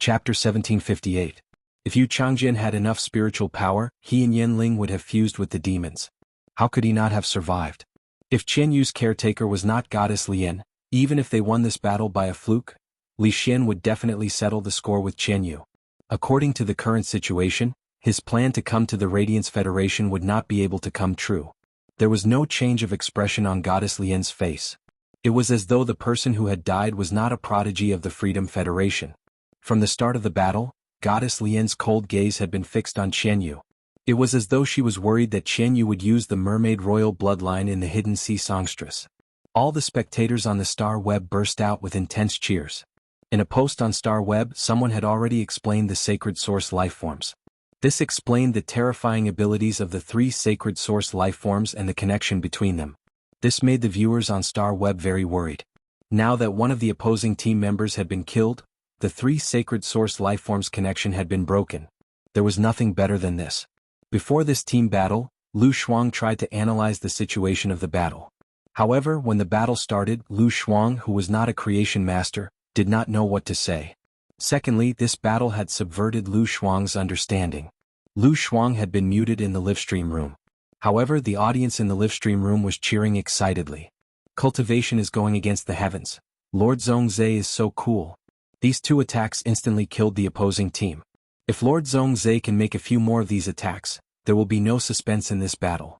Chapter 1758. If Yu Changjian had enough spiritual power, he and Yen Ling would have fused with the demons. How could he not have survived? If Qian Yu's caretaker was not Goddess Lian, even if they won this battle by a fluke, Li Xian would definitely settle the score with Qian Yu. According to the current situation, his plan to come to the Radiance Federation would not be able to come true. There was no change of expression on Goddess Lian's face. It was as though the person who had died was not a prodigy of the Freedom Federation. From the start of the battle, Goddess Lian's cold gaze had been fixed on Qian Yu. It was as though she was worried that Qian Yu would use the mermaid royal bloodline in the hidden sea songstress. All the spectators on the Star Web burst out with intense cheers. In a post on Star Web, someone had already explained the sacred source lifeforms. This explained the terrifying abilities of the three sacred source lifeforms and the connection between them. This made the viewers on Star Web very worried. Now that one of the opposing team members had been killed, the three sacred source lifeforms connection had been broken. There was nothing better than this. Before this team battle, Lu Shuang tried to analyze the situation of the battle. However, when the battle started, Lu Shuang, who was not a creation master, did not know what to say. Secondly, this battle had subverted Lu Shuang's understanding. Lu Shuang had been muted in the livestream room. However, the audience in the livestream room was cheering excitedly. Cultivation is going against the heavens. Lord Zhongzhe is so cool. These two attacks instantly killed the opposing team. If Lord Zhongzhe can make a few more of these attacks, there will be no suspense in this battle.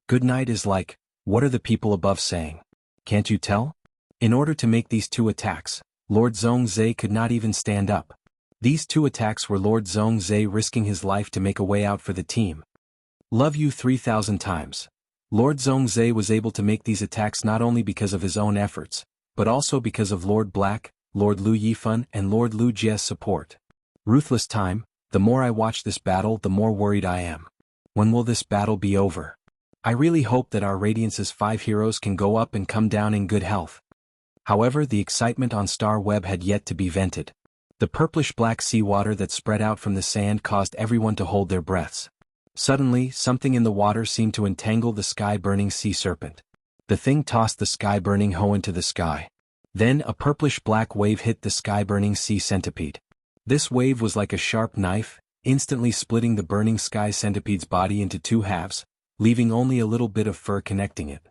Good night is like, what are the people above saying? Can't you tell? In order to make these two attacks, Lord Zhongzhe could not even stand up. These two attacks were Lord Zhongzhe risking his life to make a way out for the team. Love you 3,000 times. Lord Zhongzhe was able to make these attacks not only because of his own efforts, but also because of Lord Black, Lord Lu Yifan and Lord Lu Jie's support. Ruthless time, the more I watch this battle the more worried I am. When will this battle be over? I really hope that our Radiance's 5 heroes can go up and come down in good health. However, the excitement on Star Web had yet to be vented. The purplish-black seawater that spread out from the sand caused everyone to hold their breaths. Suddenly, something in the water seemed to entangle the sky-burning sea serpent. The thing tossed the sky-burning hoe into the sky. Then a purplish-black wave hit the sky-burning sea centipede. This wave was like a sharp knife, instantly splitting the burning sky centipede's body into 2 halves, leaving only a little bit of fur connecting it.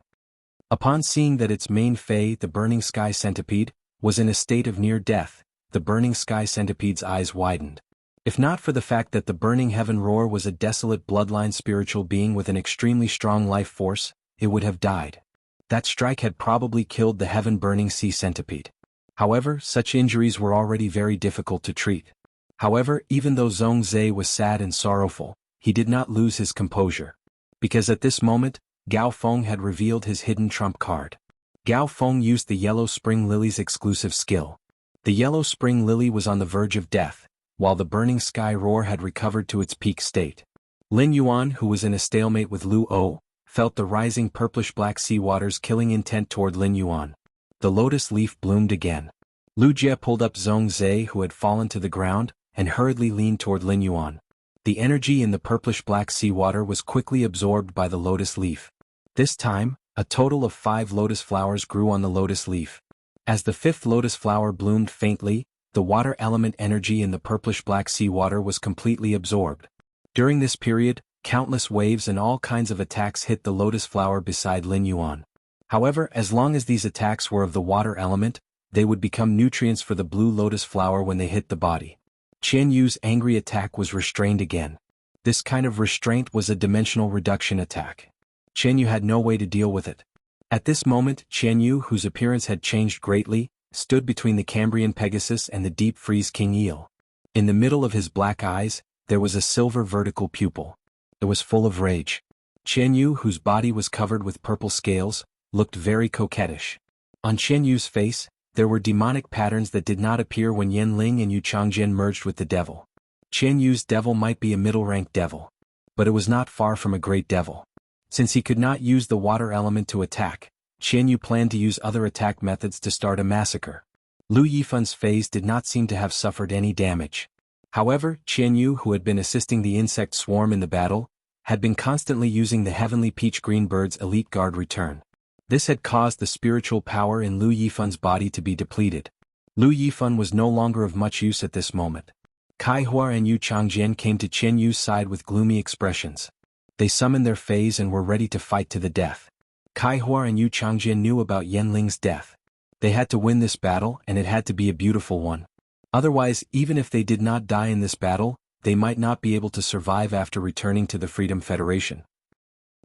Upon seeing that its main fey, the burning sky centipede, was in a state of near death, the burning sky centipede's eyes widened. If not for the fact that the burning heaven roar was a desolate bloodline spiritual being with an extremely strong life force, it would have died. That strike had probably killed the heaven-burning sea centipede. However, such injuries were already very difficult to treat. However, even though Zhongzhe was sad and sorrowful, he did not lose his composure. Because at this moment, Gao Feng had revealed his hidden trump card. Gao Feng used the Yellow Spring Lily's exclusive skill. The Yellow Spring Lily was on the verge of death, while the burning sky roar had recovered to its peak state. Lin Yuan, who was in a stalemate with Lu O, felt the rising purplish-black seawater's killing intent toward Lin Yuan. The lotus leaf bloomed again. Lu Jie pulled up Zhongzhe, who had fallen to the ground, and hurriedly leaned toward Lin Yuan. The energy in the purplish-black seawater was quickly absorbed by the lotus leaf. This time, a total of 5 lotus flowers grew on the lotus leaf. As the 5th lotus flower bloomed faintly, the water element energy in the purplish-black seawater was completely absorbed. During this period, countless waves and all kinds of attacks hit the lotus flower beside Lin Yuan. However, as long as these attacks were of the water element, they would become nutrients for the blue lotus flower when they hit the body. Qian Yu's angry attack was restrained again. This kind of restraint was a dimensional reduction attack. Qian Yu had no way to deal with it. At this moment, Qian Yu, whose appearance had changed greatly, stood between the Cambrian Pegasus and the deep freeze king eel. In the middle of his black eyes, there was a silver vertical pupil. It was full of rage. Qian Yu, whose body was covered with purple scales, looked very coquettish. On Qian Yu's face, there were demonic patterns that did not appear when Yen Ling and Yu Changjian merged with the devil. Qian Yu's devil might be a middle-ranked devil, but it was not far from a great devil. Since he could not use the water element to attack, Qian Yu planned to use other attack methods to start a massacre. Lu Yifan's phase did not seem to have suffered any damage. However, Qian Yu, who had been assisting the insect swarm in the battle, had been constantly using the heavenly peach green bird's elite guard return. This had caused the spiritual power in Lu Yifan's body to be depleted. Lu Yifan was no longer of much use at this moment. Kai Hua and Yu Changjian came to Qian Yu's side with gloomy expressions. They summoned their fays and were ready to fight to the death. Kai Hua and Yu Changjian knew about Yanling's death. They had to win this battle, and it had to be a beautiful one. Otherwise, even if they did not die in this battle, they might not be able to survive after returning to the Freedom Federation.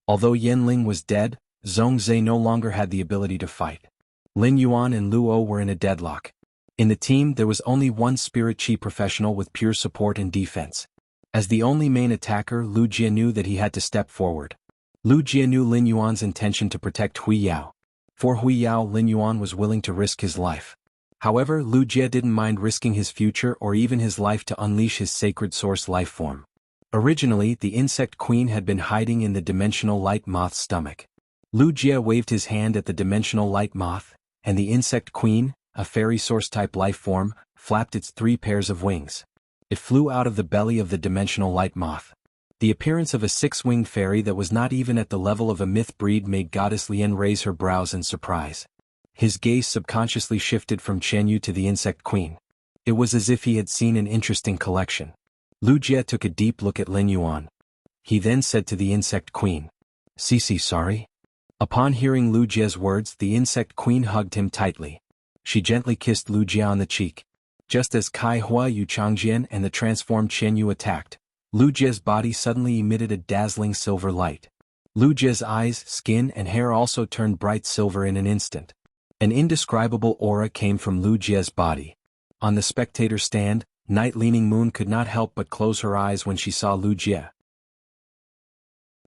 Although Yanling was dead, Zhongzhe no longer had the ability to fight. Lin Yuan and Luo were in a deadlock. In the team there was only one Spirit Chi professional with pure support and defense. As the only main attacker, Lu Jie knew that he had to step forward. Lu Jie knew Lin Yuan's intention to protect Hui Yao. For Hui Yao, Lin Yuan was willing to risk his life. However, Lu Jie didn't mind risking his future or even his life to unleash his sacred source life form. Originally, the insect queen had been hiding in the dimensional light moth's stomach. Lu Jie waved his hand at the dimensional light moth, and the insect queen, a fairy source-type life form, flapped its 3 pairs of wings. It flew out of the belly of the dimensional light moth. The appearance of a 6-winged fairy that was not even at the level of a myth breed made Goddess Lien raise her brows in surprise. His gaze subconsciously shifted from Qian Yu to the insect queen. It was as if he had seen an interesting collection. Lu Jie took a deep look at Lin Yuan. He then said to the insect queen, "Cici, sorry?" Upon hearing Lu Jie's words, the insect queen hugged him tightly. She gently kissed Lu Jie on the cheek. Just as Kai Hua, Yu Changjian and the transformed Qian Yu attacked, Lu Jie's body suddenly emitted a dazzling silver light. Lu Jie's eyes, skin and hair also turned bright silver in an instant. An indescribable aura came from Lu Jie's body. On the spectator stand, Night Leaning Moon could not help but close her eyes when she saw Lu Jie.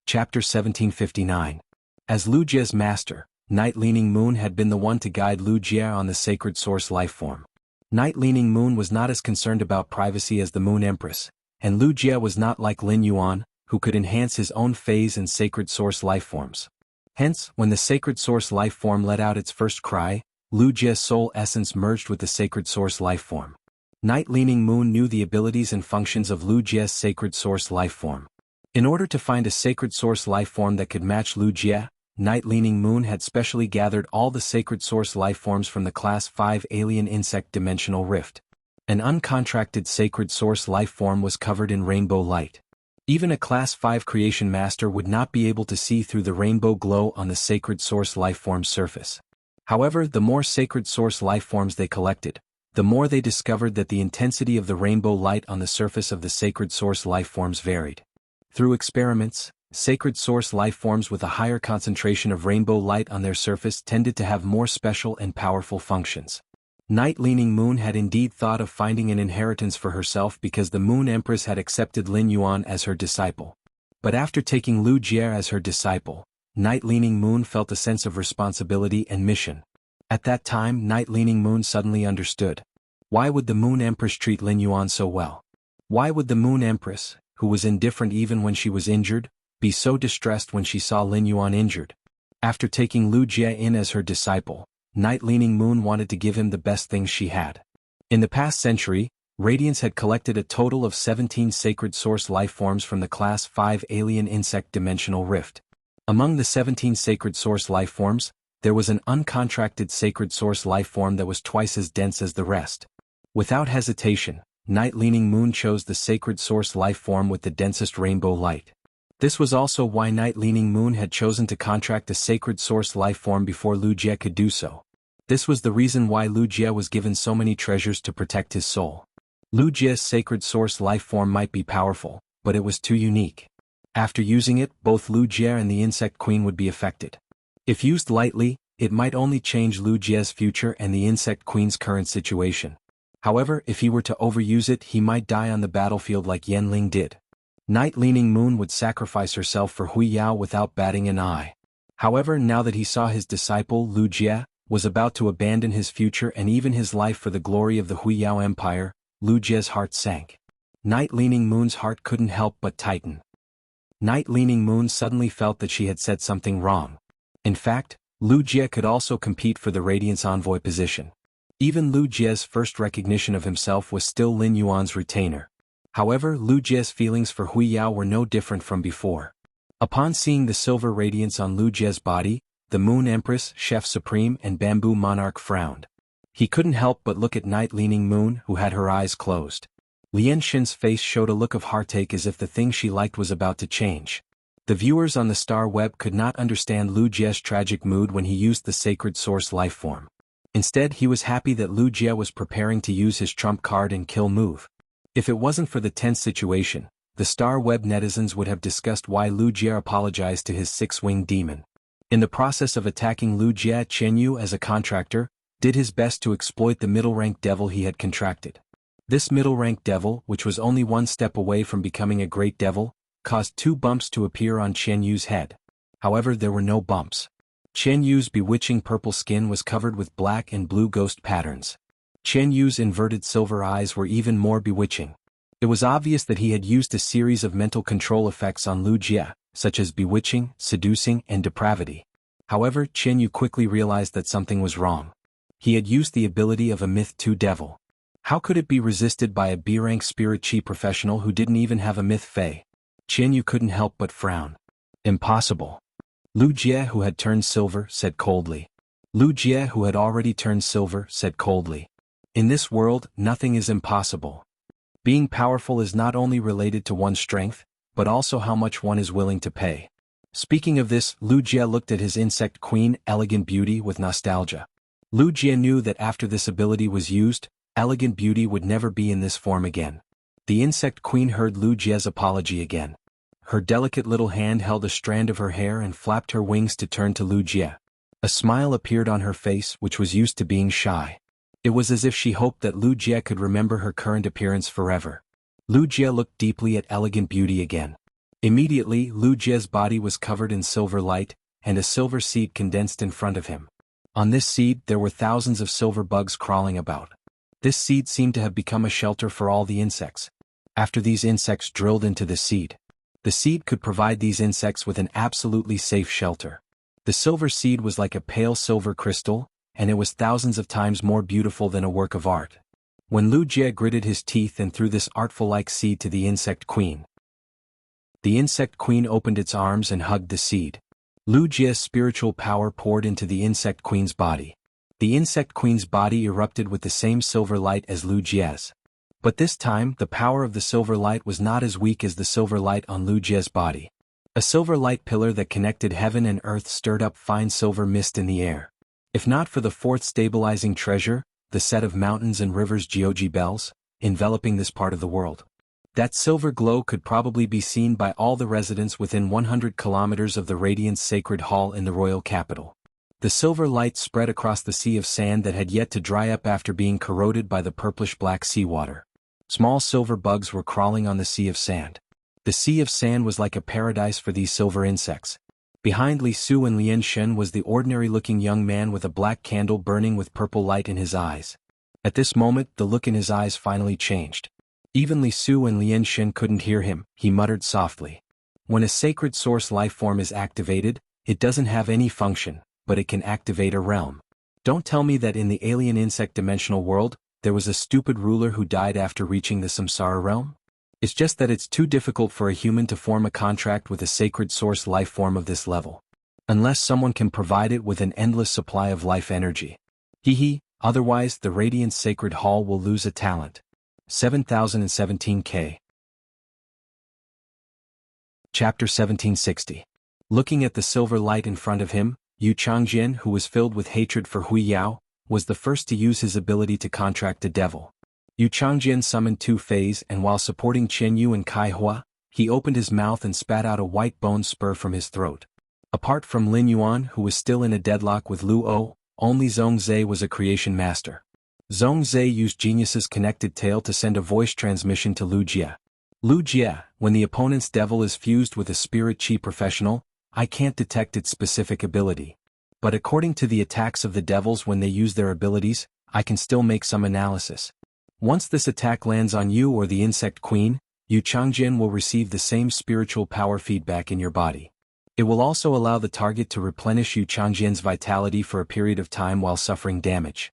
Chapter 1759. As Lu Jie's master, Night Leaning Moon had been the one to guide Lu Jie on the sacred source life form. Night Leaning Moon was not as concerned about privacy as the Moon Empress, and Lu Jie was not like Lin Yuan, who could enhance his own phase and sacred source life forms. Hence, when the sacred source life form let out its first cry, Lu Jie's soul essence merged with the sacred source life form. Night Leaning Moon knew the abilities and functions of Lu Jie's sacred source life form. In order to find a sacred source life form that could match Lu Jie, Night Leaning Moon had specially gathered all the sacred source life forms from the Class 5 alien insect dimensional rift. An uncontracted sacred source life form was covered in rainbow light. Even a Class 5 creation master would not be able to see through the rainbow glow on the sacred source life form's surface. However, the more sacred source life forms they collected, the more they discovered that the intensity of the rainbow light on the surface of the sacred source life forms varied. Through experiments, sacred source life forms with a higher concentration of rainbow light on their surface tended to have more special and powerful functions. Night Leaning Moon had indeed thought of finding an inheritance for herself because the Moon Empress had accepted Lin Yuan as her disciple. But after taking Lu Jie as her disciple, Night Leaning Moon felt a sense of responsibility and mission. At that time, Night Leaning Moon suddenly understood. Why would the Moon Empress treat Lin Yuan so well? Why would the Moon Empress, who was indifferent even when she was injured, be so distressed when she saw Lin Yuan injured? After taking Lu Jie in as her disciple, Night Leaning Moon wanted to give him the best things she had. In the past century, Radiance had collected a total of 17 sacred source life forms from the Class 5 alien insect dimensional rift. Among the 17 sacred source life forms, there was an uncontracted sacred source life form that was twice as dense as the rest. Without hesitation, Night Leaning Moon chose the sacred source life form with the densest rainbow light. This was also why Night Leaning Moon had chosen to contract a sacred source life form before Lu Jie could do so. This was the reason why Lu Jie was given so many treasures to protect his soul. Lu Jie's sacred source life form might be powerful, but it was too unique. After using it, both Lu Jie and the insect queen would be affected. If used lightly, it might only change Lu Jie's future and the insect queen's current situation. However, if he were to overuse it, he might die on the battlefield like Yanling did. Night Leaning Moon would sacrifice herself for Hui Yao without batting an eye. However, now that he saw his disciple, Lu Jie, was about to abandon his future and even his life for the glory of the Hui Yao Empire, Lu Jie's heart sank. Night Leaning Moon's heart couldn't help but tighten. Night Leaning Moon suddenly felt that she had said something wrong. In fact, Lu Jie could also compete for the Radiance Envoy position. Even Lu Jie's first recognition of himself was still Lin Yuan's retainer. However, Lu Jie's feelings for Hui Yao were no different from before. Upon seeing the silver radiance on Lu Jie's body, the Moon Empress, Chef Supreme and Bamboo Monarch frowned. He couldn't help but look at Night-Leaning Moon, who had her eyes closed. Lian Shen's face showed a look of heartache as if the thing she liked was about to change. The viewers on the star web could not understand Lu Jie's tragic mood when he used the sacred source lifeform. Instead, he was happy that Lu Jie was preparing to use his trump card and kill move. If it wasn't for the tense situation, the star web netizens would have discussed why Lu Jie apologized to his six-winged demon. In the process of attacking Lu Jie, Chen Yu, as a contractor, did his best to exploit the middle-rank devil he had contracted. This middle-rank devil, which was only one step away from becoming a great devil, caused 2 bumps to appear on Chen Yu's head. However, there were no bumps. Chen Yu's bewitching purple skin was covered with black and blue ghost patterns. Chen Yu's inverted silver eyes were even more bewitching. It was obvious that he had used a series of mental control effects on Lu Jie, such as bewitching, seducing, and depravity. However, Chen Yu quickly realized that something was wrong. He had used the ability of a Myth 2 devil. How could it be resisted by a B-rank spirit chi professional who didn't even have a Myth Fey? Chen Yu couldn't help but frown. Impossible. Lu Jie, who had turned silver, said coldly. Lu Jie, who had already turned silver, said coldly. In this world, nothing is impossible. Being powerful is not only related to one's strength, but also how much one is willing to pay. Speaking of this, Lu Jie looked at his insect queen, Elegant Beauty, with nostalgia. Lu Jie knew that after this ability was used, Elegant Beauty would never be in this form again. The insect queen heard Lu Jie's apology again. Her delicate little hand held a strand of her hair and flapped her wings to turn to Lu Jie. A smile appeared on her face, which was used to being shy. It was as if she hoped that Lu Jie could remember her current appearance forever. Lu Jie looked deeply at Elegant Beauty again. Immediately, Lu Jie's body was covered in silver light, and a silver seed condensed in front of him. On this seed there were thousands of silver bugs crawling about. This seed seemed to have become a shelter for all the insects. After these insects drilled into the seed could provide these insects with an absolutely safe shelter. The silver seed was like a pale silver crystal, and it was thousands of times more beautiful than a work of art. When Lu Jie gritted his teeth and threw this artful-like seed to the insect queen, the insect queen opened its arms and hugged the seed. Lu Jie's spiritual power poured into the insect queen's body. The insect queen's body erupted with the same silver light as Lu Jie's. But this time, the power of the silver light was not as weak as the silver light on Lu Jie's body. A silver light pillar that connected heaven and earth stirred up fine silver mist in the air. If not for the 4th stabilizing treasure, the set of mountains and rivers Geoji bells, enveloping this part of the world, that silver glow could probably be seen by all the residents within 100 kilometers of the Radiance Sacred Hall in the royal capital. The silver light spread across the sea of sand that had yet to dry up after being corroded by the purplish-black seawater. Small silver bugs were crawling on the sea of sand. The sea of sand was like a paradise for these silver insects. Behind Li Su and Lian Shen was the ordinary-looking young man with a black candle burning with purple light in his eyes. At this moment, the look in his eyes finally changed. Even Li Su and Lian Shen couldn't hear him. He muttered softly. When a sacred source lifeform is activated, it doesn't have any function, but it can activate a realm. Don't tell me that in the alien insect dimensional world, there was a stupid ruler who died after reaching the samsara realm? It's just that it's too difficult for a human to form a contract with a sacred source lifeform of this level. Unless someone can provide it with an endless supply of life energy. Otherwise the Radiance Sacred Hall will lose a talent. 7017K. Chapter 1760. Looking at the silver light in front of him, Yu Changjian, who was filled with hatred for Hui Yao, was the first to use his ability to contract a devil. Yu Changjian summoned 2 Feis, and while supporting Chen Yu and Kai Hua, he opened his mouth and spat out a white bone spur from his throat. Apart from Lin Yuan, who was still in a deadlock with Lu O, only Zhong Zhe was a creation master. Zhong Zhe used Genius's connected tail to send a voice transmission to Lu Jie. Lu Jie, when the opponent's devil is fused with a spirit chi professional, I can't detect its specific ability. But according to the attacks of the devils when they use their abilities, I can still make some analysis. Once this attack lands on you or the insect queen, Yu Changjian will receive the same spiritual power feedback in your body. It will also allow the target to replenish Yu Changjian's vitality for a period of time while suffering damage.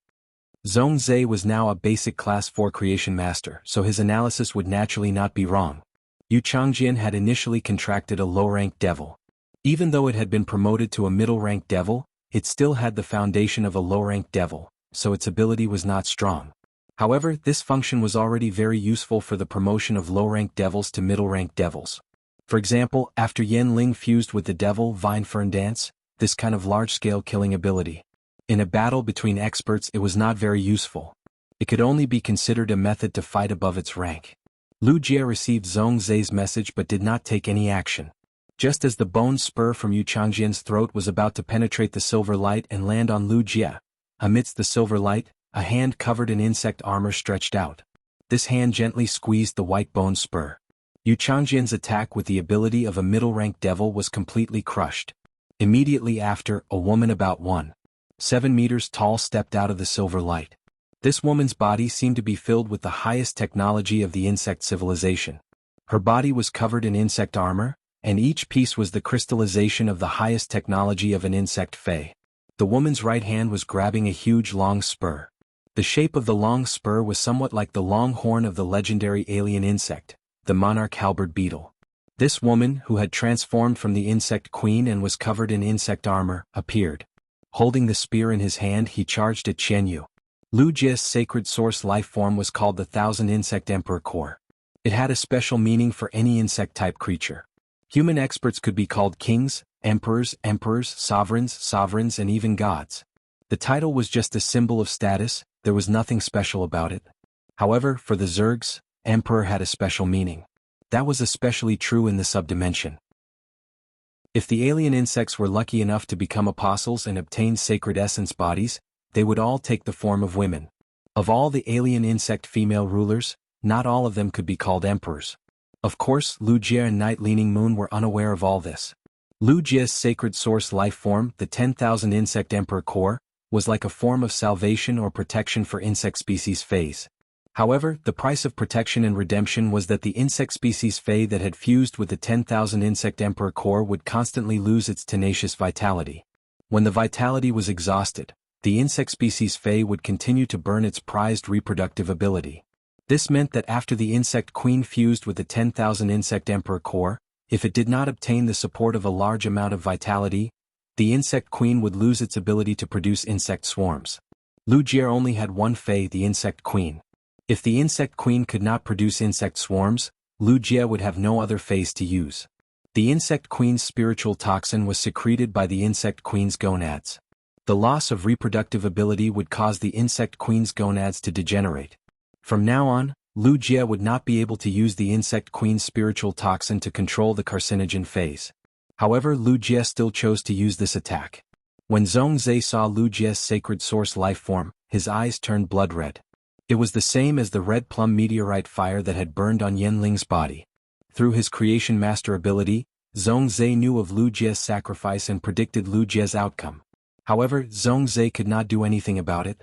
Zhong Zhe was now a basic class 4 creation master, so his analysis would naturally not be wrong. Yu Changjian had initially contracted a low-rank devil. Even though it had been promoted to a middle-rank devil, it still had the foundation of a low-rank devil, so its ability was not strong. However, this function was already very useful for the promotion of low-rank devils to middle-rank devils. For example, after Yen Ling fused with the devil Vine Fern Dance, this kind of large-scale killing ability. In a battle between experts, it was not very useful. It could only be considered a method to fight above its rank. Lu Jie received Zhong Zai's message but did not take any action. Just as the bone spur from Yu Changjian's throat was about to penetrate the silver light and land on Lu Jie, amidst the silver light, a hand covered in insect armor stretched out. This hand gently squeezed the white bone spur. Yu Changjian's attack with the ability of a middle-rank devil was completely crushed. Immediately after, a woman about 1.7 meters tall stepped out of the silver light. This woman's body seemed to be filled with the highest technology of the insect civilization. Her body was covered in insect armor, and each piece was the crystallization of the highest technology of an insect fae. The woman's right hand was grabbing a huge long spur. The shape of the long spur was somewhat like the long horn of the legendary alien insect, the monarch halberd beetle. This woman, who had transformed from the insect queen and was covered in insect armor, appeared. Holding the spear in his hand, he charged at Chen Yu. Lu Jie's sacred source life form was called the Thousand Insect Emperor Core. It had a special meaning for any insect-type creature. Human experts could be called kings, emperors, sovereigns, and even gods. The title was just a symbol of status, there was nothing special about it. However, for the Zergs, emperor had a special meaning. That was especially true in the subdimension. If the alien insects were lucky enough to become apostles and obtain sacred essence bodies, they would all take the form of women. Of all the alien insect female rulers, not all of them could be called emperors. Of course, Lu Jie and Night Leaning Moon were unaware of all this. Lu Jie's sacred source life form, the 10,000 Insect Emperor Core, was like a form of salvation or protection for insect species phase. However, the price of protection and redemption was that the insect species fae that had fused with the 10,000 Insect Emperor Core would constantly lose its tenacious vitality. When the vitality was exhausted, the insect species fae would continue to burn its prized reproductive ability. This meant that after the insect queen fused with the 10,000 Insect Emperor Core, if it did not obtain the support of a large amount of vitality, the insect queen would lose its ability to produce insect swarms. Lu Jie only had one fae, the insect queen. If the insect queen could not produce insect swarms, Lu Jie would have no other faes to use. The insect queen's spiritual toxin was secreted by the insect queen's gonads. The loss of reproductive ability would cause the insect queen's gonads to degenerate. From now on, Lu Jie would not be able to use the insect queen's spiritual toxin to control the carcinogen phase. However, Lu Jie still chose to use this attack. When Zhong Zai saw Lu Jie's sacred source life form, his eyes turned blood red. It was the same as the red plum meteorite fire that had burned on Yen Ling's body. Through his creation master ability, Zhong Zai knew of Lu Jie's sacrifice and predicted Lu Jie's outcome. However, Zhong Zai could not do anything about it.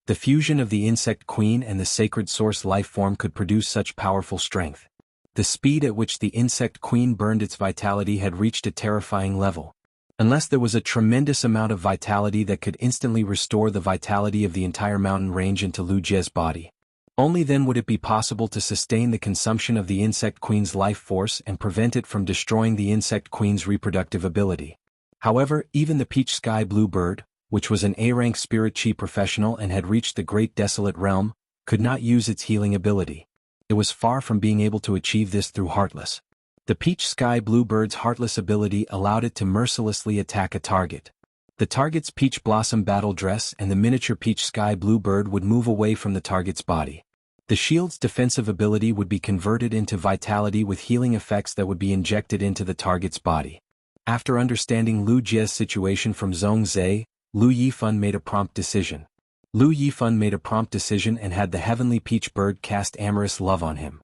The fusion of the insect queen and the sacred source life form could produce such powerful strength. The speed at which the insect queen burned its vitality had reached a terrifying level. Unless there was a tremendous amount of vitality that could instantly restore the vitality of the entire mountain range into Lu Jie's body, only then would it be possible to sustain the consumption of the insect queen's life force and prevent it from destroying the insect queen's reproductive ability. However, even the peach sky blue bird, which was an A-rank spirit chi professional and had reached the great desolate realm, could not use its healing ability. It was far from being able to achieve this through Heartless. The peach sky blue bird's Heartless ability allowed it to mercilessly attack a target. The target's peach blossom battle dress and the miniature peach sky blue bird would move away from the target's body. The shield's defensive ability would be converted into vitality with healing effects that would be injected into the target's body. After understanding Lu Jie's situation from Zhong Zai, Lu Yifan made a prompt decision. Lu Yifan made a prompt decision and had the heavenly peach bird cast amorous love on him.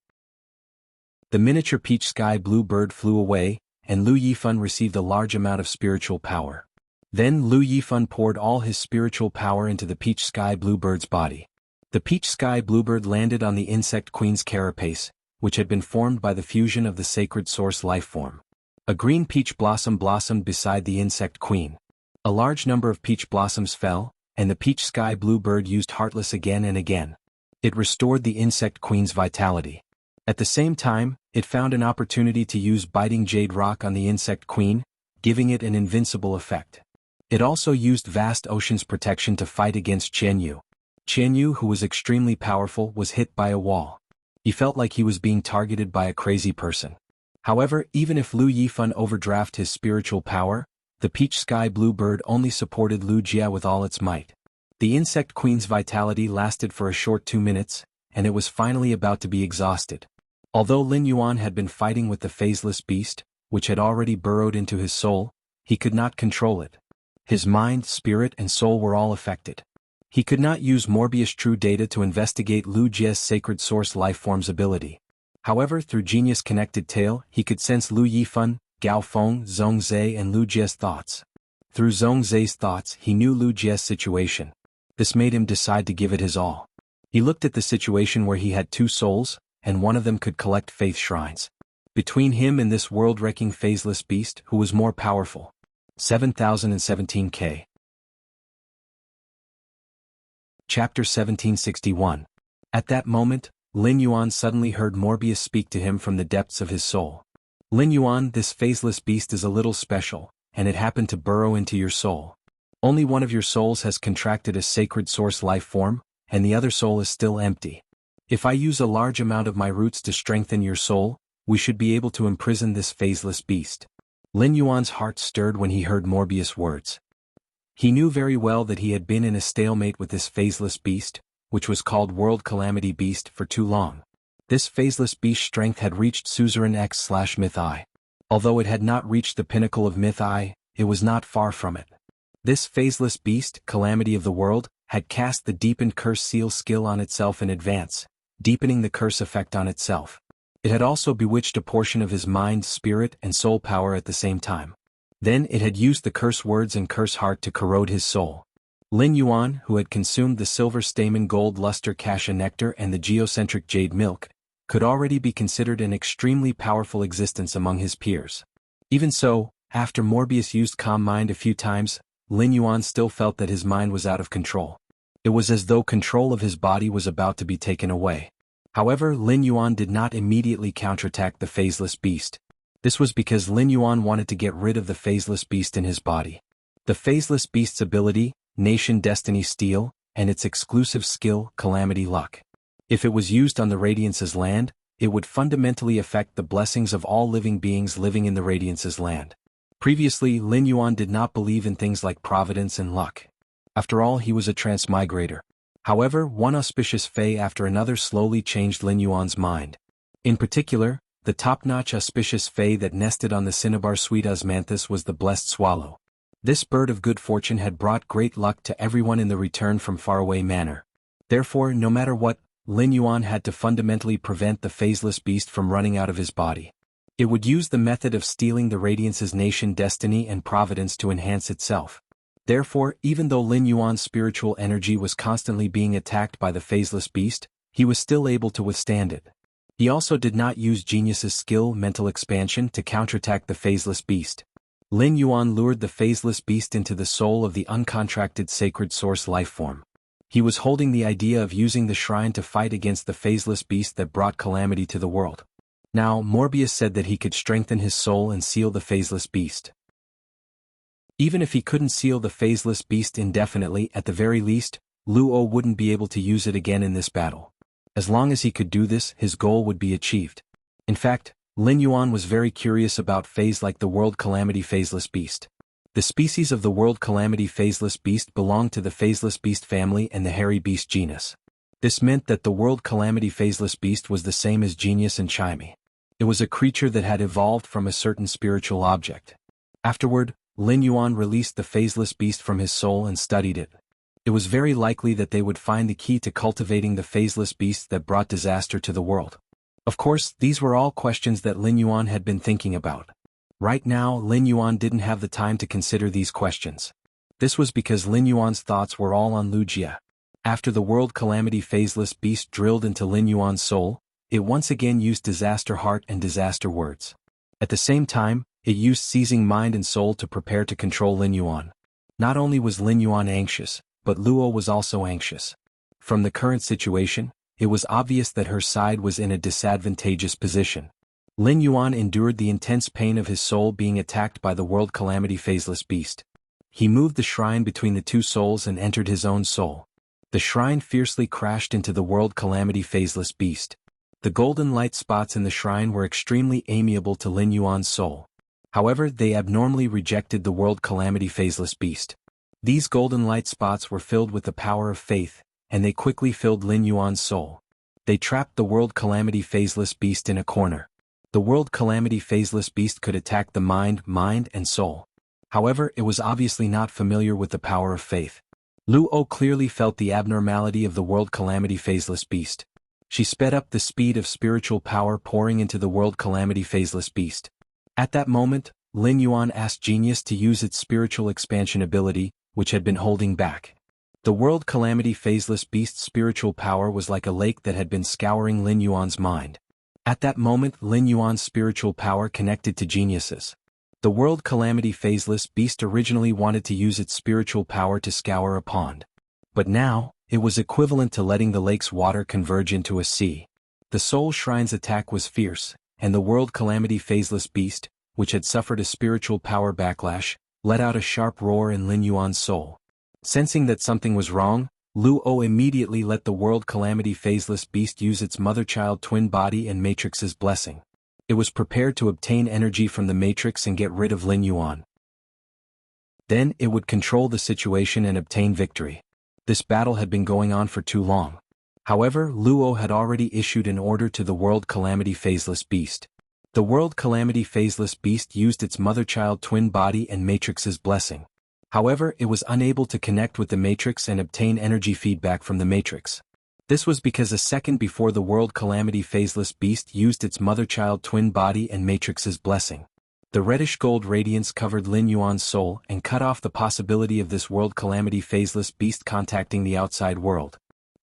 The miniature peach sky blue bird flew away, and Lu Yifan received a large amount of spiritual power. Then Lu Yifan poured all his spiritual power into the peach sky blue bird's body. The peach sky bluebird landed on the insect queen's carapace, which had been formed by the fusion of the sacred source life form. A green peach blossom blossomed beside the insect queen. A large number of peach blossoms fell, and the peach sky bluebird used Heartless again and again. It restored the insect queen's vitality. At the same time, it found an opportunity to use biting jade rock on the insect queen, giving it an invincible effect. It also used vast ocean's protection to fight against Chen Yu. Qian Yu, who was extremely powerful, was hit by a wall. He felt like he was being targeted by a crazy person. However, even if Lu Yifan overdraft his spiritual power, the peach sky blue bird only supported Lu Jia with all its might. The insect queen's vitality lasted for a short 2 minutes, and it was finally about to be exhausted. Although Lin Yuan had been fighting with the phaseless beast, which had already burrowed into his soul, he could not control it. His mind, spirit, and soul were all affected. He could not use Morbius True Data to investigate Lu Jia's sacred source lifeform's ability. However, through Genius Connected Tail, he could sense Lu Yifan, Gao Feng, Zhong Zhe, and Lu Jia's thoughts. Through Zhong Zhe's thoughts, he knew Lu Jia's situation. This made him decide to give it his all. He looked at the situation where he had 2 souls, and one of them could collect faith shrines. Between him and this world-wrecking phaseless beast, who was more powerful? 7017K. Chapter 1761. At that moment, Lin Yuan suddenly heard Morbius speak to him from the depths of his soul. Lin Yuan, this phaseless beast is a little special, and it happened to burrow into your soul. Only one of your souls has contracted a sacred source life form, and the other soul is still empty. If I use a large amount of my roots to strengthen your soul, we should be able to imprison this phaseless beast. Lin Yuan's heart stirred when he heard Morbius' words. He knew very well that he had been in a stalemate with this phaseless beast, which was called World Calamity Beast, for too long. This phaseless beast's strength had reached Suzerain X/Myth I. Although it had not reached the pinnacle of Myth I, it was not far from it. This phaseless beast, Calamity of the World, had cast the deepened curse seal skill on itself in advance, deepening the curse effect on itself. It had also bewitched a portion of his mind, spirit, and soul power at the same time. Then it had used the curse words and curse heart to corrode his soul. Lin Yuan, who had consumed the silver stamen gold luster cassia nectar and the geocentric jade milk, could already be considered an extremely powerful existence among his peers. Even so, after Morbius used Calm Mind a few times, Lin Yuan still felt that his mind was out of control. It was as though control of his body was about to be taken away. However, Lin Yuan did not immediately counterattack the phaseless beast. This was because Lin Yuan wanted to get rid of the phaseless beast in his body. The phaseless beast's ability, Nation Destiny Steel, and its exclusive skill, Calamity Luck. If it was used on the Radiance's land, it would fundamentally affect the blessings of all living beings living in the Radiance's land. Previously, Lin Yuan did not believe in things like providence and luck. After all, he was a transmigrator. However, one auspicious fey after another slowly changed Lin Yuan's mind. In particular, the top-notch auspicious fey that nested on the cinnabar sweet osmanthus was the blessed swallow. This bird of good fortune had brought great luck to everyone in the return from faraway manor. Therefore, no matter what, Lin Yuan had to fundamentally prevent the phaseless beast from running out of his body. It would use the method of stealing the Radiance's nation destiny and providence to enhance itself. Therefore, even though Lin Yuan's spiritual energy was constantly being attacked by the phaseless beast, he was still able to withstand it. He also did not use Genius's skill, mental expansion, to counterattack the phaseless beast. Lin Yuan lured the phaseless beast into the soul of the uncontracted sacred source lifeform. He was holding the idea of using the shrine to fight against the phaseless beast that brought calamity to the world. Now, Morbius said that he could strengthen his soul and seal the phaseless beast. Even if he couldn't seal the phaseless beast indefinitely, at the very least, Luo wouldn't be able to use it again in this battle. As long as he could do this, his goal would be achieved. In fact, Lin Yuan was very curious about phases like the World Calamity Phaseless Beast. The species of the World Calamity Phaseless Beast belonged to the Phaseless Beast family and the Hairy Beast genus. This meant that the World Calamity Phaseless Beast was the same as Genius and Chimey. It was a creature that had evolved from a certain spiritual object. Afterward, Lin Yuan released the phaseless beast from his soul and studied it. It was very likely that they would find the key to cultivating the phaseless beast that brought disaster to the world. Of course, these were all questions that Lin Yuan had been thinking about. Right now, Lin Yuan didn't have the time to consider these questions. This was because Lin Yuan's thoughts were all on Lu Jia. After the World Calamity Phaseless Beast drilled into Lin Yuan's soul, it once again used Disaster Heart and Disaster Words. At the same time, it used Seizing Mind and Soul to prepare to control Lin Yuan. Not only was Lin Yuan anxious, but Luo was also anxious. From the current situation, it was obvious that her side was in a disadvantageous position. Lin Yuan endured the intense pain of his soul being attacked by the World Calamity Phaseless Beast. He moved the shrine between the two souls and entered his own soul. The shrine fiercely crashed into the world calamity phaseless beast. The golden light spots in the shrine were extremely amiable to Lin Yuan's soul. However, they abnormally rejected the world calamity phaseless beast. These golden light spots were filled with the power of faith, and they quickly filled Lin Yuan's soul. They trapped the world calamity phaseless beast in a corner. The world calamity phaseless beast could attack the mind and soul. However, it was obviously not familiar with the power of faith. Luo clearly felt the abnormality of the world calamity phaseless beast. She sped up the speed of spiritual power pouring into the world calamity phaseless beast. At that moment, Lin Yuan asked Genius to use its spiritual expansion ability, which had been holding back. The world calamity phaseless beast's spiritual power was like a lake that had been scouring Lin Yuan's mind. At that moment, Lin Yuan's spiritual power connected to Genius's. The world calamity phaseless beast originally wanted to use its spiritual power to scour a pond. But now, it was equivalent to letting the lake's water converge into a sea. The Soul Shrine's attack was fierce, and the world calamity phaseless beast, which had suffered a spiritual power backlash, let out a sharp roar in Lin Yuan's soul. Sensing that something was wrong, Luo immediately let the world calamity phaseless beast use its mother-child twin body and Matrix's blessing. It was prepared to obtain energy from the Matrix and get rid of Lin Yuan. Then it would control the situation and obtain victory. This battle had been going on for too long. However, Luo had already issued an order to the world calamity phaseless beast. The world calamity phaseless beast used its mother-child twin body and Matrix's blessing. However, it was unable to connect with the Matrix and obtain energy feedback from the Matrix. This was because a second before the world calamity phaseless beast used its mother-child twin body and Matrix's blessing. The reddish gold radiance covered Lin Yuan's soul and cut off the possibility of this world calamity phaseless beast contacting the outside world.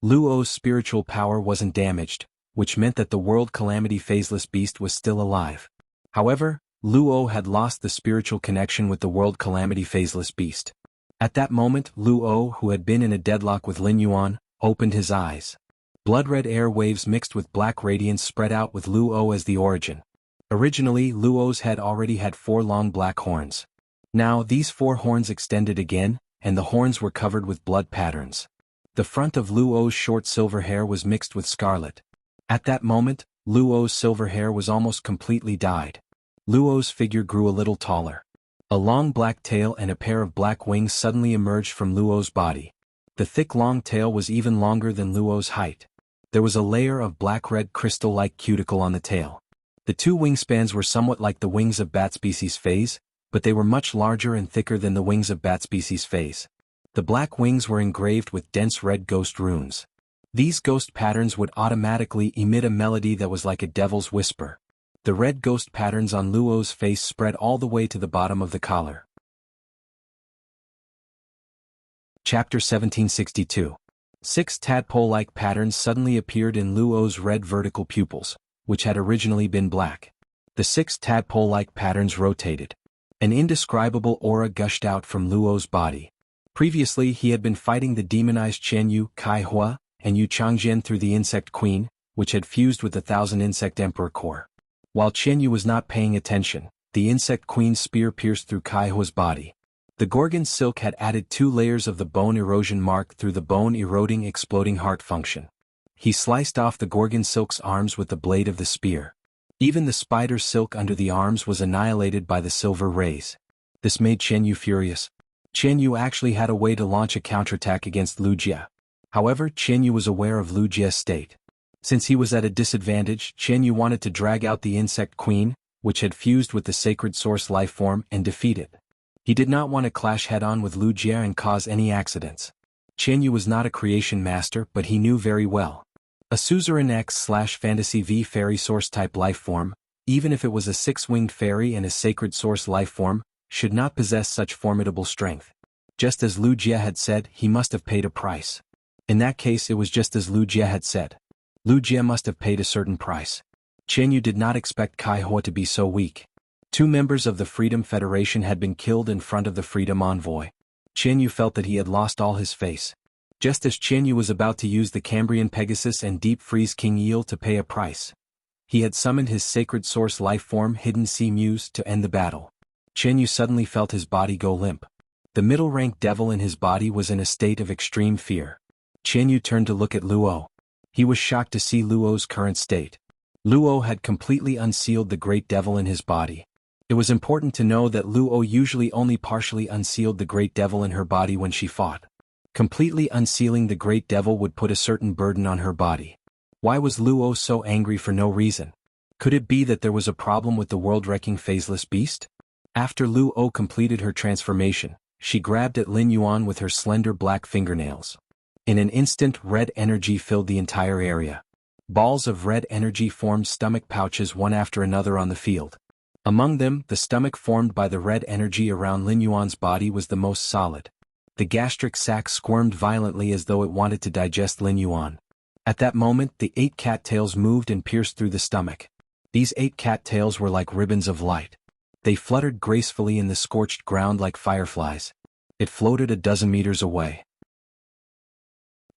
Luo's spiritual power wasn't damaged, which meant that the world calamity phaseless beast was still alive. However, Luo had lost the spiritual connection with the world calamity phaseless beast. At that moment, Luo, who had been in a deadlock with Lin Yuan, opened his eyes. Blood-red air waves mixed with black radiance spread out with Luo as the origin. Originally, Luo's head already had 4 long black horns. Now these 4 horns extended again, and the horns were covered with blood patterns. The front of Luo's short silver hair was mixed with scarlet. At that moment, Luo's silver hair was almost completely dyed. Luo's figure grew a little taller. A long black tail and a pair of black wings suddenly emerged from Luo's body. The thick long tail was even longer than Luo's height. There was a layer of black-red crystal-like cuticle on the tail. The 2 wingspans were somewhat like the wings of bat species phase, but they were much larger and thicker than the wings of bat species phase. The black wings were engraved with dense red ghost runes. These ghost patterns would automatically emit a melody that was like a devil's whisper. The red ghost patterns on Luo's face spread all the way to the bottom of the collar. Chapter 1762. 6 tadpole-like patterns suddenly appeared in Luo's red vertical pupils, which had originally been black. The 6 tadpole-like patterns rotated. An indescribable aura gushed out from Luo's body. Previously he had been fighting the demonized Qianyu, Kaihua, and Yu Changjian through the Insect Queen, which had fused with the 1000 Insect Emperor core. While Qianyu was not paying attention, the Insect Queen's spear pierced through Kaihua's body. The Gorgon silk had added 2 layers of the bone erosion mark through the bone-eroding exploding heart function. He sliced off the Gorgon silk's arms with the blade of the spear. Even the spider silk under the arms was annihilated by the silver rays. This made Qianyu furious. Qianyu actually had a way to launch a counterattack against Lu Jie. However, Qianyu was aware of Lu Jie's state. Since he was at a disadvantage, Qianyu wanted to drag out the Insect Queen, which had fused with the sacred source lifeform, and defeat it. He did not want to clash head-on with Lu Jie and cause any accidents. Qianyu was not a creation master, but he knew very well. A Suzerain X/Fantasy V fairy source-type lifeform, even if it was a 6-winged fairy and a sacred source lifeform, should not possess such formidable strength. Just as Lu Jie had said, he must have paid a price. In that case it was just as Lu Jie had said. Lu Jie must have paid a certain price. Qianyu did not expect Kaihua to be so weak. 2 members of the Freedom Federation had been killed in front of the Freedom Envoy. Qianyu felt that he had lost all his face. Just as Qianyu was about to use the Cambrian Pegasus and Deep Freeze King Eel to pay a price, he had summoned his sacred source lifeform Hidden Sea Muse to end the battle. Qianyu suddenly felt his body go limp. The middle-rank devil in his body was in a state of extreme fear. Qian Yu turned to look at Luo. He was shocked to see Luo's current state. Luo had completely unsealed the great devil in his body. It was important to know that Luo usually only partially unsealed the great devil in her body when she fought. Completely unsealing the great devil would put a certain burden on her body. Why was Luo so angry for no reason? Could it be that there was a problem with the world-wrecking phaseless beast? After Luo completed her transformation, she grabbed at Lin Yuan with her slender black fingernails. In an instant, red energy filled the entire area. Balls of red energy formed stomach pouches one after another on the field. Among them, the stomach formed by the red energy around Lin Yuan's body was the most solid. The gastric sac squirmed violently as though it wanted to digest Lin Yuan. At that moment, the 8 cattails moved and pierced through the stomach. These 8 cattails were like ribbons of light. They fluttered gracefully in the scorched ground like fireflies. It floated a dozen meters away.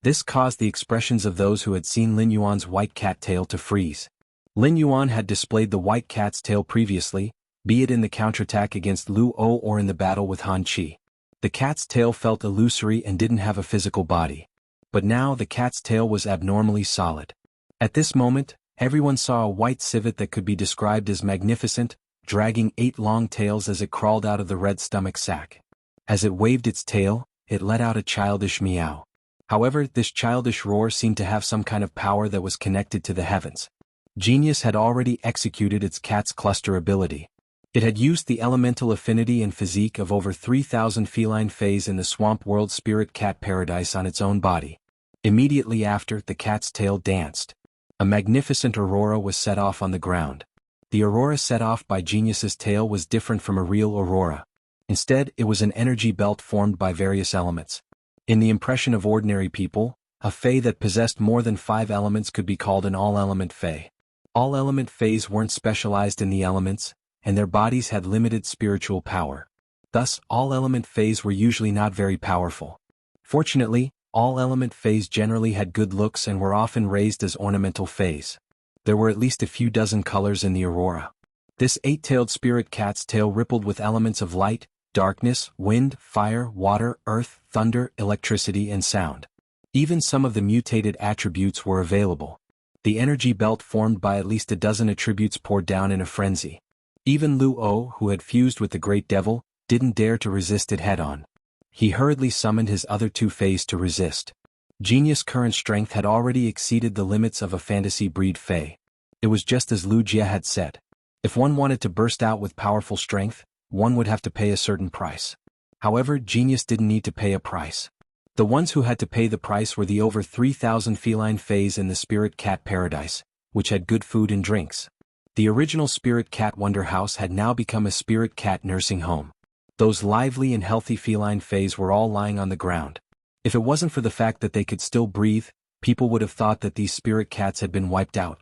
This caused the expressions of those who had seen Lin Yuan's white cat tail to freeze. Lin Yuan had displayed the white cat's tail previously, be it in the counterattack against Luo or in the battle with Han Qi. The cat's tail felt illusory and didn't have a physical body. But now the cat's tail was abnormally solid. At this moment, everyone saw a white civet that could be described as magnificent, dragging 8 long tails as it crawled out of the red stomach sac. As it waved its tail, it let out a childish meow. However, this childish roar seemed to have some kind of power that was connected to the heavens. Genius had already executed its cat's cluster ability. It had used the elemental affinity and physique of over 3,000 feline fays in the swamp world spirit cat paradise on its own body. Immediately after, the cat's tail danced. A magnificent aurora was set off on the ground. The aurora set off by Genius's tail was different from a real aurora. Instead, it was an energy belt formed by various elements. In the impression of ordinary people, a fae that possessed more than 5 elements could be called an all-element fae. All-element fays weren't specialized in the elements, and their bodies had limited spiritual power. Thus, all-element fays were usually not very powerful. Fortunately, all-element fays generally had good looks and were often raised as ornamental fays. There were at least a few dozen colors in the aurora. This 8-tailed spirit cat's tail rippled with elements of light, darkness, wind, fire, water, earth, thunder, electricity and sound. Even some of the mutated attributes were available. The energy belt formed by at least a dozen attributes poured down in a frenzy. Even Luo, who had fused with the great devil, didn't dare to resist it head-on. He hurriedly summoned his other 2 fays to resist. Genius' current strength had already exceeded the limits of a fantasy breed fae. It was just as Lu Jie had said. If one wanted to burst out with powerful strength, one would have to pay a certain price. However, Genius didn't need to pay a price. The ones who had to pay the price were the over 3,000 feline fays in the spirit cat paradise, which had good food and drinks. The original spirit cat wonder house had now become a spirit cat nursing home. Those lively and healthy feline fays were all lying on the ground. If it wasn't for the fact that they could still breathe, people would have thought that these spirit cats had been wiped out.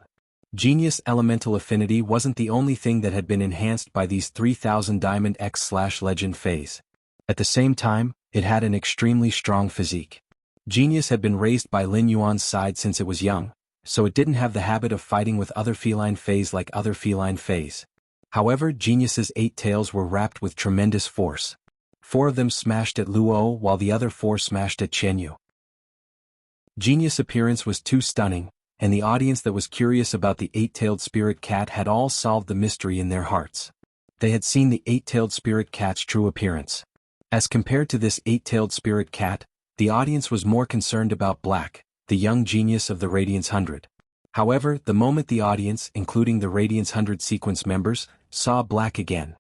Genius elemental affinity wasn't the only thing that had been enhanced by these 3,000 Diamond X/Legend fays. At the same time, it had an extremely strong physique. Genius had been raised by Lin Yuan's side since it was young, so it didn't have the habit of fighting with other feline fays like other feline fays. However, Genius's 8 tails were wrapped with tremendous force. 4 of them smashed at Luo while the other 4 smashed at Qian Yu. Genius' appearance was too stunning, and the audience that was curious about the 8-tailed spirit cat had all solved the mystery in their hearts. They had seen the 8-tailed spirit cat's true appearance. As compared to this 8-tailed spirit cat, the audience was more concerned about Black, the young genius of the Radiance 100. However, the moment the audience, including the Radiance 100 sequence members, saw Black again,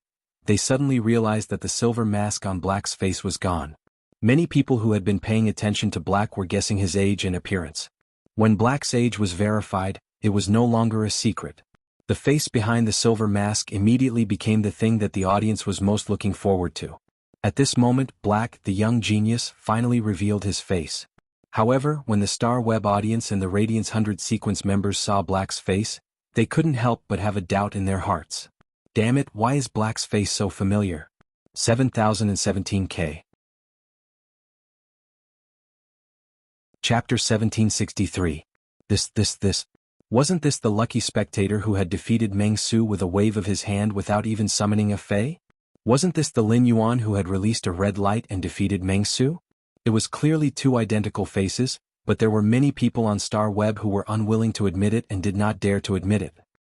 they suddenly realized that the silver mask on Black's face was gone. Many people who had been paying attention to Black were guessing his age and appearance. When Black's age was verified, it was no longer a secret. The face behind the silver mask immediately became the thing that the audience was most looking forward to. At this moment, Black, the young genius, finally revealed his face. However, when the Star Web audience and the Radiance 100 sequence members saw Black's face, they couldn't help but have a doubt in their hearts. Damn it, why is Black's face so familiar? 7017K. Chapter 1763. This. Wasn't this the lucky spectator who had defeated Meng Su with a wave of his hand without even summoning a fae? Wasn't this the Lin Yuan who had released a red light and defeated Meng Su? It was clearly 2 identical faces, But there were many people on Star Web who were unwilling to admit it and did not dare to admit it.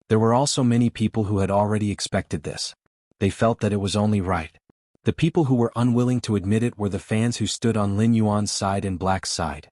There were also many people who had already expected this. They felt that it was only right. The people who were unwilling to admit it were the fans who stood on Lin Yuan's side and Black's side.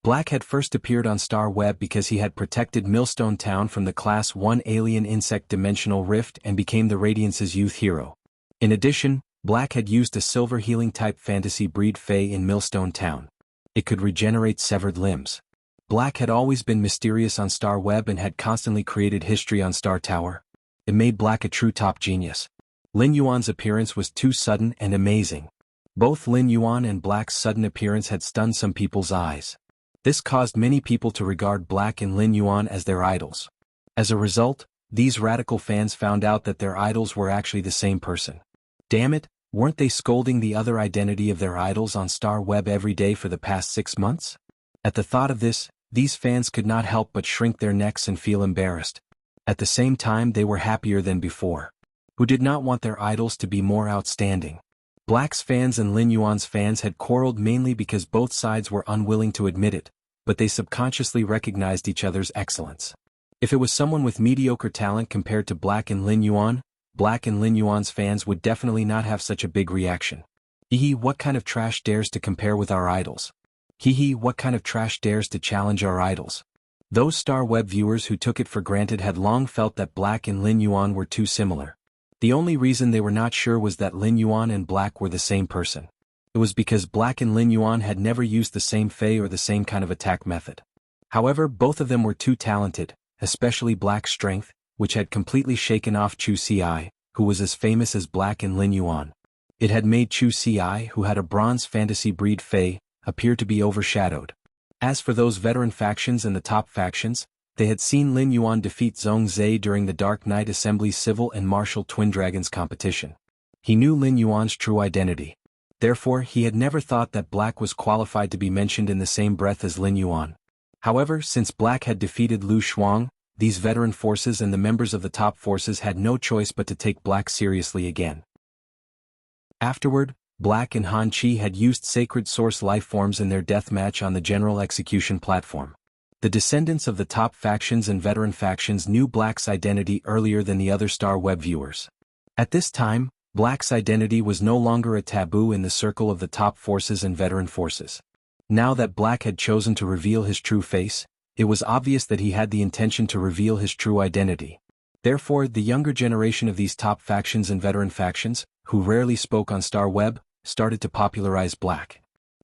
Black had first appeared on Star Web because he had protected Millstone Town from the Class 1 alien insect dimensional rift and became the Radiance's youth hero. In addition, Black had used a silver healing type fantasy breed Fae in Millstone Town. It could regenerate severed limbs. Black had always been mysterious on Star Web and had constantly created history on Star Tower. It made Black a true top genius. Lin Yuan's appearance was too sudden and amazing. Both Lin Yuan and Black's sudden appearance had stunned some people's eyes. This caused many people to regard Black and Lin Yuan as their idols. As a result, these radical fans found out that their idols were actually the same person. Damn it, weren't they scolding the other identity of their idols on Star Web every day for the past 6 months? At the thought of this, these fans could not help but shrink their necks and feel embarrassed. At the same time, they were happier than before. Who did not want their idols to be more outstanding? Black's fans and Lin Yuan's fans had quarreled mainly because both sides were unwilling to admit it, but they subconsciously recognized each other's excellence. If it was someone with mediocre talent compared to Black and Lin Yuan, Black and Lin Yuan's fans would definitely not have such a big reaction. Hee, what kind of trash dares to compare with our idols? Hee, what kind of trash dares to challenge our idols? Those Star Web viewers who took it for granted had long felt that Black and Lin Yuan were too similar. The only reason they were not sure was that Lin Yuan and Black were the same person. It was because Black and Lin Yuan had never used the same Fae or the same kind of attack method. However, both of them were too talented, especially Black's strength, which had completely shaken off Chu Ci, who was as famous as Black and Lin Yuan. It had made Chu Ci, who had a bronze fantasy breed Fae, appear to be overshadowed. As for those veteran factions and the top factions, they had seen Lin Yuan defeat Zhong Zhe during the Dark Knight Assembly's Civil and Martial Twin Dragons competition. He knew Lin Yuan's true identity. Therefore, he had never thought that Black was qualified to be mentioned in the same breath as Lin Yuan. However, since Black had defeated Lu Shuang, these veteran forces and the members of the top forces had no choice but to take Black seriously again. Afterward, Black and Han Chi had used sacred source lifeforms in their deathmatch on the General Execution platform. The descendants of the top factions and veteran factions knew Black's identity earlier than the other Star Web viewers. At this time, Black's identity was no longer a taboo in the circle of the top forces and veteran forces. Now that Black had chosen to reveal his true face, it was obvious that he had the intention to reveal his true identity. Therefore, the younger generation of these top factions and veteran factions, who rarely spoke on Star Web, started to popularize Black.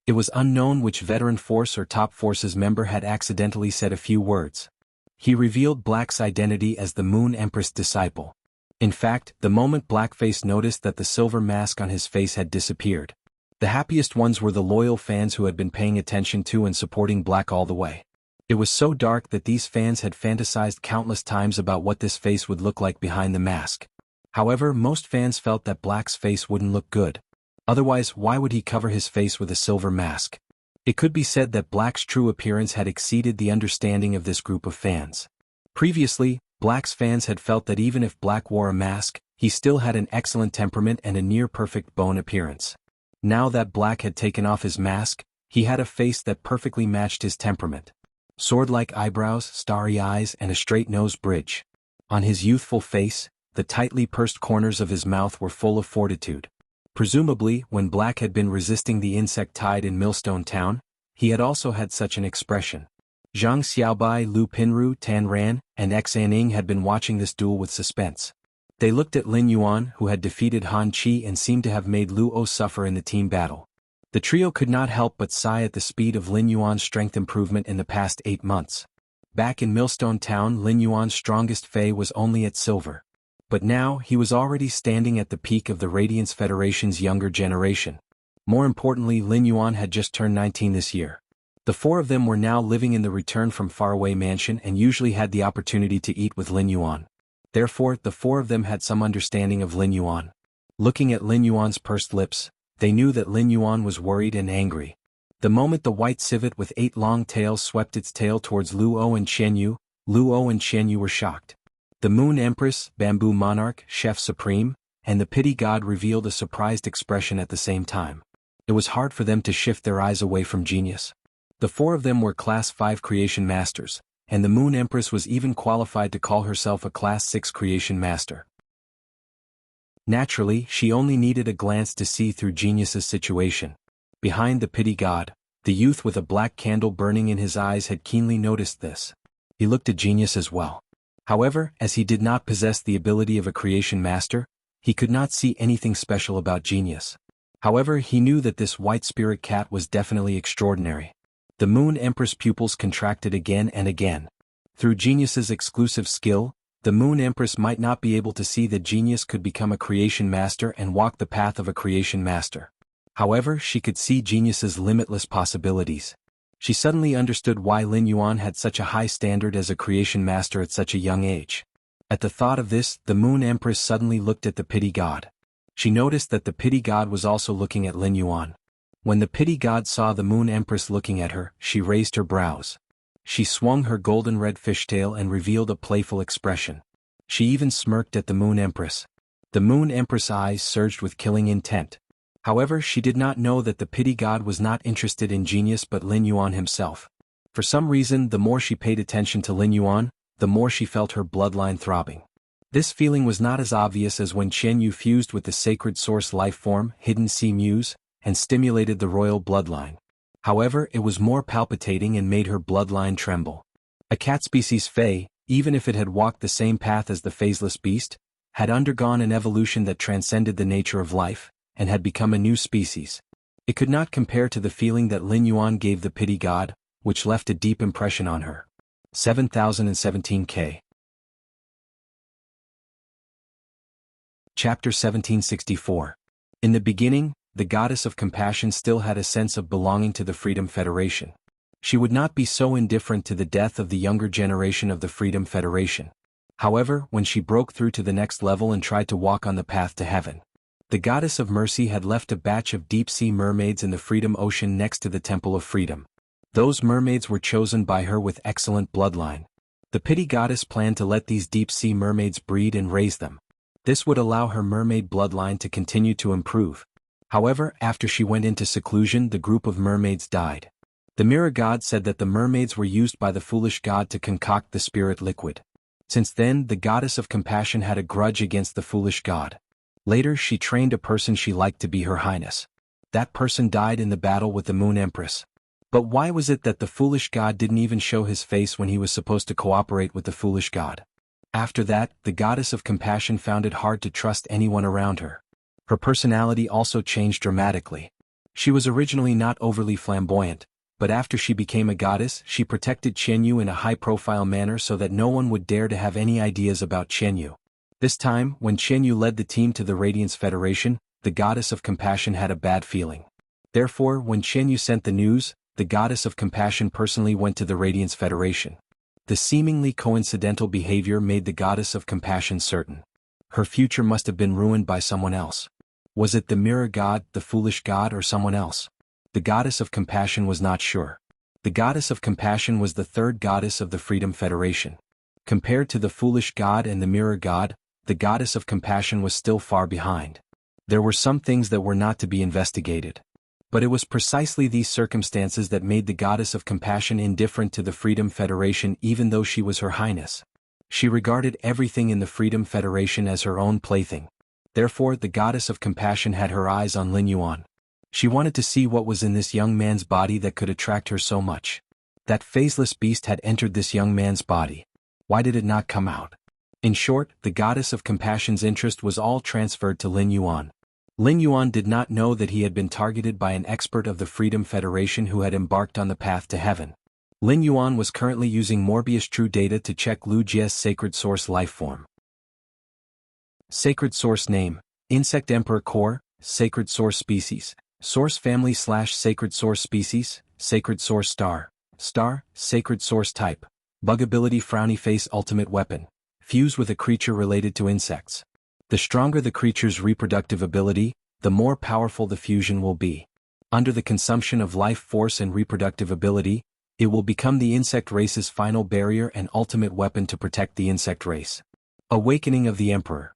It was unknown which veteran force or top forces member had accidentally said a few words. He revealed Black's identity as the Moon Empress disciple. In fact, the moment Blackface noticed that the silver mask on his face had disappeared, the happiest ones were the loyal fans who had been paying attention to and supporting Black all the way. It was so dark that these fans had fantasized countless times about what this face would look like behind the mask. However, most fans felt that Black's face wouldn't look good. Otherwise, why would he cover his face with a silver mask? It could be said that Black's true appearance had exceeded the understanding of this group of fans. Previously, Black's fans had felt that even if Black wore a mask, he still had an excellent temperament and a near-perfect bone appearance. Now that Black had taken off his mask, he had a face that perfectly matched his temperament. Sword-like eyebrows, starry eyes, and a straight-nosed bridge. On his youthful face, the tightly pursed corners of his mouth were full of fortitude. Presumably, when Black had been resisting the insect tide in Millstone Town, he had also had such an expression. Zhang Xiaobai, Lu Pinru, Tan Ran, and Xaning had been watching this duel with suspense. They looked at Lin Yuan, who had defeated Han Chi and seemed to have made Lu O suffer in the team battle. The trio could not help but sigh at the speed of Lin Yuan's strength improvement in the past 8 months. Back in Millstone Town, Lin Yuan's strongest Fae was only at silver. But now, he was already standing at the peak of the Radiance Federation's younger generation. More importantly, Lin Yuan had just turned 19 this year. The 4 of them were now living in the Return from Faraway mansion and usually had the opportunity to eat with Lin Yuan. Therefore, the 4 of them had some understanding of Lin Yuan. Looking at Lin Yuan's pursed lips, they knew that Lin Yuan was worried and angry. The moment the white civet with 8 long tails swept its tail towards Lu O and Chen Yu, Lu O and Chen Yu were shocked. The Moon Empress, Bamboo Monarch, Chef Supreme, and the Pity God revealed a surprised expression at the same time. It was hard for them to shift their eyes away from genius. The 4 of them were Class 5 Creation Masters, and the Moon Empress was even qualified to call herself a Class 6 Creation Master. Naturally, she only needed a glance to see through Genius's situation. Behind the pity god, the youth with a black candle burning in his eyes had keenly noticed this. He looked at Genius as well. However, as he did not possess the ability of a Creation Master, he could not see anything special about Genius. However, he knew that this white spirit cat was definitely extraordinary. The Moon Empress' pupils contracted again and again. Through Genius's exclusive skill, the Moon Empress might not be able to see that Genius could become a Creation Master and walk the path of a Creation Master. However, she could see Genius's limitless possibilities. She suddenly understood why Lin Yuan had such a high standard as a Creation Master at such a young age. At the thought of this, the Moon Empress suddenly looked at the pity god. She noticed that the pity god was also looking at Lin Yuan. When the pity god saw the Moon Empress looking at her, she raised her brows. She swung her golden red fishtail and revealed a playful expression. She even smirked at the Moon Empress. The Moon Empress' eyes surged with killing intent. However, she did not know that the pity god was not interested in Genius but Lin Yuan himself. For some reason, the more she paid attention to Lin Yuan, the more she felt her bloodline throbbing. This feeling was not as obvious as when Chen Yu fused with the sacred source life form, Hidden Sea Muse, and stimulated the royal bloodline. However, it was more palpitating and made her bloodline tremble. A cat species Fey, even if it had walked the same path as the phaseless beast, had undergone an evolution that transcended the nature of life, and had become a new species. It could not compare to the feeling that Lin Yuan gave the pity god, which left a deep impression on her. 7017K. Chapter 1764. In the beginning, the goddess of compassion still had a sense of belonging to the Freedom Federation. She would not be so indifferent to the death of the younger generation of the Freedom Federation. However, when she broke through to the next level and tried to walk on the path to heaven, the goddess of mercy had left a batch of deep-sea mermaids in the Freedom Ocean next to the Temple of Freedom. Those mermaids were chosen by her with excellent bloodline. The pity goddess planned to let these deep-sea mermaids breed and raise them. This would allow her mermaid bloodline to continue to improve. However, after she went into seclusion, the group of mermaids died. The mirror god said that the mermaids were used by the foolish god to concoct the spirit liquid. Since then, the goddess of compassion had a grudge against the foolish god. Later, she trained a person she liked to be her highness. That person died in the battle with the Moon Empress. But why was it that the foolish god didn't even show his face when he was supposed to cooperate with the foolish god? After that, the goddess of compassion found it hard to trust anyone around her. Her personality also changed dramatically. She was originally not overly flamboyant, but after she became a goddess, she protected Chen Yu in a high-profile manner so that no one would dare to have any ideas about Chen Yu. This time, when Chen Yu led the team to the Radiance Federation, the goddess of compassion had a bad feeling. Therefore, when Chen Yu sent the news, the goddess of compassion personally went to the Radiance Federation. The seemingly coincidental behavior made the goddess of compassion certain. Her future must have been ruined by someone else. Was it the mirror god, the foolish god, or someone else? The goddess of compassion was not sure. The goddess of compassion was the third goddess of the Freedom Federation. Compared to the foolish god and the mirror god, the goddess of compassion was still far behind. There were some things that were not to be investigated. But it was precisely these circumstances that made the goddess of compassion indifferent to the Freedom Federation even though she was her highness. She regarded everything in the Freedom Federation as her own plaything. Therefore, the goddess of compassion had her eyes on Lin Yuan. She wanted to see what was in this young man's body that could attract her so much. That phaseless beast had entered this young man's body. Why did it not come out? In short, the goddess of compassion's interest was all transferred to Lin Yuan. Lin Yuan did not know that he had been targeted by an expert of the Freedom Federation who had embarked on the path to heaven. Lin Yuan was currently using Morbius True Data to check Lu Jie's Sacred Source life form. Sacred Source Name: Insect Emperor Core, Sacred Source Species, Source Family / Sacred Source Species, Sacred Source Star, Sacred Source Type, Bug Ability Frowny Face Ultimate Weapon, Fuse with a creature related to insects. The stronger the creature's reproductive ability, the more powerful the fusion will be. Under the consumption of life force and reproductive ability, it will become the insect race's final barrier and ultimate weapon to protect the insect race. Awakening of the Emperor.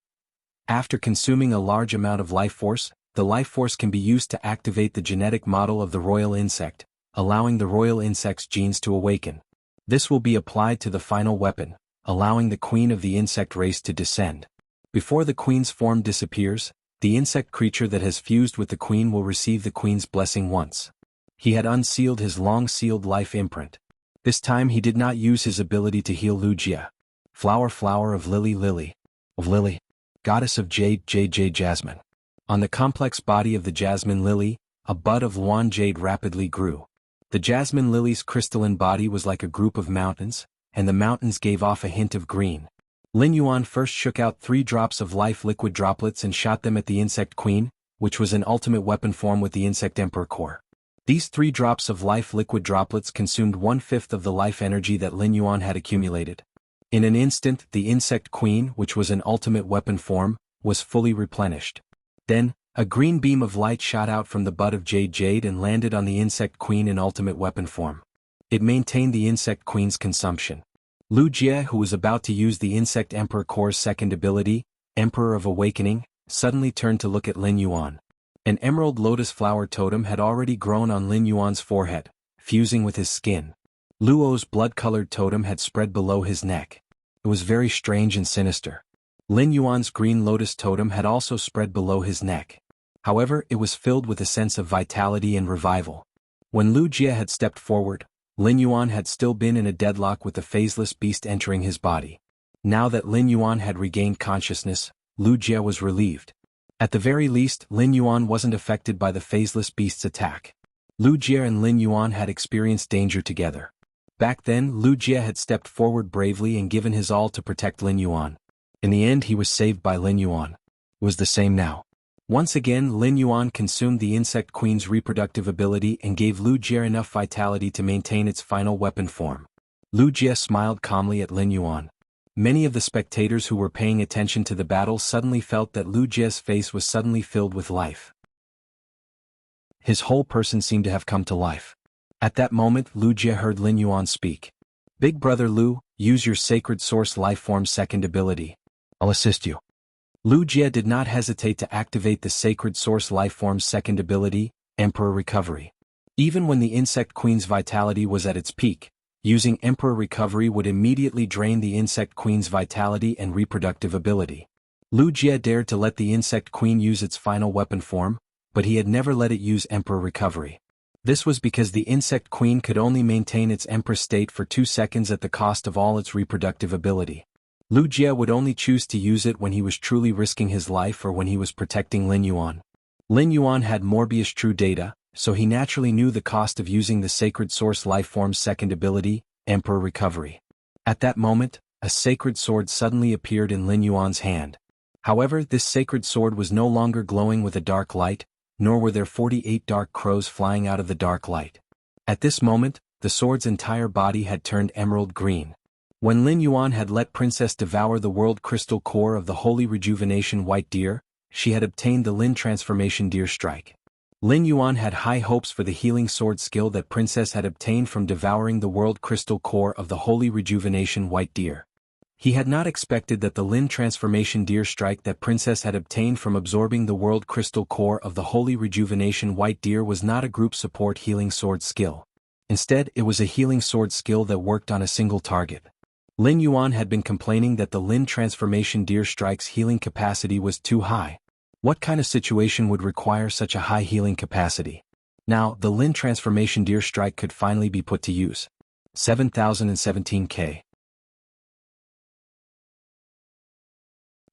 After consuming a large amount of life force, the life force can be used to activate the genetic model of the royal insect, allowing the royal insect's genes to awaken. This will be applied to the final weapon, allowing the queen of the insect race to descend. Before the queen's form disappears, the insect creature that has fused with the queen will receive the queen's blessing once. He had unsealed his long-sealed life imprint. This time he did not use his ability to heal Wuxia. Flower, flower of lily, lily. Of lily. Goddess of jade, jade, jade, jasmine. On the complex body of the jasmine lily, a bud of Luan jade rapidly grew. The jasmine lily's crystalline body was like a group of mountains, and the mountains gave off a hint of green. Lin Yuan first shook out 3 drops of life liquid droplets and shot them at the insect queen, which was an ultimate weapon form with the insect emperor core. These 3 drops of life liquid droplets consumed 1/5 of the life energy that Lin Yuan had accumulated. In an instant, the insect queen, which was an ultimate weapon form, was fully replenished. Then, a green beam of light shot out from the bud of jade and landed on the insect queen in ultimate weapon form. It maintained the insect queen's consumption. Wuxia, who was about to use the insect emperor core's second ability, Emperor of Awakening, suddenly turned to look at Lin Yuan. An emerald lotus flower totem had already grown on Lin Yuan's forehead, fusing with his skin. Luo's blood-colored totem had spread below his neck. It was very strange and sinister. Lin Yuan's green lotus totem had also spread below his neck. However, it was filled with a sense of vitality and revival. When Wuxia had stepped forward, Lin Yuan had still been in a deadlock with the phaseless beast entering his body. Now that Lin Yuan had regained consciousness, Wuxia was relieved. At the very least, Lin Yuan wasn't affected by the phaseless beast's attack. Wuxia and Lin Yuan had experienced danger together. Back then, Wuxia had stepped forward bravely and given his all to protect Lin Yuan. In the end, he was saved by Lin Yuan. It was the same now. Once again, Lin Yuan consumed the insect queen's reproductive ability and gave Wuxia enough vitality to maintain its final weapon form. Wuxia smiled calmly at Lin Yuan. Many of the spectators who were paying attention to the battle suddenly felt that Wuxia's face was suddenly filled with life. His whole person seemed to have come to life. At that moment, Wuxia heard Lin Yuan speak. "Big brother Lu, use your sacred source lifeform's second ability. I'll assist you." Wuxia did not hesitate to activate the sacred source lifeform's second ability, Emperor Recovery. Even when the insect queen's vitality was at its peak, using Emperor Recovery would immediately drain the insect queen's vitality and reproductive ability. Wuxia dared to let the insect queen use its final weapon form, but he had never let it use Emperor Recovery. This was because the insect queen could only maintain its Empress state for 2 seconds at the cost of all its reproductive ability. Wuxia would only choose to use it when he was truly risking his life or when he was protecting Lin Yuan. Lin Yuan had Morbius true data, so he naturally knew the cost of using the sacred source lifeform's second ability, Emperor Recovery. At that moment, a sacred sword suddenly appeared in Lin Yuan's hand. However, this sacred sword was no longer glowing with a dark light, nor were there 48 dark crows flying out of the dark light. At this moment, the sword's entire body had turned emerald green. When Lin Yuan had let Princess devour the world crystal core of the Holy Rejuvenation White Deer, she had obtained the Lin Transformation Deer Strike. Lin Yuan had high hopes for the healing sword skill that Princess had obtained from devouring the world crystal core of the Holy Rejuvenation White Deer. He had not expected that the Lin Transformation Deer Strike that Princess had obtained from absorbing the world crystal core of the Holy Rejuvenation White Deer was not a group support healing sword skill. Instead, it was a healing sword skill that worked on a single target. Lin Yuan had been complaining that the Lin Transformation Deer Strike's healing capacity was too high. What kind of situation would require such a high healing capacity? Now, the Lin Transformation Deer Strike could finally be put to use. 7017K.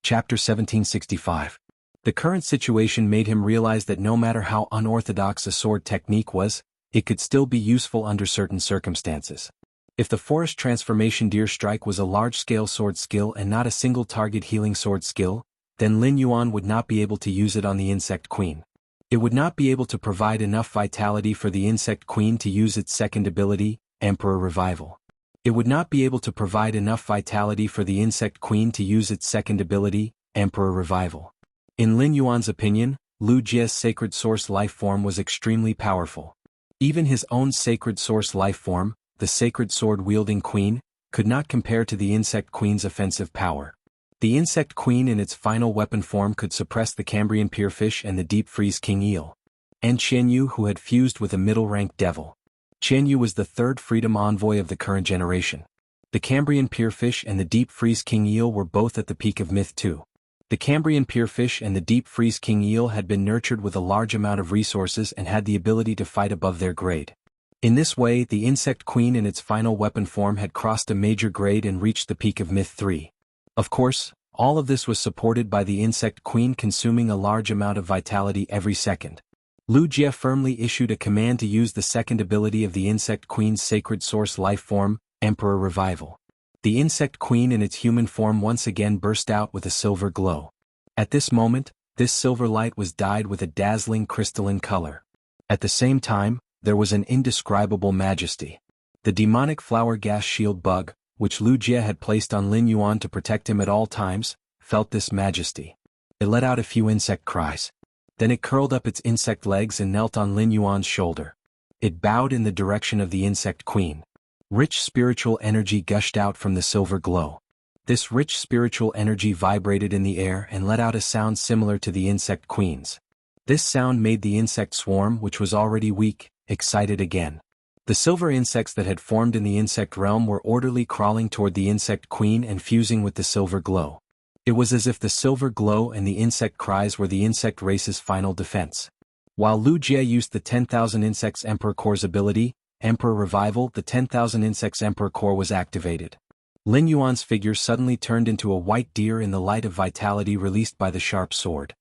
Chapter 1765. The current situation made him realize that no matter how unorthodox a sword technique was, it could still be useful under certain circumstances. If the Forest Transformation Deer Strike was a large-scale sword skill and not a single-target healing sword skill, then Lin Yuan would not be able to use it on the Insect Queen. It would not be able to provide enough vitality for the Insect Queen to use its second ability, Emperor Revival. It would not be able to provide enough vitality for the Insect Queen to use its second ability, Emperor Revival. In Lin Yuan's opinion, Wuxia's sacred source life form was extremely powerful. Even his own sacred source life form, the sacred sword-wielding queen, could not compare to the Insect Queen's offensive power. The Insect Queen in its final weapon form could suppress the Cambrian Pierfish and the Deep Freeze King Eel. And Qianyu, who had fused with a middle-ranked devil. Qian Yu was the third freedom envoy of the current generation. The Cambrian Pierfish and the Deep Freeze King Eel were both at the peak of Myth 2. The Cambrian Pierfish and the Deep Freeze King Eel had been nurtured with a large amount of resources and had the ability to fight above their grade. In this way, the Insect Queen in its final weapon form had crossed a major grade and reached the peak of Myth 3. Of course, all of this was supported by the Insect Queen consuming a large amount of vitality every second. Lu Jie firmly issued a command to use the second ability of the Insect Queen's sacred source life form, Emperor Revival. The Insect Queen in its human form once again burst out with a silver glow. At this moment, this silver light was dyed with a dazzling crystalline color. At the same time, there was an indescribable majesty. The demonic flower gas shield bug, which Lu Jie had placed on Lin Yuan to protect him at all times, felt this majesty. It let out a few insect cries. Then it curled up its insect legs and knelt on Lin Yuan's shoulder. It bowed in the direction of the Insect Queen. Rich spiritual energy gushed out from the silver glow. This rich spiritual energy vibrated in the air and let out a sound similar to the Insect Queen's. This sound made the insect swarm, which was already weak, excited again. The silver insects that had formed in the insect realm were orderly crawling toward the Insect Queen and fusing with the silver glow. It was as if the silver glow and the insect cries were the insect race's final defense. While Lu Jie used the 10,000 Insects Emperor Core's ability, Emperor Revival, the 10,000 Insects Emperor Core was activated. Lin Yuan's figure suddenly turned into a white deer in the light of vitality released by the sharp sword.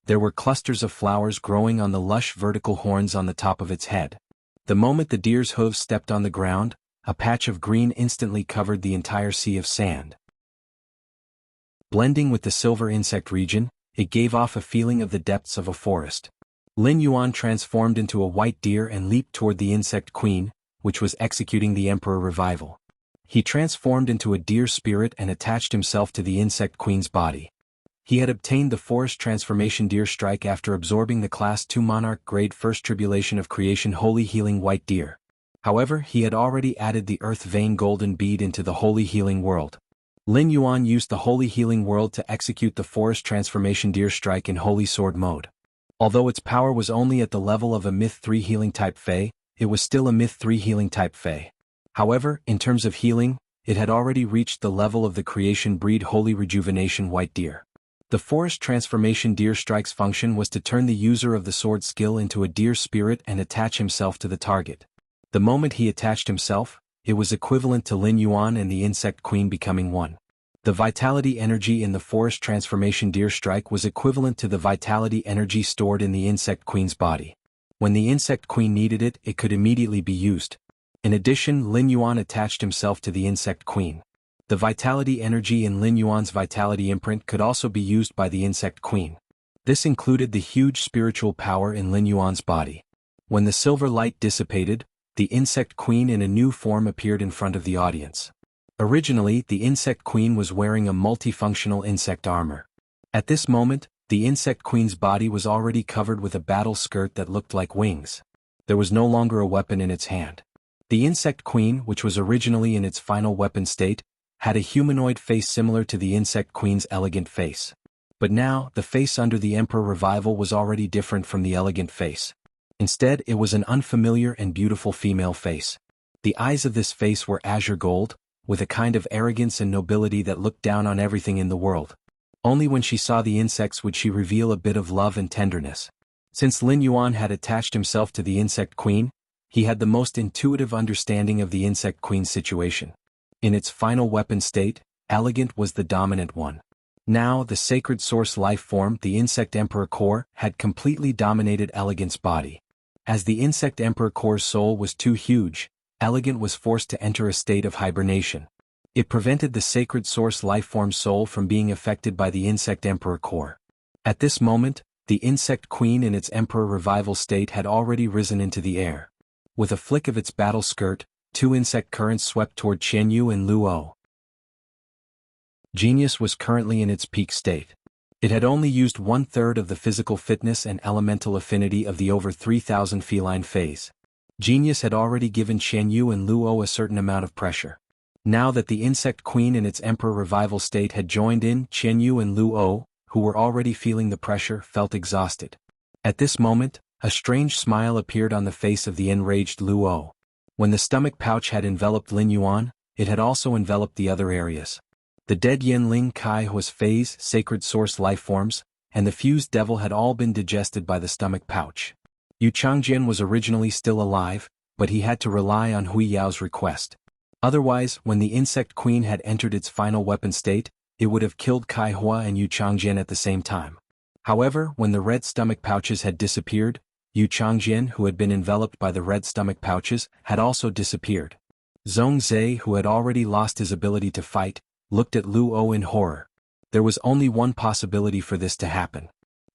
There were clusters of flowers growing on the lush vertical horns on the top of its head. The moment the deer's hooves stepped on the ground, a patch of green instantly covered the entire sea of sand. Blending with the silver insect region, it gave off a feeling of the depths of a forest. Lin Yuan transformed into a white deer and leaped toward the Insect Queen, which was executing the Emperor Revival. He transformed into a deer spirit and attached himself to the Insect Queen's body. He had obtained the Forest Transformation Deer Strike after absorbing the Class 2 Monarch Grade First Tribulation of Creation Holy Healing White Deer. However, he had already added the Earth Vein Golden Bead into the Holy Healing World. Lin Yuan used the Holy Healing World to execute the Forest Transformation Deer Strike in Holy Sword mode. Although its power was only at the level of a Myth 3 Healing Type Fey, it was still a Myth 3 Healing Type Fey. However, in terms of healing, it had already reached the level of the Creation Breed Holy Rejuvenation White Deer. The Forest Transformation Deer Strike's function was to turn the user of the sword skill into a deer spirit and attach himself to the target. The moment he attached himself, it was equivalent to Lin Yuan and the Insect Queen becoming one. The vitality energy in the Forest Transformation Deer Strike was equivalent to the vitality energy stored in the Insect Queen's body. When the Insect Queen needed it, it could immediately be used. In addition, Lin Yuan attached himself to the Insect Queen. The vitality energy in Lin Yuan's vitality imprint could also be used by the Insect Queen. This included the huge spiritual power in Lin Yuan's body. When the silver light dissipated, the Insect Queen in a new form appeared in front of the audience. Originally, the Insect Queen was wearing a multifunctional insect armor. At this moment, the Insect Queen's body was already covered with a battle skirt that looked like wings. There was no longer a weapon in its hand. The Insect Queen, which was originally in its final weapon state, had a humanoid face similar to the Insect Queen's elegant face. But now, the face under the Emperor Revival was already different from the elegant face. Instead, it was an unfamiliar and beautiful female face. The eyes of this face were azure gold, with a kind of arrogance and nobility that looked down on everything in the world. Only when she saw the insects would she reveal a bit of love and tenderness. Since Lin Yuan had attached himself to the Insect Queen, he had the most intuitive understanding of the Insect Queen's situation. In its final weapon state, Elegant was the dominant one. Now, the sacred source life form, the Insect Emperor Core, had completely dominated Elegant's body. As the Insect Emperor Core's soul was too huge, Elegant was forced to enter a state of hibernation. It prevented the sacred source lifeform soul from being affected by the Insect Emperor Core. At this moment, the Insect Queen in its Emperor Revival state had already risen into the air. With a flick of its battle skirt, two insect currents swept toward Qian Yu and Luo. Genius was currently in its peak state. It had only used 1/3 of the physical fitness and elemental affinity of the over 3,000 feline phase. Genius had already given Qian Yu and Luo a certain amount of pressure. Now that the Insect Queen in its Emperor Revival state had joined in, Qian Yu and Luo, who were already feeling the pressure, felt exhausted. At this moment, a strange smile appeared on the face of the enraged Luo. When the stomach pouch had enveloped Lin Yuan, it had also enveloped the other areas. The dead Yanling Kai Hua's phase, sacred source life forms, and the fused devil had all been digested by the stomach pouch. Yu Changjian was originally still alive, but he had to rely on Hui Yao's request. Otherwise, when the insect queen had entered its final weapon state, it would have killed Kai Hua and Yu Changjian at the same time. However, when the red stomach pouches had disappeared, Yu Changjian, who had been enveloped by the red stomach pouches, had also disappeared. Zhong Zhe, who had already lost his ability to fight, looked at Luo in horror. There was only one possibility for this to happen.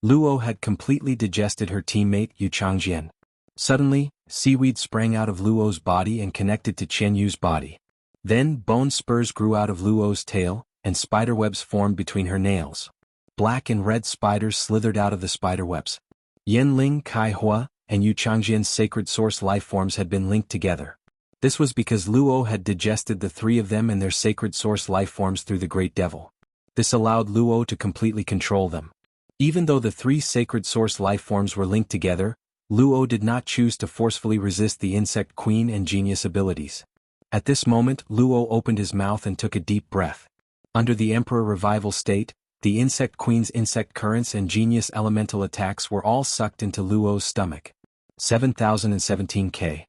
Luo had completely digested her teammate Yu Changjian. Suddenly, seaweed sprang out of Luo's body and connected to Chen Yu's body. Then bone spurs grew out of Luo's tail, and spiderwebs formed between her nails. Black and red spiders slithered out of the spiderwebs. Yanling Kai Hua and Yu Changjian's sacred source life forms had been linked together. This was because Luo had digested the three of them and their sacred source life forms through the Great Devil. This allowed Luo to completely control them. Even though the three sacred source life forms were linked together, Luo did not choose to forcefully resist the insect queen and genius abilities. At this moment, Luo opened his mouth and took a deep breath. Under the Emperor Revival state, the insect queen's insect currents and genius elemental attacks were all sucked into Luo's stomach. 7017K.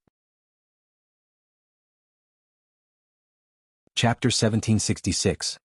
Chapter 1766.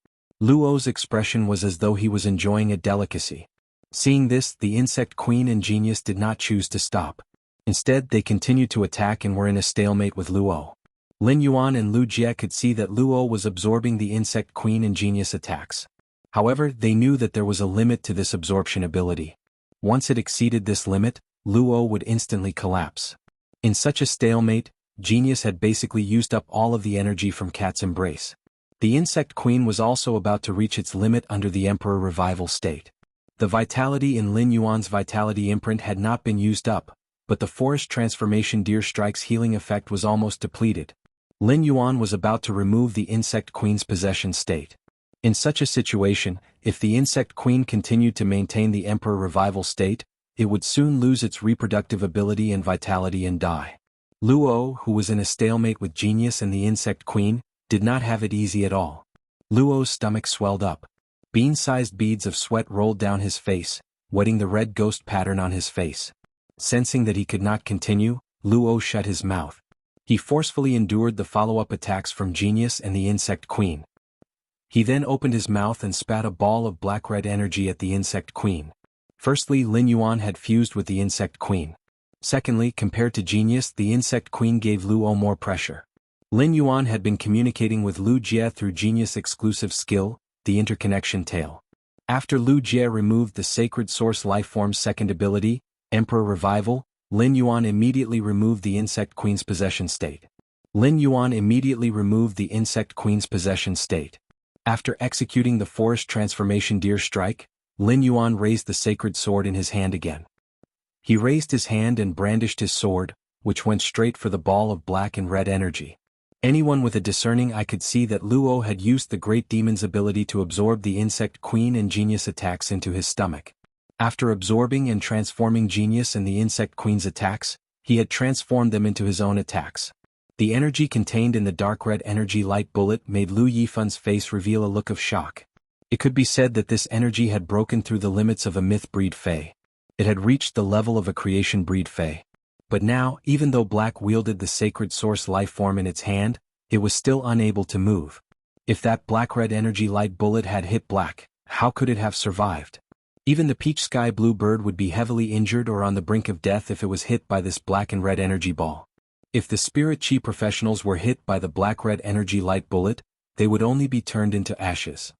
Luo's expression was as though he was enjoying a delicacy. Seeing this, the insect queen and genius did not choose to stop. Instead, they continued to attack and were in a stalemate with Luo. Lin Yuan and Lu Jie could see that Luo was absorbing the insect queen and genius attacks. However, they knew that there was a limit to this absorption ability. Once it exceeded this limit, Luo would instantly collapse. In such a stalemate, genius had basically used up all of the energy from Cat's embrace. The insect queen was also about to reach its limit under the Emperor Revival state. The vitality in Lin Yuan's vitality imprint had not been used up, but the forest transformation deer strike's healing effect was almost depleted. Lin Yuan was about to remove the insect queen's possession state. In such a situation, if the insect queen continued to maintain the Emperor Revival state, it would soon lose its reproductive ability and vitality and die. Luo, who was in a stalemate with genius and the insect queen, did not have it easy at all. Luo's stomach swelled up. Bean-sized beads of sweat rolled down his face, wetting the red ghost pattern on his face. Sensing that he could not continue, Luo shut his mouth. He forcefully endured the follow-up attacks from genius and the insect queen. He then opened his mouth and spat a ball of black-red energy at the insect queen. Firstly, Lin Yuan had fused with the insect queen. Secondly, compared to genius, the insect queen gave Luo more pressure. Lin Yuan had been communicating with Lu Jie through genius exclusive skill, the interconnection tail. After Lu Jie removed the sacred source lifeform's second ability, Emperor Revival, Lin Yuan immediately removed the insect queen's possession state. Lin Yuan immediately removed the insect queen's possession state. After executing the forest transformation deer strike, Lin Yuan raised the sacred sword in his hand again. He raised his hand and brandished his sword, which went straight for the ball of black and red energy. Anyone with a discerning eye could see that Luo had used the Great Demon's ability to absorb the insect queen and genius attacks into his stomach. After absorbing and transforming genius and the insect queen's attacks, he had transformed them into his own attacks. The energy contained in the dark red energy light bullet made Lu Yifun's face reveal a look of shock. It could be said that this energy had broken through the limits of a myth breed Fey. It had reached the level of a creation breed Fey. But now, even though Black wielded the sacred source life form in its hand, it was still unable to move. If that black-red energy light bullet had hit Black, how could it have survived? Even the peach sky blue bird would be heavily injured or on the brink of death if it was hit by this black and red energy ball. If the spirit chi professionals were hit by the black-red energy light bullet, they would only be turned into ashes.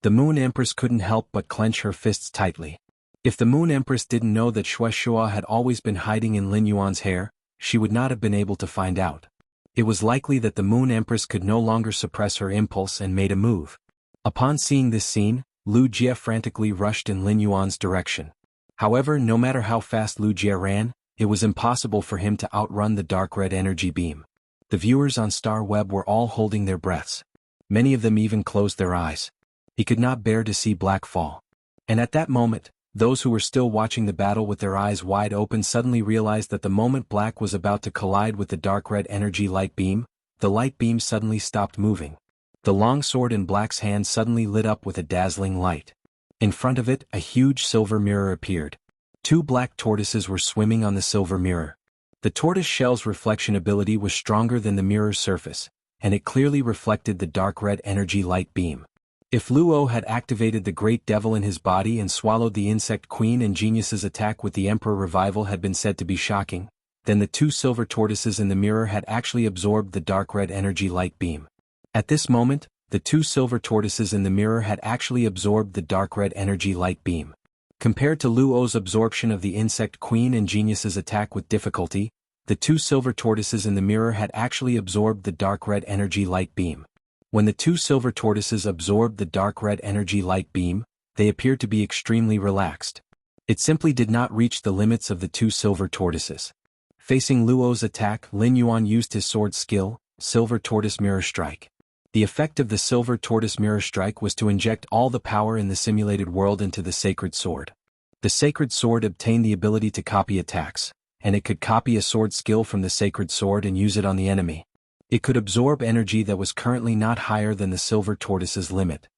The Moon Empress couldn't help but clench her fists tightly. If the Moon Empress didn't know that Shueshua had always been hiding in Lin Yuan's hair, she would not have been able to find out. It was likely that the Moon Empress could no longer suppress her impulse and made a move. Upon seeing this scene, Lu Jie frantically rushed in Lin Yuan's direction. However, no matter how fast Lu Jie ran, it was impossible for him to outrun the dark red energy beam. The viewers on Star Web were all holding their breaths. Many of them even closed their eyes. He could not bear to see Black fall. And at that moment, Those who were still watching the battle with their eyes wide open suddenly realized that the moment Black was about to collide with the dark red energy light beam, the light beam suddenly stopped moving. The long sword in Black's hand suddenly lit up with a dazzling light. In front of it, a huge silver mirror appeared. 2 black tortoises were swimming on the silver mirror. The tortoise shell's reflection ability was stronger than the mirror's surface, and it clearly reflected the dark red energy light beam. If Luo had activated the Great Devil in his body and swallowed the Insect Queen and Genius's attack with the Emperor Revival had been said to be shocking, then the 2 silver tortoises in the mirror had actually absorbed the dark red energy light beam. At this moment, the 2 silver tortoises in the mirror had actually absorbed the dark red energy light beam. Compared to Luo's absorption of the Insect Queen and Genius's attack with difficulty, the 2 silver tortoises in the mirror had actually absorbed the dark red energy light beam. When the 2 silver tortoises absorbed the dark red energy light beam, they appeared to be extremely relaxed. It simply did not reach the limits of the 2 silver tortoises. Facing Luo's attack, Lin Yuan used his sword skill, Silver Tortoise Mirror Strike. The effect of the Silver Tortoise Mirror Strike was to inject all the power in the simulated world into the sacred sword. The sacred sword obtained the ability to copy attacks, and it could copy a sword skill from the sacred sword and use it on the enemy. It could absorb energy that was currently not higher than the Silver Tortoise's limit.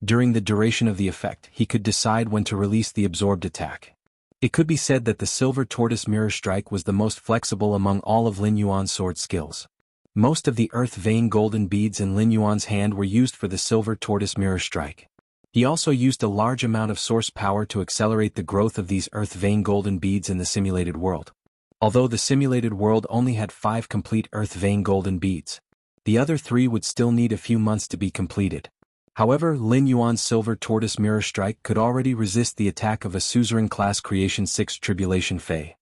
During the duration of the effect, he could decide when to release the absorbed attack. It could be said that the Silver Tortoise Mirror Strike was the most flexible among all of Lin Yuan's sword skills. Most of the earth vein golden beads in Lin Yuan's hand were used for the Silver Tortoise Mirror Strike. He also used a large amount of source power to accelerate the growth of these earth vein golden beads in the simulated world. Although the simulated world only had 5 complete earth vein golden beads, the other 3 would still need a few months to be completed. However, Lin Yuan's Silver Tortoise Mirror Strike could already resist the attack of a Suzerain-class Creation 6 Tribulation Fae.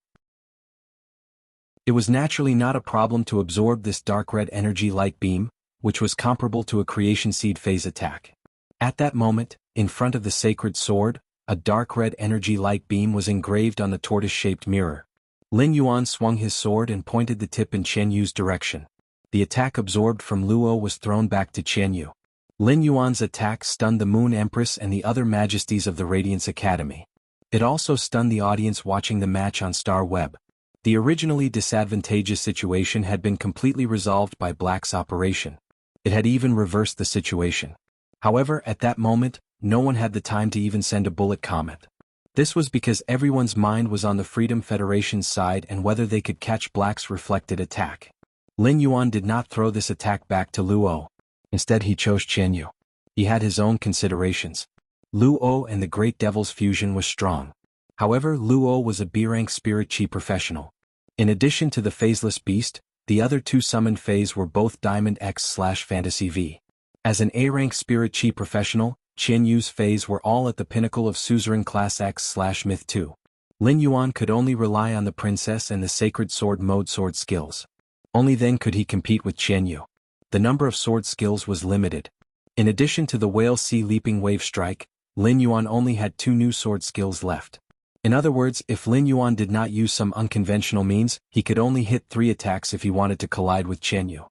It was naturally not a problem to absorb this dark red energy light beam, which was comparable to a Creation Seed phase attack. At that moment, in front of the sacred sword, a dark red energy light beam was engraved on the tortoise-shaped mirror. Lin Yuan swung his sword and pointed the tip in Qian Yu's direction. The attack absorbed from Luo was thrown back to Qian Yu. Lin Yuan's attack stunned the Moon Empress and the other majesties of the Radiance Academy. It also stunned the audience watching the match on Star Web. The originally disadvantageous situation had been completely resolved by Black's operation. It had even reversed the situation. However, at that moment, no one had the time to even send a bullet comment. This was because everyone's mind was on the Freedom Federation's side and whether they could catch Black's reflected attack. Lin Yuan did not throw this attack back to Luo. Instead he chose Qian Yu. He had his own considerations. Luo and the Great Devil's fusion was strong. However, Luo was a B-rank Spirit Chi professional. In addition to the Phaseless Beast, the other 2 summoned Phase were both Diamond X/Fantasy V. As an A-rank Spirit Chi professional, Qian Yu's Phase were all at the pinnacle of Suzerain Class X/Myth 2. Lin Yuan could only rely on the Princess and the Sacred Sword mode sword skills. Only then could he compete with Qian Yu. The number of sword skills was limited. In addition to the Whale Sea Leaping Wave Strike, Lin Yuan only had 2 new sword skills left. In other words, if Lin Yuan did not use some unconventional means, he could only hit 3 attacks if he wanted to collide with Qian Yu.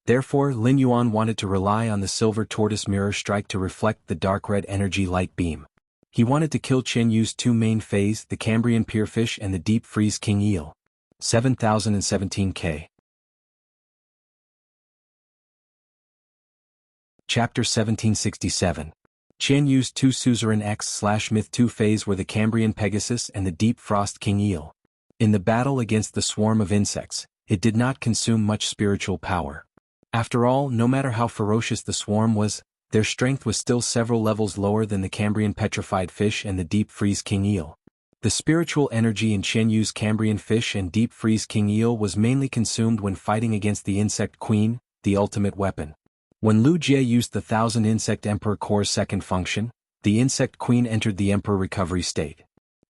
Therefore, Lin Yuan wanted to rely on the Silver Tortoise Mirror Strike to reflect the dark red energy light beam. He wanted to kill Qian Yu's 2 main Phase, the Cambrian Pierfish and the Deep Freeze King Eel. 7017K. Chapter 1767. Qian Yu's 2 Suzerain X/Myth 2 Phase were the Cambrian Pegasus and the Deep Frost King Eel. In the battle against the swarm of insects, it did not consume much spiritual power. After all, no matter how ferocious the swarm was, their strength was still several levels lower than the Cambrian Petrified Fish and the Deep Freeze King Eel. The spiritual energy in Qian Yu's Cambrian Fish and Deep Freeze King Eel was mainly consumed when fighting against the Insect Queen, the ultimate weapon. When Lu Jie used the 1000 Insect Emperor Core's second function, the Insect Queen entered the Emperor recovery state.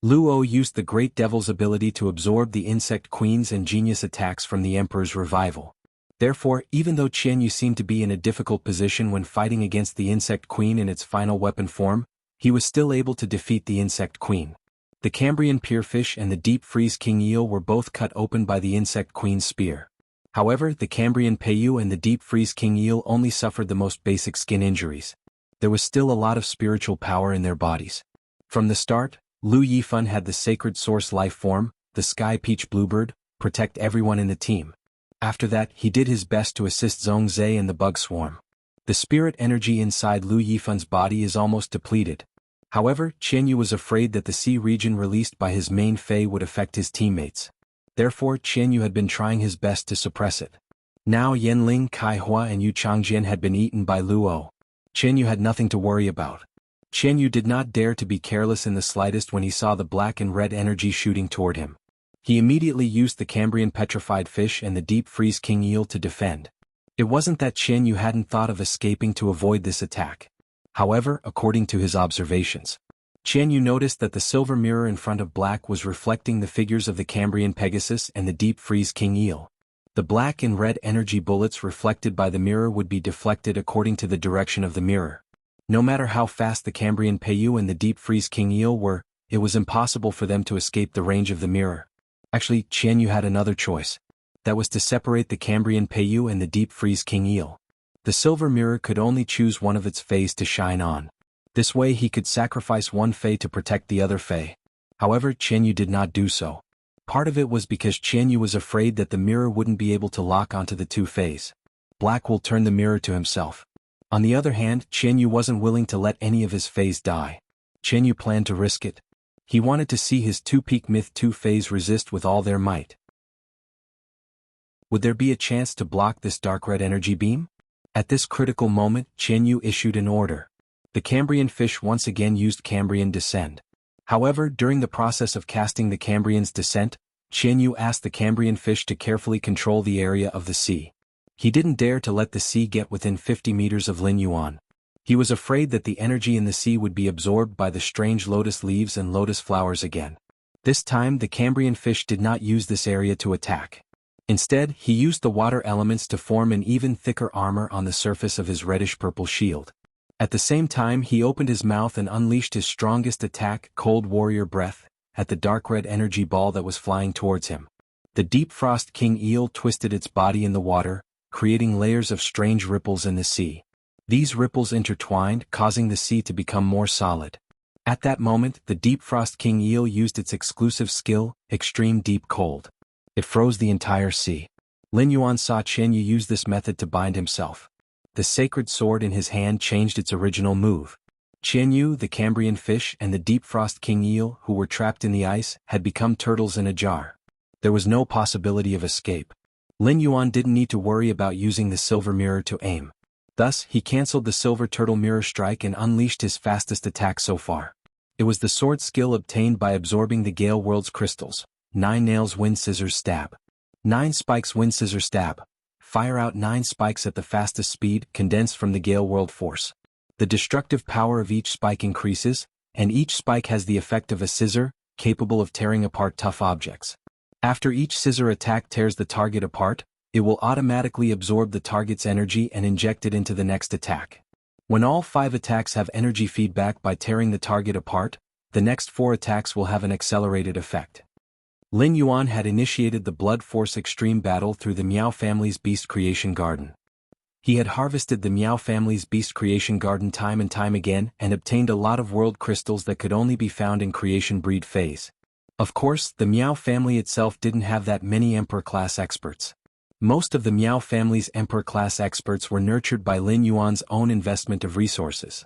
Luo used the Great Devil's ability to absorb the Insect Queen's and Genius attacks from the Emperor's revival. Therefore, even though Qian Yu seemed to be in a difficult position when fighting against the Insect Queen in its final weapon form, he was still able to defeat the Insect Queen. The Cambrian Pierfish and the Deep Freeze King Eel were both cut open by the Insect Queen's spear. However, the Cambrian Peiyu and the Deep Freeze King Eel only suffered the most basic skin injuries. There was still a lot of spiritual power in their bodies. From the start, Lu Yifan had the sacred source life form, the sky peach bluebird, protect everyone in the team. After that, he did his best to assist Zhongzhe and the bug swarm. The spirit energy inside Lu Yifan's body is almost depleted. However, Qianyu was afraid that the sea region released by his main Fei would affect his teammates. Therefore, Qianyu had been trying his best to suppress it. Now Yanling, Kai Hua and Yu Changjian had been eaten by Luo. Qianyu had nothing to worry about. Qianyu did not dare to be careless in the slightest when he saw the black and red energy shooting toward him. He immediately used the Cambrian petrified fish and the deep freeze king eel to defend. It wasn't that Qianyu hadn't thought of escaping to avoid this attack. However, according to his observations, Qianyu noticed that the silver mirror in front of black was reflecting the figures of the Cambrian Pegasus and the deep freeze king eel. The black and red energy bullets reflected by the mirror would be deflected according to the direction of the mirror. No matter how fast the Cambrian Peiyu and the deep freeze king eel were, it was impossible for them to escape the range of the mirror. Actually, Qianyu had another choice. That was to separate the Cambrian Peiyu and the deep freeze king eel. The silver mirror could only choose one of its fays to shine on. This way he could sacrifice one fay to protect the other fay. However, Qianyu did not do so. Part of it was because Qianyu was afraid that the mirror wouldn't be able to lock onto the two fays. Black will turn the mirror to himself. On the other hand, Qianyu wasn't willing to let any of his fays die. Qianyu planned to risk it. He wanted to see his two-peak myth 2 fays resist with all their might. Would there be a chance to block this dark red energy beam? At this critical moment, Qianyu issued an order. The Cambrian fish once again used Cambrian descent. However, during the process of casting the Cambrian's descent, Qianyu asked the Cambrian fish to carefully control the area of the sea. He didn't dare to let the sea get within 50 meters of Lin Yuan. He was afraid that the energy in the sea would be absorbed by the strange lotus leaves and lotus flowers again. This time the Cambrian fish did not use this area to attack. Instead, he used the water elements to form an even thicker armor on the surface of his reddish-purple shield. At the same time he opened his mouth and unleashed his strongest attack, Cold Warrior Breath, at the dark red energy ball that was flying towards him. The Deep Frost King Eel twisted its body in the water, creating layers of strange ripples in the sea. These ripples intertwined, causing the sea to become more solid. At that moment, the Deep Frost King Eel used its exclusive skill, Extreme Deep Cold. It froze the entire sea. Lin Yuan saw Qianyu use this method to bind himself. The sacred sword in his hand changed its original move. Qianyu, the Cambrian fish, and the Deep Frost King Eel, who were trapped in the ice, had become turtles in a jar. There was no possibility of escape. Lin Yuan didn't need to worry about using the silver mirror to aim. Thus, he cancelled the silver turtle mirror strike and unleashed his fastest attack so far. It was the sword skill obtained by absorbing the Gale World's crystals. 9 nails wind scissors stab. 9 spikes wind scissor stab. Fire out 9 spikes at the fastest speed, condensed from the Gale World force. The destructive power of each spike increases, and each spike has the effect of a scissor, capable of tearing apart tough objects. After each scissor attack tears the target apart, it will automatically absorb the target's energy and inject it into the next attack. When all 5 attacks have energy feedback by tearing the target apart, the next 4 attacks will have an accelerated effect. Lin Yuan had initiated the Blood Force Extreme Battle through the Miao family's Beast Creation Garden. He had harvested the Miao family's Beast Creation Garden time and time again and obtained a lot of world crystals that could only be found in Creation Breed phase. Of course, the Miao family itself didn't have that many Emperor-class experts. Most of the Miao family's Emperor-class experts were nurtured by Lin Yuan's own investment of resources.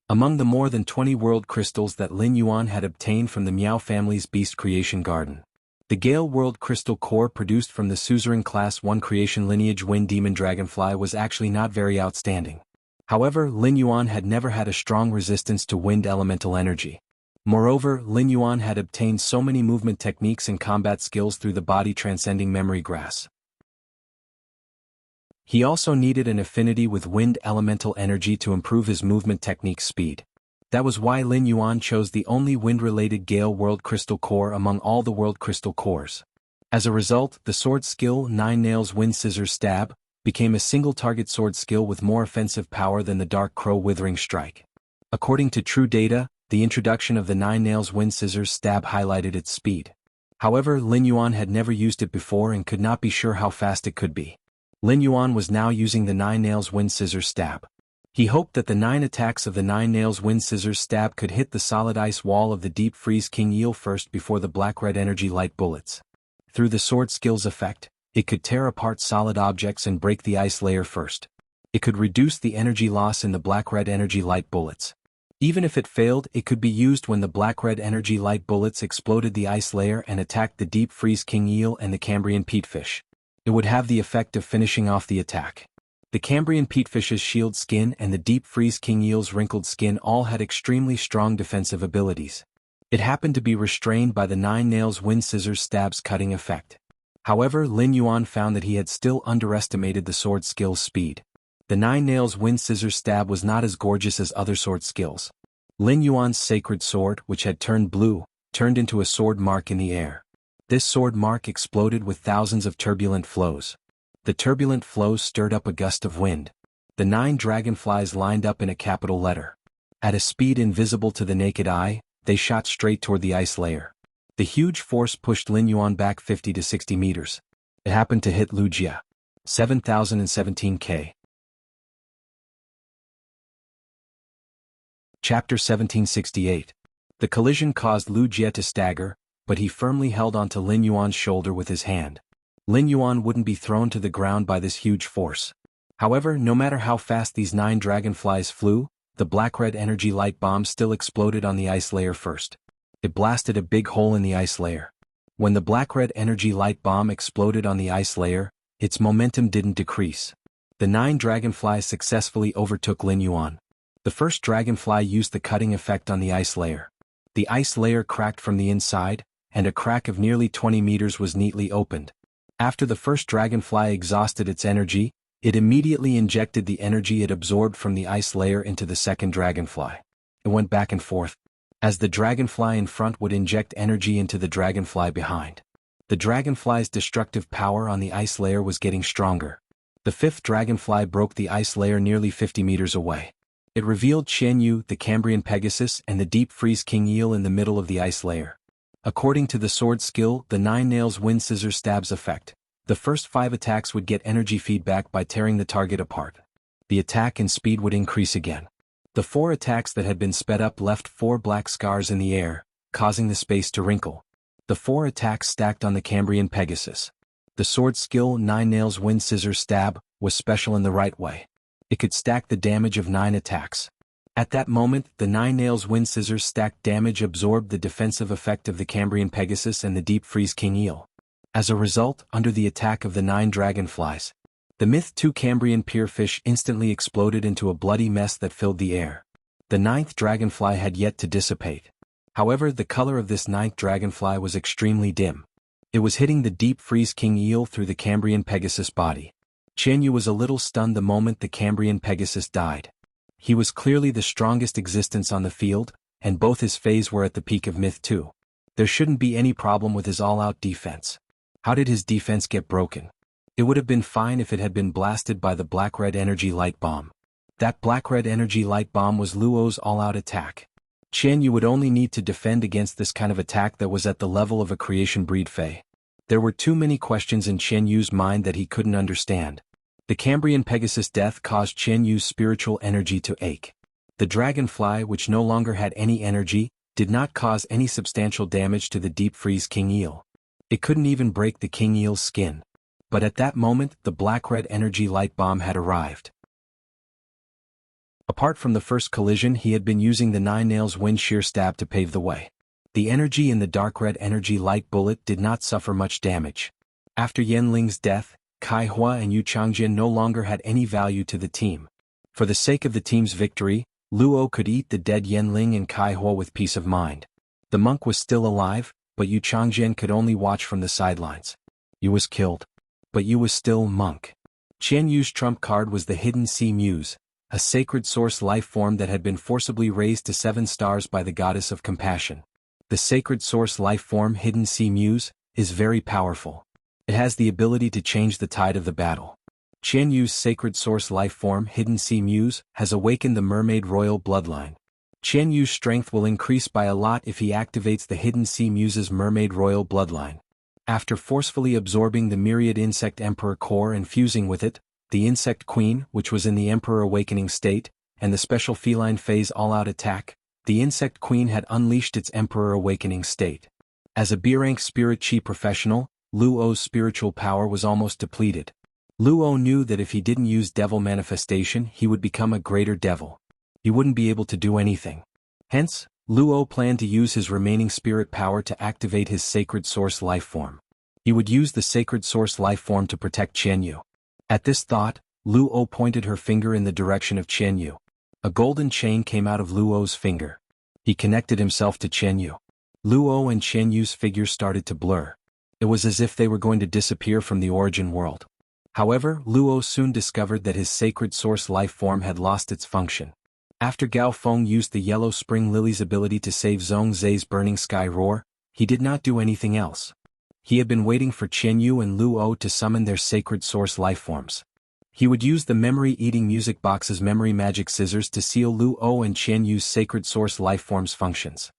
Among the more than 20 world crystals that Lin Yuan had obtained from the Miao family's Beast Creation Garden, the Gale World Crystal Core produced from the Suzerain Class 1 Creation Lineage Wind Demon Dragonfly was actually not very outstanding. However, Lin Yuan had never had a strong resistance to wind elemental energy. Moreover, Lin Yuan had obtained so many movement techniques and combat skills through the body transcending memory grass. He also needed an affinity with wind elemental energy to improve his movement technique speed. That was why Lin Yuan chose the only wind-related Gale World Crystal Core among all the World Crystal Cores. As a result, the sword skill 9 Nails Wind Scissors Stab became a single-target sword skill with more offensive power than the Dark Crow Withering Strike. According to true data, the introduction of the 9 Nails Wind Scissors Stab highlighted its speed. However, Lin Yuan had never used it before and could not be sure how fast it could be. Lin Yuan was now using the 9 Nails Wind Scissors Stab. He hoped that the 9 attacks of the 9 nails wind scissors stab could hit the solid ice wall of the deep freeze king eel first before the black-red energy light bullets. Through the sword skill's effect, it could tear apart solid objects and break the ice layer first. It could reduce the energy loss in the black-red energy light bullets. Even if it failed, it could be used when the black-red energy light bullets exploded the ice layer and attacked the deep freeze king eel and the Cambrian peatfish. It would have the effect of finishing off the attack. The Cambrian peatfish's shield skin and the deep freeze king eel's wrinkled skin all had extremely strong defensive abilities. It happened to be restrained by the 9 nails wind scissors stab's cutting effect. However, Lin Yuan found that he had still underestimated the sword skill's speed. The 9 nails wind scissors stab was not as gorgeous as other sword skills. Lin Yuan's sacred sword, which had turned blue, turned into a sword mark in the air. This sword mark exploded with thousands of turbulent flows. The turbulent flows stirred up a gust of wind. The 9 dragonflies lined up in a capital letter. At a speed invisible to the naked eye, they shot straight toward the ice layer. The huge force pushed Lin Yuan back 50 to 60 meters. It happened to hit Lu Jia. 7,017 K. Chapter 1768. The collision caused Lu Jia to stagger, but he firmly held onto Lin Yuan's shoulder with his hand. Lin Yuan wouldn't be thrown to the ground by this huge force. However, no matter how fast these 9 dragonflies flew, the black-red energy light bomb still exploded on the ice layer first. It blasted a big hole in the ice layer. When the black-red energy light bomb exploded on the ice layer, its momentum didn't decrease. The 9 dragonflies successfully overtook Lin Yuan. The first dragonfly used the cutting effect on the ice layer. The ice layer cracked from the inside, and a crack of nearly 20 meters was neatly opened. After the first dragonfly exhausted its energy, it immediately injected the energy it absorbed from the ice layer into the second dragonfly. It went back and forth, as the dragonfly in front would inject energy into the dragonfly behind. The dragonfly's destructive power on the ice layer was getting stronger. The 5th dragonfly broke the ice layer nearly 50 meters away. It revealed Qian Yu, the Cambrian Pegasus, and the deep freeze king eel in the middle of the ice layer. According to the sword skill, the 9 nails wind scissors stabs effect, the first 5 attacks would get energy feedback by tearing the target apart. The attack and speed would increase again. The 4 attacks that had been sped up left 4 black scars in the air, causing the space to wrinkle. The 4 attacks stacked on the Cambrian Pegasus. The sword skill 9 nails wind scissors stab was special in the right way. It could stack the damage of 9 attacks. At that moment, the 9 nails wind scissors stacked damage absorbed the defensive effect of the Cambrian Pegasus and the deep freeze king eel. As a result, under the attack of the 9 dragonflies, the Myth 2 Cambrian pierfish instantly exploded into a bloody mess that filled the air. The 9th dragonfly had yet to dissipate. However, the color of this 9th dragonfly was extremely dim. It was hitting the deep freeze king eel through the Cambrian Pegasus body. Qian Yu was a little stunned the moment the Cambrian Pegasus died. He was clearly the strongest existence on the field, and both his phases were at the peak of Myth 2. There shouldn't be any problem with his all-out defense. How did his defense get broken? It would have been fine if it had been blasted by the black-red energy light bomb. That black-red energy light bomb was Luo's all-out attack. Qian Yu would only need to defend against this kind of attack that was at the level of a creation breed Fey. There were too many questions in Qian Yu's mind that he couldn't understand. The Cambrian Pegasus death caused Qian Yu's spiritual energy to ache. The dragonfly, which no longer had any energy, did not cause any substantial damage to the deep freeze king eel. It couldn't even break the king eel's skin. But at that moment, the black-red energy light bomb had arrived. Apart from the first collision, he had been using the 9 nails wind shear stab to pave the way. The energy in the dark-red energy light bullet did not suffer much damage. After Yanling's death, Kai Hua and Yu Changjin no longer had any value to the team. For the sake of the team's victory, Luo could eat the dead Yanling and Kai Hua with peace of mind. The monk was still alive, but Yu Changjin could only watch from the sidelines. Yu was killed. But Yu was still monk. Qian Yu's trump card was the Hidden Sea Muse, a sacred source life form that had been forcibly raised to 7 stars by the goddess of compassion. The sacred source life form Hidden Sea Muse is very powerful. It has the ability to change the tide of the battle. Qian Yu's sacred source life form Hidden Sea Muse has awakened the mermaid royal bloodline. Qian Yu's strength will increase by a lot if he activates the Hidden Sea Muse's mermaid royal bloodline. After forcefully absorbing the myriad insect emperor core and fusing with it, the insect queen, which was in the emperor awakening state, and the special feline phase all-out attack, the insect queen had unleashed its emperor awakening state. As a B-rank spirit chi professional, Luo's spiritual power was almost depleted. Luo knew that if he didn't use devil manifestation he would become a greater devil. He wouldn't be able to do anything. Hence, Luo planned to use his remaining spirit power to activate his sacred source life form. He would use the sacred source life form to protect Qianyu. At this thought, Luo pointed her finger in the direction of Qianyu. A golden chain came out of Luo's finger. He connected himself to Qianyu. Luo and Qianyu's figures started to blur. It was as if they were going to disappear from the origin world. However, Luo soon discovered that his sacred source life form had lost its function. After Gao Feng used the yellow spring lily's ability to save Zhong Zai's burning sky roar, he did not do anything else. He had been waiting for Qianyu and Luo to summon their sacred source life forms. He would use the memory-eating music box's memory magic scissors to seal Luo and Qianyu's sacred source life forms functions.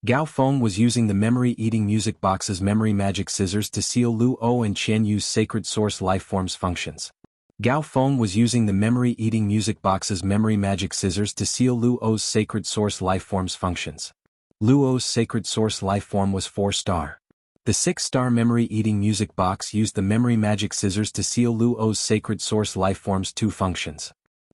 Gao Feng was using the memory-eating music box's memory magic scissors to seal Luo and Qianyu's sacred source life forms functions. Gao Feng was using the memory-eating music box's memory magic scissors to seal Luo's sacred source life forms functions. Luo's sacred source life form was 4-star. The 6-star memory-eating music box used the memory magic scissors to seal Luo's sacred source life form's 2 functions.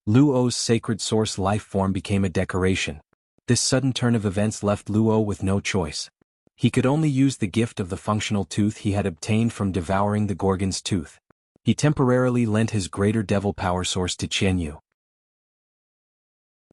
Luo's sacred source life form became a decoration. This sudden turn of events left Luo with no choice. He could only use the gift of the functional tooth he had obtained from devouring the Gorgon's tooth. He temporarily lent his greater devil power source to Qianyu.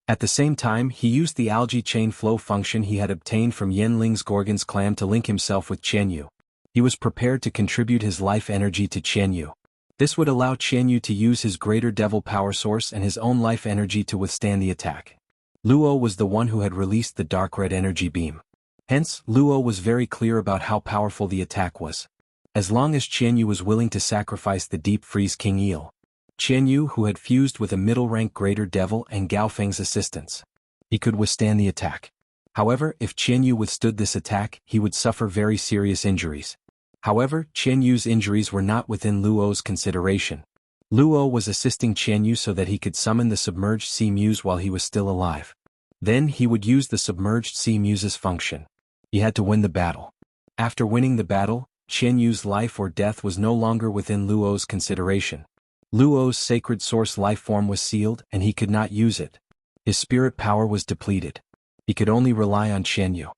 At the same time, he used the algae chain flow function he had obtained from Yanling's Gorgon's clam to link himself with Qianyu. He was prepared to contribute his life energy to Qianyu. This would allow Qianyu to use his greater devil power source and his own life energy to withstand the attack. Luo was the one who had released the dark red energy beam. Hence, Luo was very clear about how powerful the attack was. As long as Qianyu was willing to sacrifice the deep freeze King Eel. Qianyu, who had fused with a middle-rank greater devil and Gao Feng's assistance. He could withstand the attack. However, if Qianyu withstood this attack, he would suffer very serious injuries. However, Qianyu's injuries were not within Luo's consideration. Luo was assisting Qianyu so that he could summon the submerged sea muse while he was still alive. Then he would use the submerged sea muse's function. He had to win the battle. After winning the battle, Qianyu's life or death was no longer within Luo's consideration. Luo's sacred source life form was sealed and he could not use it. His spirit power was depleted. He could only rely on Qianyu.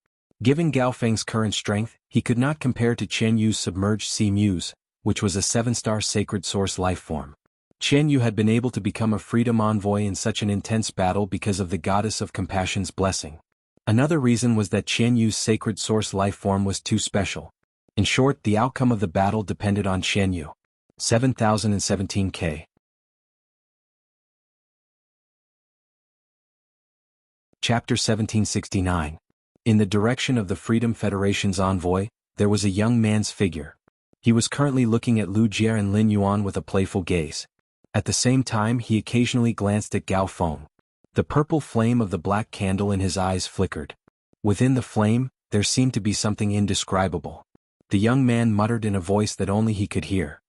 Given Gao Feng's current strength, he could not compare to Qianyu's submerged sea muse, which was a 7-star sacred source life form. Qianyu had been able to become a freedom envoy in such an intense battle because of the goddess of compassion's blessing. Another reason was that Qianyu's sacred source life form was too special. In short, the outcome of the battle depended on Qianyu. 7017K. Chapter 1769. In the direction of the Freedom Federation's envoy, there was a young man's figure. He was currently looking at Lu Jie and Lin Yuan with a playful gaze. At the same time, he occasionally glanced at Gao Feng. The purple flame of the black candle in his eyes flickered. Within the flame, there seemed to be something indescribable. The young man muttered in a voice that only he could hear.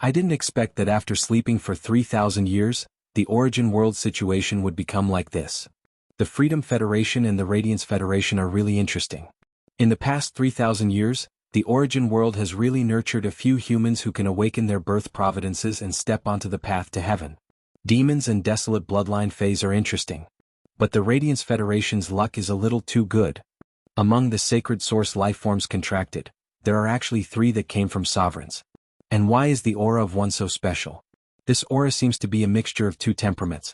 I didn't expect that after sleeping for 3,000 years, the Origin World situation would become like this. The Freedom Federation and the Radiance Federation are really interesting. In the past 3,000 years, the Origin World has really nurtured a few humans who can awaken their birth providences and step onto the path to heaven. Demons and desolate bloodline phase are interesting. But the Radiance Federation's luck is a little too good. Among the sacred source lifeforms contracted, there are actually 3 that came from sovereigns. And why is the aura of one so special? This aura seems to be a mixture of 2 temperaments.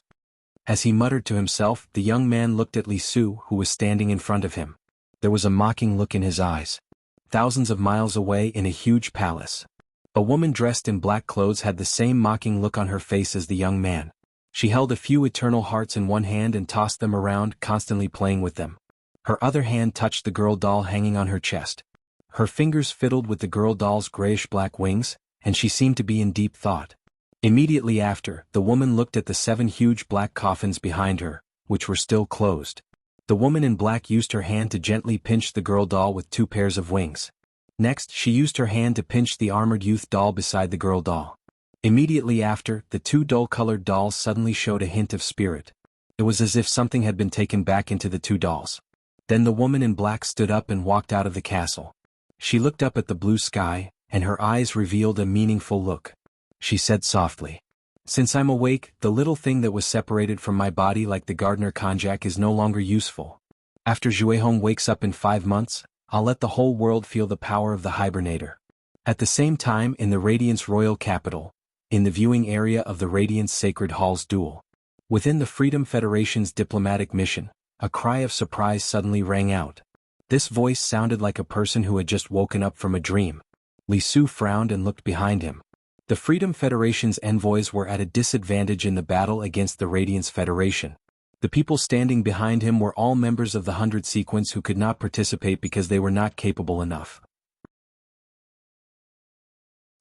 As he muttered to himself, the young man looked at Li Su, who was standing in front of him. There was a mocking look in his eyes. Thousands of miles away in a huge palace, a woman dressed in black clothes had the same mocking look on her face as the young man. She held a few eternal hearts in one hand and tossed them around, constantly playing with them. Her other hand touched the girl doll hanging on her chest. Her fingers fiddled with the girl doll's grayish-black wings, and she seemed to be in deep thought. Immediately after, the woman looked at the 7 huge black coffins behind her, which were still closed. The woman in black used her hand to gently pinch the girl doll with 2 pairs of wings. Next, she used her hand to pinch the armored youth doll beside the girl doll. Immediately after, the 2 dull-colored dolls suddenly showed a hint of spirit. It was as if something had been taken back into the two dolls. Then the woman in black stood up and walked out of the castle. She looked up at the blue sky, and her eyes revealed a meaningful look. She said softly, "Since I'm awake, the little thing that was separated from my body like the gardener Konjak is no longer useful. After Zhuehong wakes up in 5 months, I'll let the whole world feel the power of the hibernator." At the same time, in the Radiance Royal Capital, in the viewing area of the Radiance Sacred Hall's duel, within the Freedom Federation's diplomatic mission, a cry of surprise suddenly rang out. This voice sounded like a person who had just woken up from a dream. Li Su frowned and looked behind him. The Freedom Federation's envoys were at a disadvantage in the battle against the Radiance Federation. The people standing behind him were all members of the 100 Sequence who could not participate because they were not capable enough.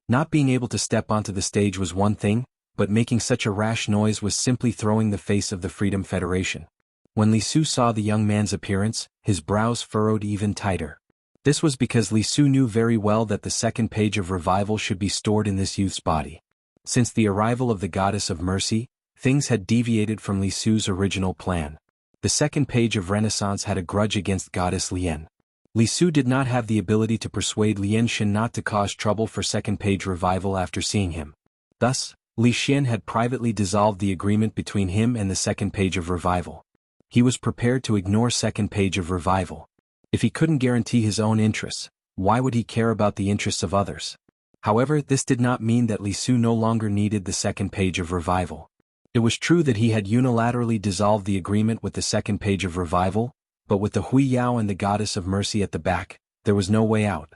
Not being able to step onto the stage was one thing, but making such a rash noise was simply throwing the face of the Freedom Federation. When Li Su saw the young man's appearance, his brows furrowed even tighter. This was because Li Su knew very well that the second page of revival should be stored in this youth's body. Since the arrival of the Goddess of Mercy, things had deviated from Li Su's original plan. The second page of Renaissance had a grudge against Goddess Lian. Li Su did not have the ability to persuade Lian Shen not to cause trouble for second page revival after seeing him. Thus, Li Xian had privately dissolved the agreement between him and the second page of revival. He was prepared to ignore second page of revival. If he couldn't guarantee his own interests, why would he care about the interests of others? However, this did not mean that Li Su no longer needed the second page of revival. It was true that he had unilaterally dissolved the agreement with the second page of revival, but with the Hui Yao and the Goddess of Mercy at the back, there was no way out.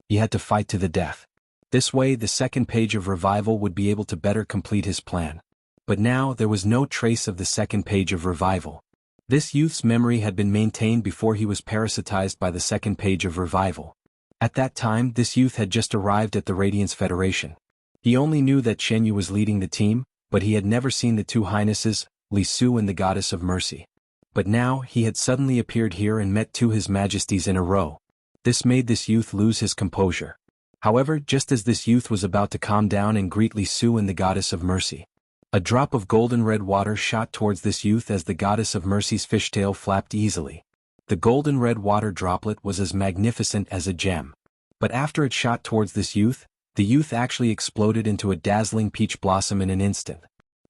He had to fight to the death. This way the second page of revival would be able to better complete his plan. But now there was no trace of the second page of revival. This youth's memory had been maintained before he was parasitized by the second page of revival. At that time this youth had just arrived at the Radiance Federation. He only knew that Chen Yu was leading the team, but he had never seen the two highnesses, Li Su and the Goddess of Mercy. But now he had suddenly appeared here and met two His Majesties in a row. This made this youth lose his composure. However, just as this youth was about to calm down and greet Li Su and the Goddess of Mercy, a drop of golden red water shot towards this youth as the Goddess of Mercy's fishtail flapped easily. The golden red water droplet was as magnificent as a gem. But after it shot towards this youth, the youth actually exploded into a dazzling peach blossom in an instant.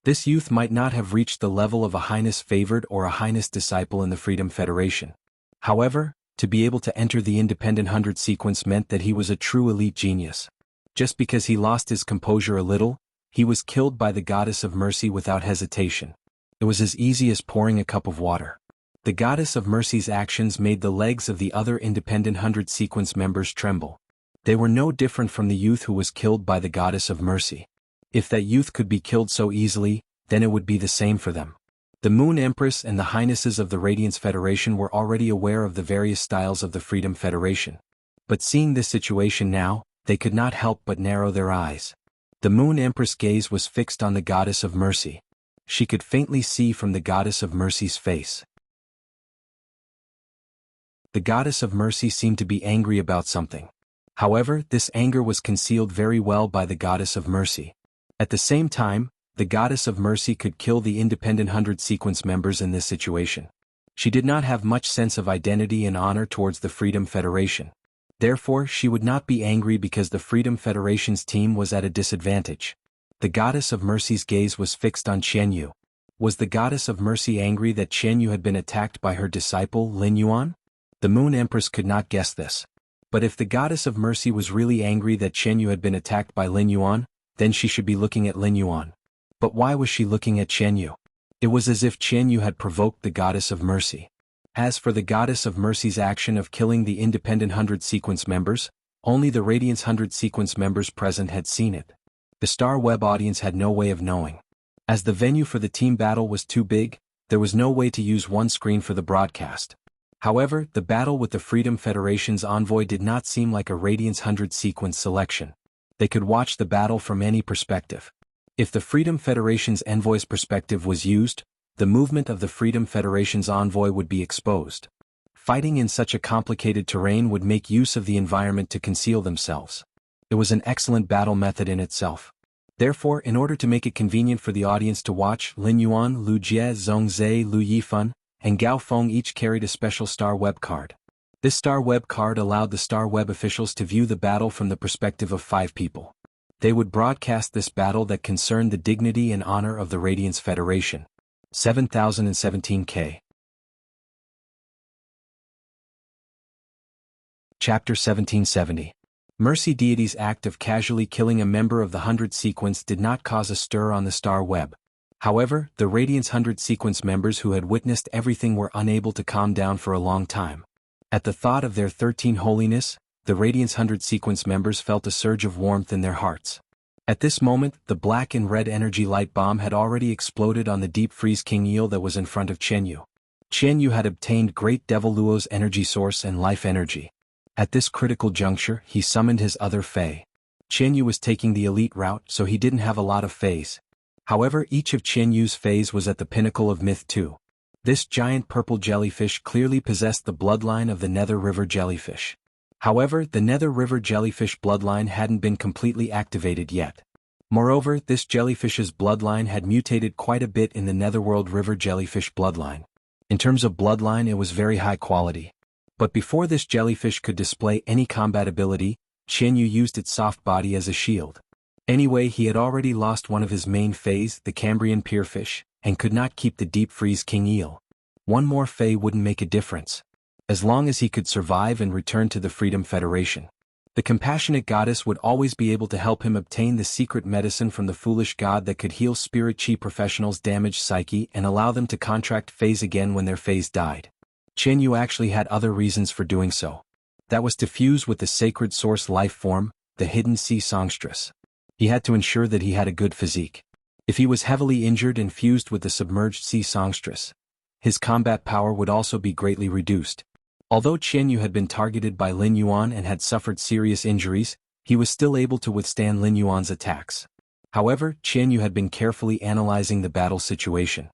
This youth might not have reached the level of a Highness favored or a Highness disciple in the Freedom Federation. However, to be able to enter the Independent 100 Sequence meant that he was a true elite genius. Just because he lost his composure a little, he was killed by the Goddess of Mercy without hesitation. It was as easy as pouring a cup of water. The Goddess of Mercy's actions made the legs of the other Independent 100 Sequence members tremble. They were no different from the youth who was killed by the Goddess of Mercy. If that youth could be killed so easily, then it would be the same for them. The Moon Empress and the Highnesses of the Radiance Federation were already aware of the various styles of the Freedom Federation. But seeing this situation now, they could not help but narrow their eyes. The Moon Empress' gaze was fixed on the Goddess of Mercy. She could faintly see from the Goddess of Mercy's face. The Goddess of Mercy seemed to be angry about something. However, this anger was concealed very well by the Goddess of Mercy. At the same time, the Goddess of Mercy could kill the Independent 100 Sequence members in this situation. She did not have much sense of identity and honor towards the Freedom Federation. Therefore, she would not be angry because the Freedom Federation's team was at a disadvantage. The Goddess of Mercy's gaze was fixed on Chen Yu. Was the Goddess of Mercy angry that Chen Yu had been attacked by her disciple Lin Yuan? The Moon Empress could not guess this. But if the Goddess of Mercy was really angry that Chen Yu had been attacked by Lin Yuan, then she should be looking at Lin Yuan. But why was she looking at Chen Yu? It was as if Chen Yu had provoked the Goddess of Mercy. As for the Goddess of Mercy's action of killing the Independent 100 Sequence members, only the Radiance 100 Sequence members present had seen it. The Star Web audience had no way of knowing. As the venue for the team battle was too big, there was no way to use one screen for the broadcast. However, the battle with the Freedom Federation's envoy did not seem like a Radiance 100 Sequence selection. They could watch the battle from any perspective. If the Freedom Federation's envoy's perspective was used, the movement of the Freedom Federation's envoy would be exposed. Fighting in such a complicated terrain would make use of the environment to conceal themselves. It was an excellent battle method in itself. Therefore, in order to make it convenient for the audience to watch, Lin Yuan, Lu Jie, Zhongzhe, Lu Yifan, and Gao Feng each carried a special Star Web card. This Star Web card allowed the Star Web officials to view the battle from the perspective of 5 people. They would broadcast this battle that concerned the dignity and honor of the Radiance Federation. 7017K. Chapter 1770. Mercy Deity's act of casually killing a member of the 100 sequence did not cause a stir on the Star Web. However, the Radiance 100 sequence members who had witnessed everything were unable to calm down for a long time. At the thought of their 13 holiness, the Radiance 100 sequence members felt a surge of warmth in their hearts. At this moment, the black and red energy light bomb had already exploded on the deep freeze king eel that was in front of Chen Yu. Chen Yu had obtained Great Devil Luo's energy source and life energy. At this critical juncture, he summoned his other Fae. Chen Yu was taking the elite route, so he didn't have a lot of Faes. However, each of Chen Yu's Faes was at the pinnacle of myth too. This giant purple jellyfish clearly possessed the bloodline of the Nether River jellyfish. However, the Nether River jellyfish bloodline hadn't been completely activated yet. Moreover, this jellyfish's bloodline had mutated quite a bit in the Netherworld River jellyfish bloodline. In terms of bloodline, it was very high quality. But before this jellyfish could display any combat ability, Chen Yu used its soft body as a shield. Anyway, he had already lost one of his main Faes, the Cambrian Pierfish, and could not keep the deep freeze king eel. One more Fae wouldn't make a difference. As long as he could survive and return to the Freedom Federation. The compassionate goddess would always be able to help him obtain the secret medicine from the foolish god that could heal spirit chi professionals' damaged psyche and allow them to contract Faes again when their Faes died. Chen Yu actually had other reasons for doing so. That was to fuse with the sacred source life form, the hidden sea songstress. He had to ensure that he had a good physique. If he was heavily injured and fused with the submerged sea songstress, his combat power would also be greatly reduced. Although Chen Yu had been targeted by Lin Yuan and had suffered serious injuries, he was still able to withstand Lin Yuan's attacks. However, Chen Yu had been carefully analyzing the battle situation.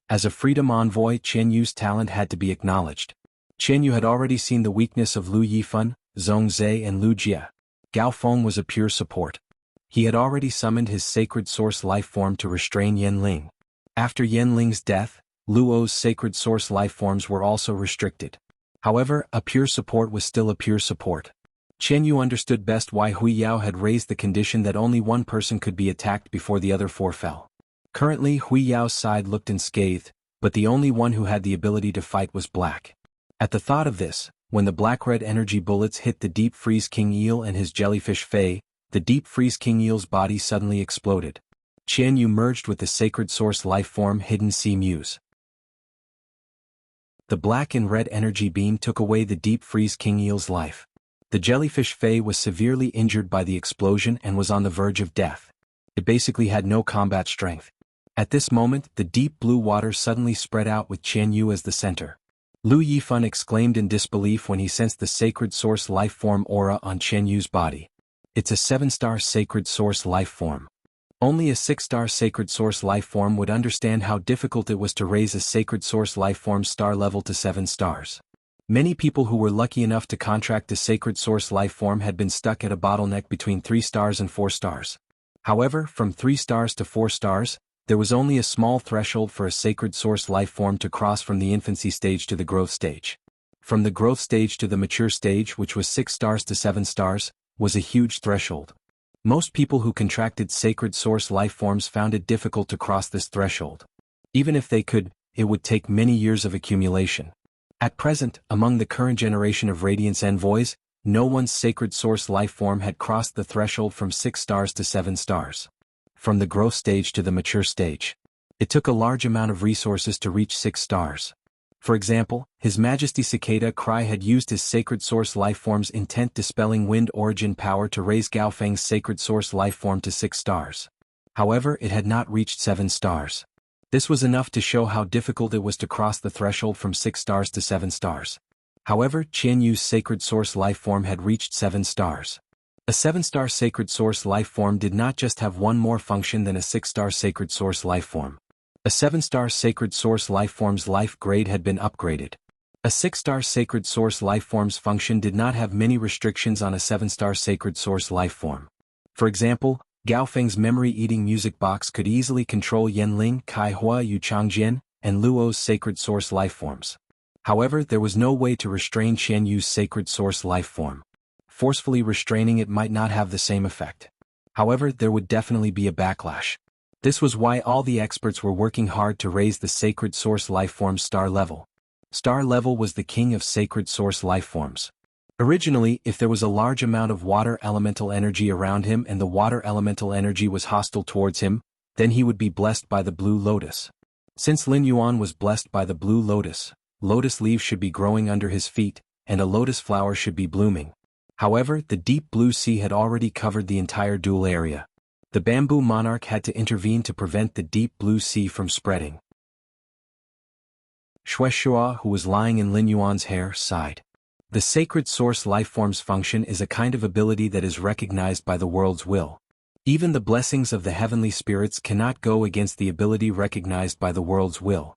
As a freedom envoy, Chen Yu's talent had to be acknowledged. Chen Yu had already seen the weakness of Lu Yifan, Zhongzhe and Lu Jie. Gao Feng was a pure support. He had already summoned his sacred source life form to restrain Yanling. After Yanling's death, Luo's sacred source life forms were also restricted. However, a pure support was still a pure support. Chen Yu understood best why Hui Yao had raised the condition that only one person could be attacked before the other 4 fell. Currently, Hui Yao's side looked unscathed, but the only one who had the ability to fight was black. At the thought of this, when the black-red energy bullets hit the deep freeze king eel and his jellyfish Fae, the deep freeze king eel's body suddenly exploded. Chen Yu merged with the sacred source life form hidden sea muse. The black and red energy beam took away the deep freeze king eel's life. The jellyfish Fae was severely injured by the explosion and was on the verge of death. It basically had no combat strength. At this moment, the deep blue water suddenly spread out with Chen Yu as the center. Lu Yifan exclaimed in disbelief when he sensed the sacred source life form aura on Chen Yu's body. It's a 7-star sacred source life form. Only a 6-star sacred source life form would understand how difficult it was to raise a sacred source life form star level to 7 stars. Many people who were lucky enough to contract a sacred source life form had been stuck at a bottleneck between 3 stars and 4 stars. However, from 3 stars to 4 stars, there was only a small threshold for a sacred source life form to cross from the infancy stage to the growth stage. From the growth stage to the mature stage, which was 6 stars to 7 stars, was a huge threshold. Most people who contracted sacred source life forms found it difficult to cross this threshold. Even if they could, it would take many years of accumulation. At present, among the current generation of Radiance envoys, no one's sacred source life form had crossed the threshold from 6 stars to 7 stars. From the growth stage to the mature stage, it took a large amount of resources to reach 6 stars. For example, His Majesty Cicada Cry had used his sacred source life form's intent dispelling wind origin power to raise Gaofeng's sacred source life form to 6 stars. However, it had not reached 7 stars. This was enough to show how difficult it was to cross the threshold from 6 stars to 7 stars. However, Chen Yu's sacred source life form had reached 7 stars. A 7-star sacred source life form did not just have one more function than a 6-star sacred source life form. A 7-star sacred source life form's life grade had been upgraded. A 6-star sacred source life form's function did not have many restrictions on a 7-star sacred source life form. For example, Gaofeng's memory-eating music box could easily control Yanling, Kaihua Yu Changjin, and Luo's sacred source lifeforms. However, there was no way to restrain Qian Yu's sacred source lifeform. Forcefully restraining it might not have the same effect. However, there would definitely be a backlash. This was why all the experts were working hard to raise the sacred source lifeform's star level. Star level was the king of sacred source lifeforms. Originally, if there was a large amount of water elemental energy around him and the water elemental energy was hostile towards him, then he would be blessed by the blue lotus. Since Lin Yuan was blessed by the blue lotus, lotus leaves should be growing under his feet, and a lotus flower should be blooming. However, the deep blue sea had already covered the entire dual area. The bamboo monarch had to intervene to prevent the deep blue sea from spreading. Shueshua, who was lying in Lin Yuan's hair, sighed. The sacred source lifeform's function is a kind of ability that is recognized by the world's will. Even the blessings of the heavenly spirits cannot go against the ability recognized by the world's will.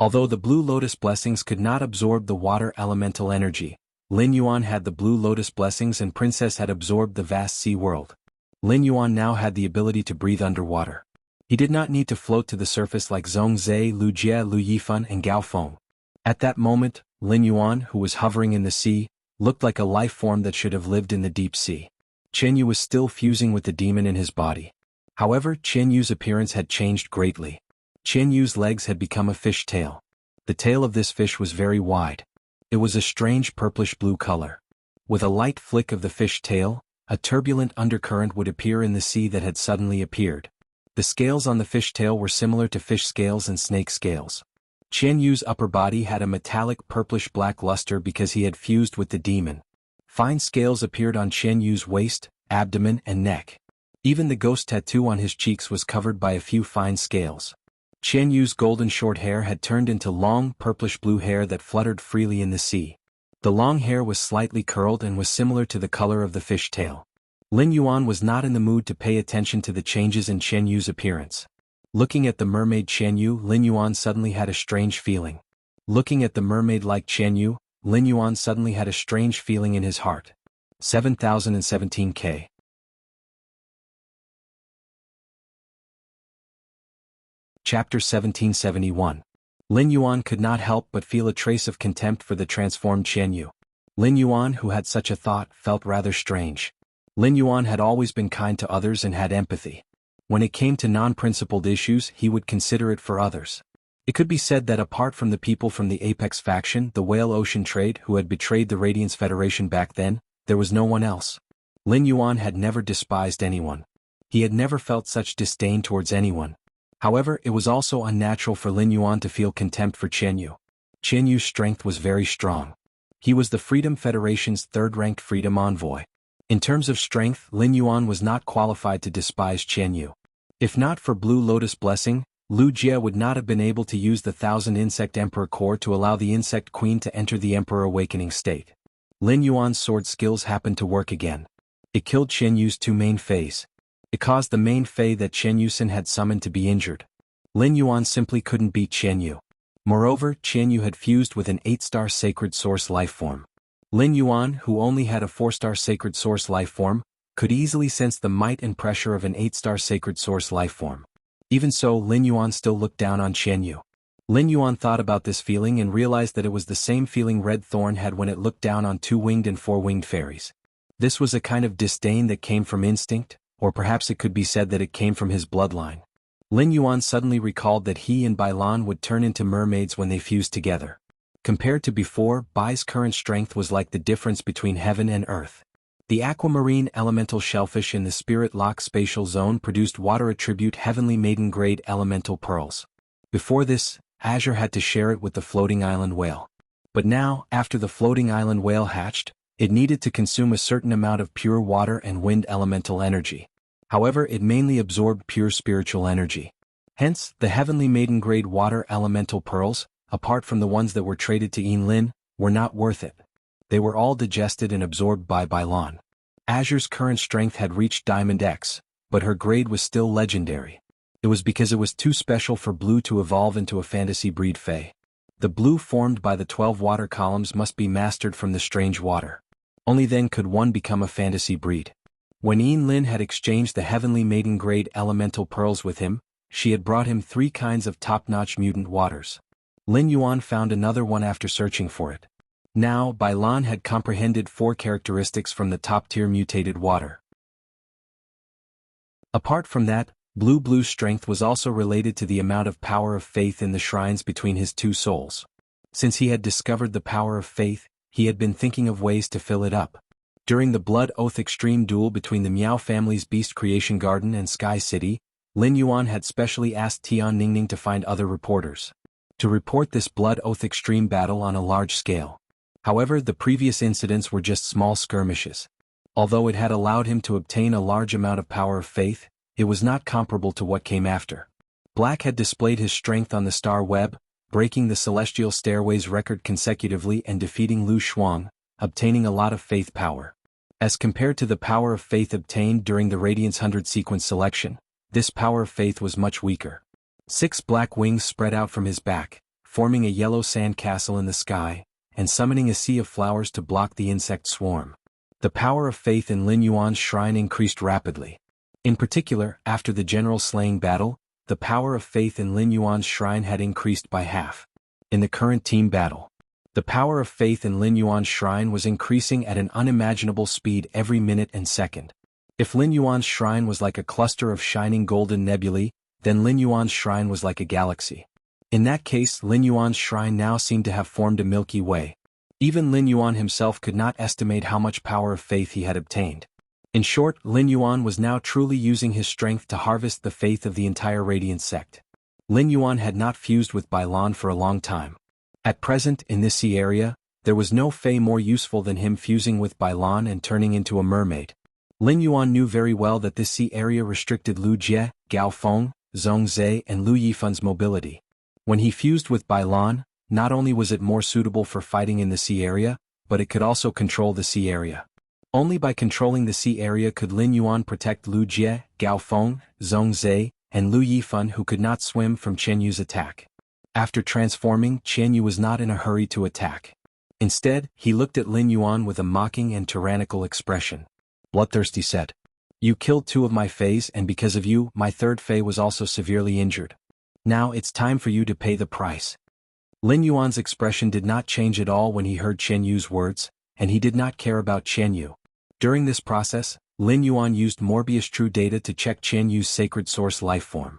Although the blue lotus blessings could not absorb the water elemental energy, Lin Yuan had the blue lotus blessings and Princess had absorbed the vast sea world. Lin Yuan now had the ability to breathe underwater. He did not need to float to the surface like Zhongzhe, Lu Jie, Lu Yifan, and Gao Feng. At that moment, Lin Yuan, who was hovering in the sea, looked like a life form that should have lived in the deep sea. Qian Yu was still fusing with the demon in his body. However, Qian Yu's appearance had changed greatly. Qian Yu's legs had become a fish tail. The tail of this fish was very wide. It was a strange purplish-blue color. With a light flick of the fish tail, a turbulent undercurrent would appear in the sea that had suddenly appeared. The scales on the fish tail were similar to fish scales and snake scales. Qian Yu's upper body had a metallic purplish-black luster because he had fused with the demon. Fine scales appeared on Qian Yu's waist, abdomen, and neck. Even the ghost tattoo on his cheeks was covered by a few fine scales. Qian Yu's golden short hair had turned into long purplish-blue hair that fluttered freely in the sea. The long hair was slightly curled and was similar to the color of the fish tail. Lin Yuan was not in the mood to pay attention to the changes in Qian Yu's appearance. Looking at the mermaid Qian Yu, Lin Yuan suddenly had a strange feeling. Looking at the mermaid like Qian Yu, Lin Yuan suddenly had a strange feeling in his heart. 7017K. Chapter 1771. Lin Yuan could not help but feel a trace of contempt for the transformed Qian Yu. Lin Yuan, who had such a thought, felt rather strange. Lin Yuan had always been kind to others and had empathy. When it came to non-principled issues, he would consider it for others. It could be said that apart from the people from the Apex faction, the Whale Ocean Trade, who had betrayed the Radiance Federation back then, there was no one else. Lin Yuan had never despised anyone. He had never felt such disdain towards anyone. However, it was also unnatural for Lin Yuan to feel contempt for Qian Yu. Qian Yu's strength was very strong. He was the Freedom Federation's third-ranked freedom envoy. In terms of strength, Lin Yuan was not qualified to despise Qian Yu. If not for Blue Lotus Blessing, Lu Jie would not have been able to use the 1000 Insect Emperor Core to allow the Insect Queen to enter the Emperor Awakening state. Lin Yuan's sword skills happened to work again. It killed Qian Yu's two main Feis. It caused the main Fei that Qian Yusen had summoned to be injured. Lin Yuan simply couldn't beat Qian Yu. Moreover, Qian Yu had fused with an 8-star Sacred Source lifeform. Lin Yuan, who only had a 4-star Sacred Source lifeform, could easily sense the might and pressure of an 8-star Sacred Source lifeform. Even so, Lin Yuan still looked down on Qian Yu. Lin Yuan thought about this feeling and realized that it was the same feeling Red Thorn had when it looked down on 2-winged and 4-winged fairies. This was a kind of disdain that came from instinct, or perhaps it could be said that it came from his bloodline. Lin Yuan suddenly recalled that he and Bailan would turn into mermaids when they fused together. Compared to before, Bai's current strength was like the difference between heaven and earth. The aquamarine elemental shellfish in the Spirit Lock spatial zone produced water attribute heavenly maiden grade elemental pearls. Before this, Azure had to share it with the floating island whale. But now, after the floating island whale hatched, it needed to consume a certain amount of pure water and wind elemental energy. However, it mainly absorbed pure spiritual energy. Hence, the heavenly maiden grade water elemental pearls, apart from the ones that were traded to Yinlin, were not worth it. They were all digested and absorbed by Bailan. Azure's current strength had reached Diamond X, but her grade was still legendary. It was because it was too special for Blue to evolve into a fantasy breed Fey. The blue formed by the 12 water columns must be mastered from the strange water. Only then could one become a fantasy breed. When Yin Lin had exchanged the heavenly maiden-grade elemental pearls with him, she had brought him 3 kinds of top-notch mutant waters. Lin Yuan found another one after searching for it. Now, Bai Lan had comprehended 4 characteristics from the top-tier mutated water. Apart from that, Blue's strength was also related to the amount of power of faith in the shrines between his 2 souls. Since he had discovered the power of faith, he had been thinking of ways to fill it up. During the Blood Oath Extreme duel between the Miao family's Beast Creation Garden and Sky City, Lin Yuan had specially asked Tian Ningning to find other reporters to report this Blood Oath Extreme battle on a large scale. However, the previous incidents were just small skirmishes. Although it had allowed him to obtain a large amount of power of faith, it was not comparable to what came after. Black had displayed his strength on the star web, breaking the Celestial Stairways record consecutively and defeating Lu Shuang, obtaining a lot of faith power. As compared to the power of faith obtained during the Radiance 100 sequence selection, this power of faith was much weaker. 6 black wings spread out from his back, forming a yellow sand castle in the sky, and summoning a sea of flowers to block the insect swarm. The power of faith in Lin Yuan's shrine increased rapidly. In particular, after the general slaying battle, the power of faith in Lin Yuan's shrine had increased by half. In the current team battle, the power of faith in Lin Yuan's shrine was increasing at an unimaginable speed every minute and second. If Lin Yuan's shrine was like a cluster of shining golden nebulae, then Lin Yuan's shrine was like a galaxy. In that case, Lin Yuan's shrine now seemed to have formed a Milky Way. Even Lin Yuan himself could not estimate how much power of faith he had obtained. In short, Lin Yuan was now truly using his strength to harvest the faith of the entire Radiant sect. Lin Yuan had not fused with Bai Lan for a long time. At present, in this sea area, there was no Fey more useful than him fusing with Bai Lan and turning into a mermaid. Lin Yuan knew very well that this sea area restricted Lu Jie, Gao Feng, Zhong Zhe and Lu Yifan's mobility. When he fused with Bai Lan, not only was it more suitable for fighting in the sea area, but it could also control the sea area. Only by controlling the sea area could Lin Yuan protect Lu Jie, Gao Feng, Zhong Zhe, and Lu Yifan who could not swim from Chen Yu's attack. After transforming, Chen Yu was not in a hurry to attack. Instead, he looked at Lin Yuan with a mocking and tyrannical expression. Bloodthirsty said, "You killed 2 of my Feys and because of you, my 3rd Fey was also severely injured. Now it's time for you to pay the price." Lin Yuan's expression did not change at all when he heard Chen Yu's words, and he did not care about Chen Yu. During this process, Lin Yuan used Morbius True Data to check Chen Yu's Sacred Source lifeform.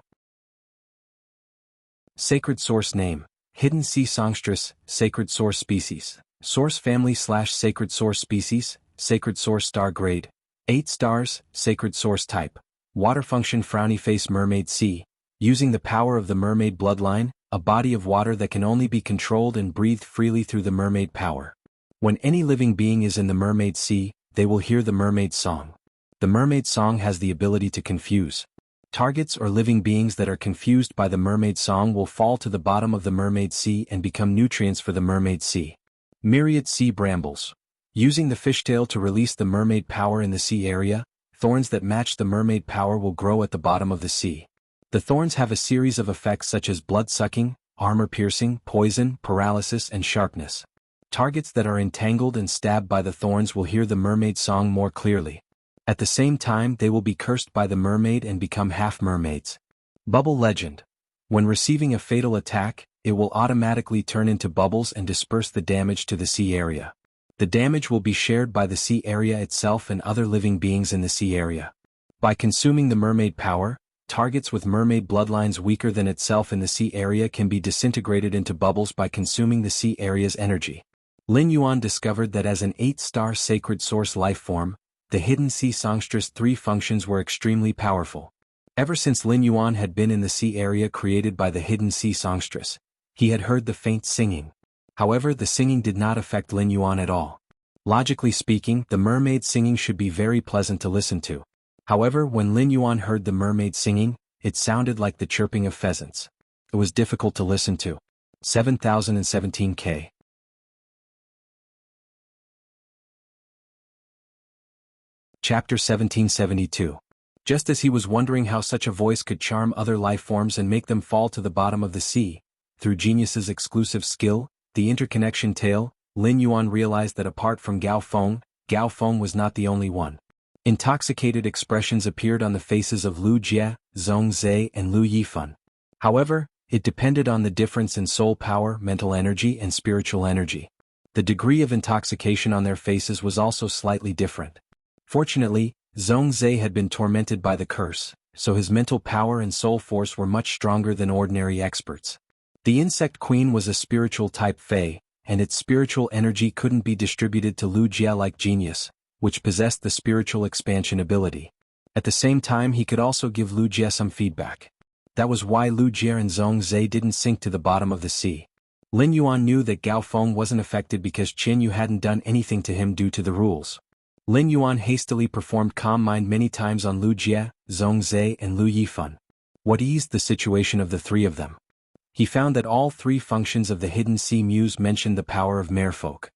Sacred Source Name: Hidden Sea Songstress, Sacred Source Species. Source Family / Sacred Source Species, Sacred Source Star Grade, 8 stars, Sacred Source Type. Water Function: Frowny Face Mermaid Sea. Using the power of the mermaid bloodline, a body of water that can only be controlled and breathed freely through the mermaid power. When any living being is in the mermaid sea, they will hear the mermaid song. The mermaid song has the ability to confuse. Targets or living beings that are confused by the mermaid song will fall to the bottom of the mermaid sea and become nutrients for the mermaid sea. Myriad Sea Brambles. Using the fishtail to release the mermaid power in the sea area, thorns that match the mermaid power will grow at the bottom of the sea. The thorns have a series of effects such as blood-sucking, armor-piercing, poison, paralysis and sharpness. Targets that are entangled and stabbed by the thorns will hear the mermaid song more clearly. At the same time, they will be cursed by the mermaid and become half-mermaids. Bubble Legend. When receiving a fatal attack, it will automatically turn into bubbles and disperse the damage to the sea area. The damage will be shared by the sea area itself and other living beings in the sea area. By consuming the mermaid power, targets with mermaid bloodlines weaker than itself in the sea area can be disintegrated into bubbles by consuming the sea area's energy. Lin Yuan discovered that as an 8-star sacred source lifeform, the hidden sea songstress' 3 functions were extremely powerful. Ever since Lin Yuan had been in the sea area created by the hidden sea songstress, he had heard the faint singing. However, the singing did not affect Lin Yuan at all. Logically speaking, the mermaid singing should be very pleasant to listen to. However, when Lin Yuan heard the mermaid singing, it sounded like the chirping of pheasants. It was difficult to listen to. 7017K. Chapter 1772. Just as he was wondering how such a voice could charm other life forms and make them fall to the bottom of the sea, through Genius's exclusive skill, the interconnection tale, Lin Yuan realized that apart from Gao Feng was not the only one. Intoxicated expressions appeared on the faces of Lu Jie, Zhong Zhe and Lu Yifan. However, it depended on the difference in soul power, mental energy and spiritual energy. The degree of intoxication on their faces was also slightly different. Fortunately, Zhong Zhe had been tormented by the curse, so his mental power and soul force were much stronger than ordinary experts. The insect queen was a spiritual type Fey, and its spiritual energy couldn't be distributed to Lu Jie like genius, which possessed the spiritual expansion ability. At the same time he could also give Lu Jie some feedback. That was why Lu Jie and Zhong Zhe didn't sink to the bottom of the sea. Lin Yuan knew that Gao Feng wasn't affected because Qin Yu hadn't done anything to him due to the rules. Lin Yuan hastily performed Calm Mind many times on Lu Jie, Zhong Zhe and Lu Yifan. What eased the situation of the three of them? He found that all three functions of the Hidden Sea Muse mentioned the power of Merfolk.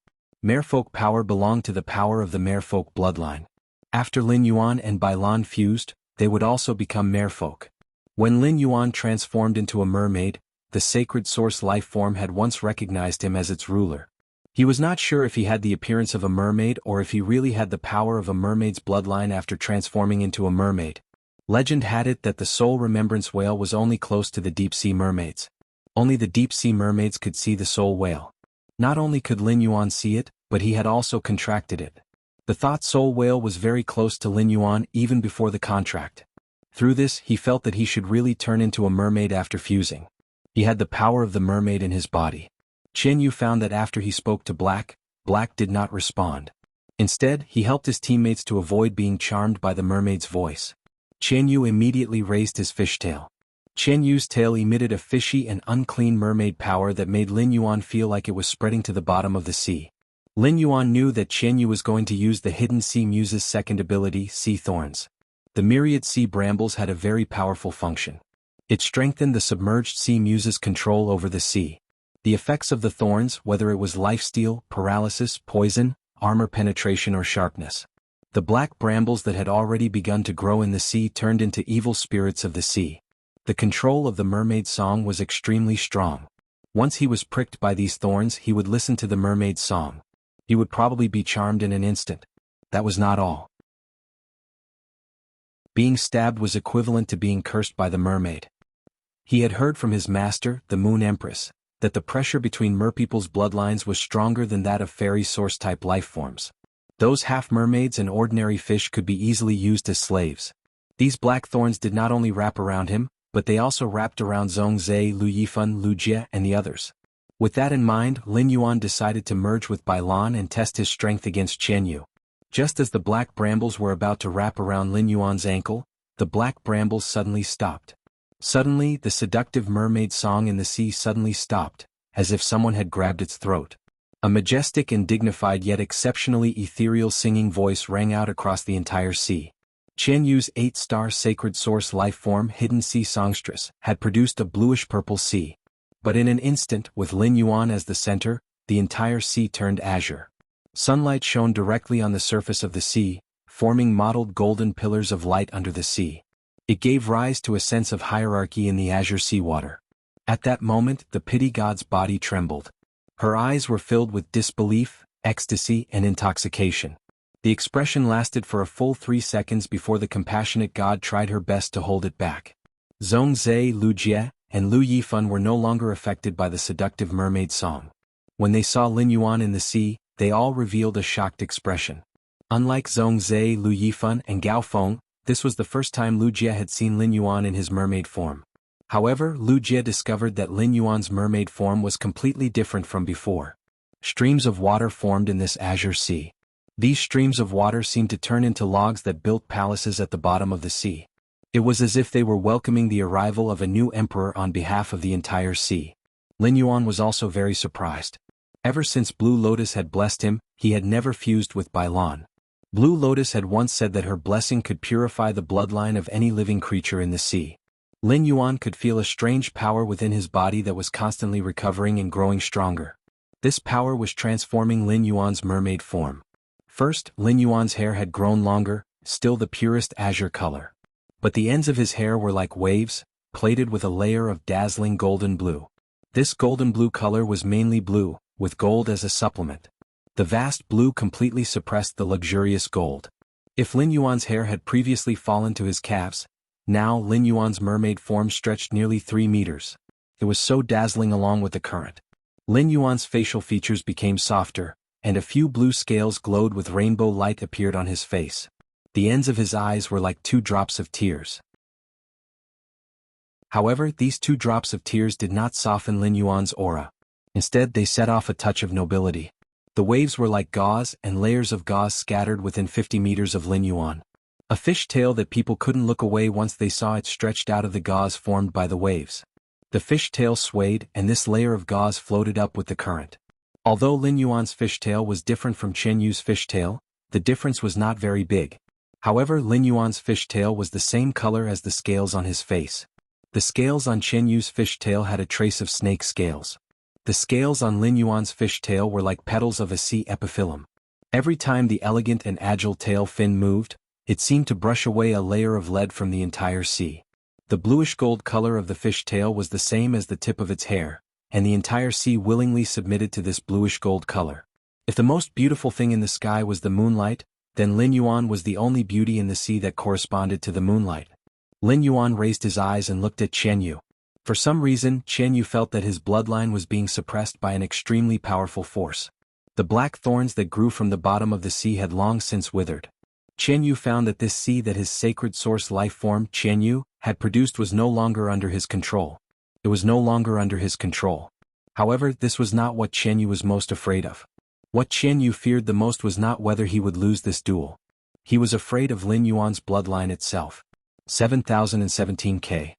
Merfolk power belonged to the power of the Merfolk bloodline. After Lin Yuan and Bai Lan fused, they would also become Merfolk. When Lin Yuan transformed into a mermaid, the sacred source life form had once recognized him as its ruler. He was not sure if he had the appearance of a mermaid or if he really had the power of a mermaid's bloodline after transforming into a mermaid. Legend had it that the soul remembrance whale was only close to the deep-sea mermaids. Only the deep-sea mermaids could see the soul whale. Not only could Lin Yuan see it, but he had also contracted it. The thought soul whale was very close to Lin Yuan even before the contract. Through this he felt that he should really turn into a mermaid after fusing. He had the power of the mermaid in his body. Chen Yu found that after he spoke to Black, Black did not respond. Instead, he helped his teammates to avoid being charmed by the mermaid's voice. Chen Yu immediately raised his fishtail. Chen Yu's tail emitted a fishy and unclean mermaid power that made Lin Yuan feel like it was spreading to the bottom of the sea. Lin Yuan knew that Chen Yu was going to use the Hidden Sea Muse's second ability, Sea Thorns. The myriad sea brambles had a very powerful function. It strengthened the submerged sea muse's control over the sea. The effects of the thorns, whether it was lifesteal, paralysis, poison, armor penetration or sharpness. The black brambles that had already begun to grow in the sea turned into evil spirits of the sea. The control of the mermaid's song was extremely strong. Once he was pricked by these thorns he would listen to the mermaid's song. He would probably be charmed in an instant. That was not all. Being stabbed was equivalent to being cursed by the mermaid. He had heard from his master, the Moon Empress, that the pressure between merpeople's bloodlines was stronger than that of fairy source-type life forms. Those half-mermaids and ordinary fish could be easily used as slaves. These black thorns did not only wrap around him, but they also wrapped around Zhong Zhe, Lu Yifan, Lu Jie and the others. With that in mind, Lin Yuan decided to merge with Bai Lan and test his strength against Chen Yu. Just as the black brambles were about to wrap around Lin Yuan's ankle, the black brambles suddenly stopped. Suddenly, the seductive mermaid song in the sea suddenly stopped, as if someone had grabbed its throat. A majestic and dignified yet exceptionally ethereal singing voice rang out across the entire sea. Chen Yu's 8-star sacred source life form Hidden Sea Songstress had produced a bluish-purple sea. But in an instant, with Lin Yuan as the center, the entire sea turned azure. Sunlight shone directly on the surface of the sea, forming mottled golden pillars of light under the sea. It gave rise to a sense of hierarchy in the azure seawater. At that moment, the pity god's body trembled. Her eyes were filled with disbelief, ecstasy, and intoxication. The expression lasted for a full 3 seconds before the compassionate god tried her best to hold it back. Zhong Zhe, Lu Jie, and Lu Yifan were no longer affected by the seductive mermaid song. When they saw Lin Yuan in the sea, they all revealed a shocked expression. Unlike Zhong Zhe, Lu Yifan, and Gao Feng, this was the first time Lu Jie had seen Lin Yuan in his mermaid form. However, Lu Jie discovered that Lin Yuan's mermaid form was completely different from before. Streams of water formed in this azure sea. These streams of water seemed to turn into logs that built palaces at the bottom of the sea. It was as if they were welcoming the arrival of a new emperor on behalf of the entire sea. Lin Yuan was also very surprised. Ever since Blue Lotus had blessed him, he had never fused with Bai Lan. Blue Lotus had once said that her blessing could purify the bloodline of any living creature in the sea. Lin Yuan could feel a strange power within his body that was constantly recovering and growing stronger. This power was transforming Lin Yuan's mermaid form. First, Lin Yuan's hair had grown longer, still the purest azure color. But the ends of his hair were like waves, plated with a layer of dazzling golden blue. This golden blue color was mainly blue, with gold as a supplement. The vast blue completely suppressed the luxurious gold. If Lin Yuan's hair had previously fallen to his calves, now Lin Yuan's mermaid form stretched nearly 3 meters. It was so dazzling along with the current. Lin Yuan's facial features became softer, and a few blue scales glowed with rainbow light appeared on his face. The ends of his eyes were like 2 drops of tears. However, these 2 drops of tears did not soften Lin Yuan's aura. Instead, they set off a touch of nobility. The waves were like gauze, and layers of gauze scattered within 50 meters of Lin Yuan. A fish tail that people couldn't look away once they saw it stretched out of the gauze formed by the waves. The fish tail swayed, and this layer of gauze floated up with the current. Although Lin Yuan's fish tail was different from Chen Yu's fish tail, the difference was not very big. However, Lin Yuan's fish tail was the same color as the scales on his face. The scales on Chen Yu's fish tail had a trace of snake scales. The scales on Lin Yuan's fish tail were like petals of a sea epiphyllum. Every time the elegant and agile tail fin moved, it seemed to brush away a layer of lead from the entire sea. The bluish-gold color of the fish tail was the same as the tip of its hair, and the entire sea willingly submitted to this bluish-gold color. If the most beautiful thing in the sky was the moonlight, then Lin Yuan was the only beauty in the sea that corresponded to the moonlight. Lin Yuan raised his eyes and looked at Chen Yu. For some reason, Chen Yu felt that his bloodline was being suppressed by an extremely powerful force. The black thorns that grew from the bottom of the sea had long since withered. Chen Yu found that this sea that his sacred source life form, Chen Yu, had produced was no longer under his control. It was no longer under his control. However, this was not what Chen Yu was most afraid of. What Chen Yu feared the most was not whether he would lose this duel. He was afraid of Lin Yuan's bloodline itself. 7017K.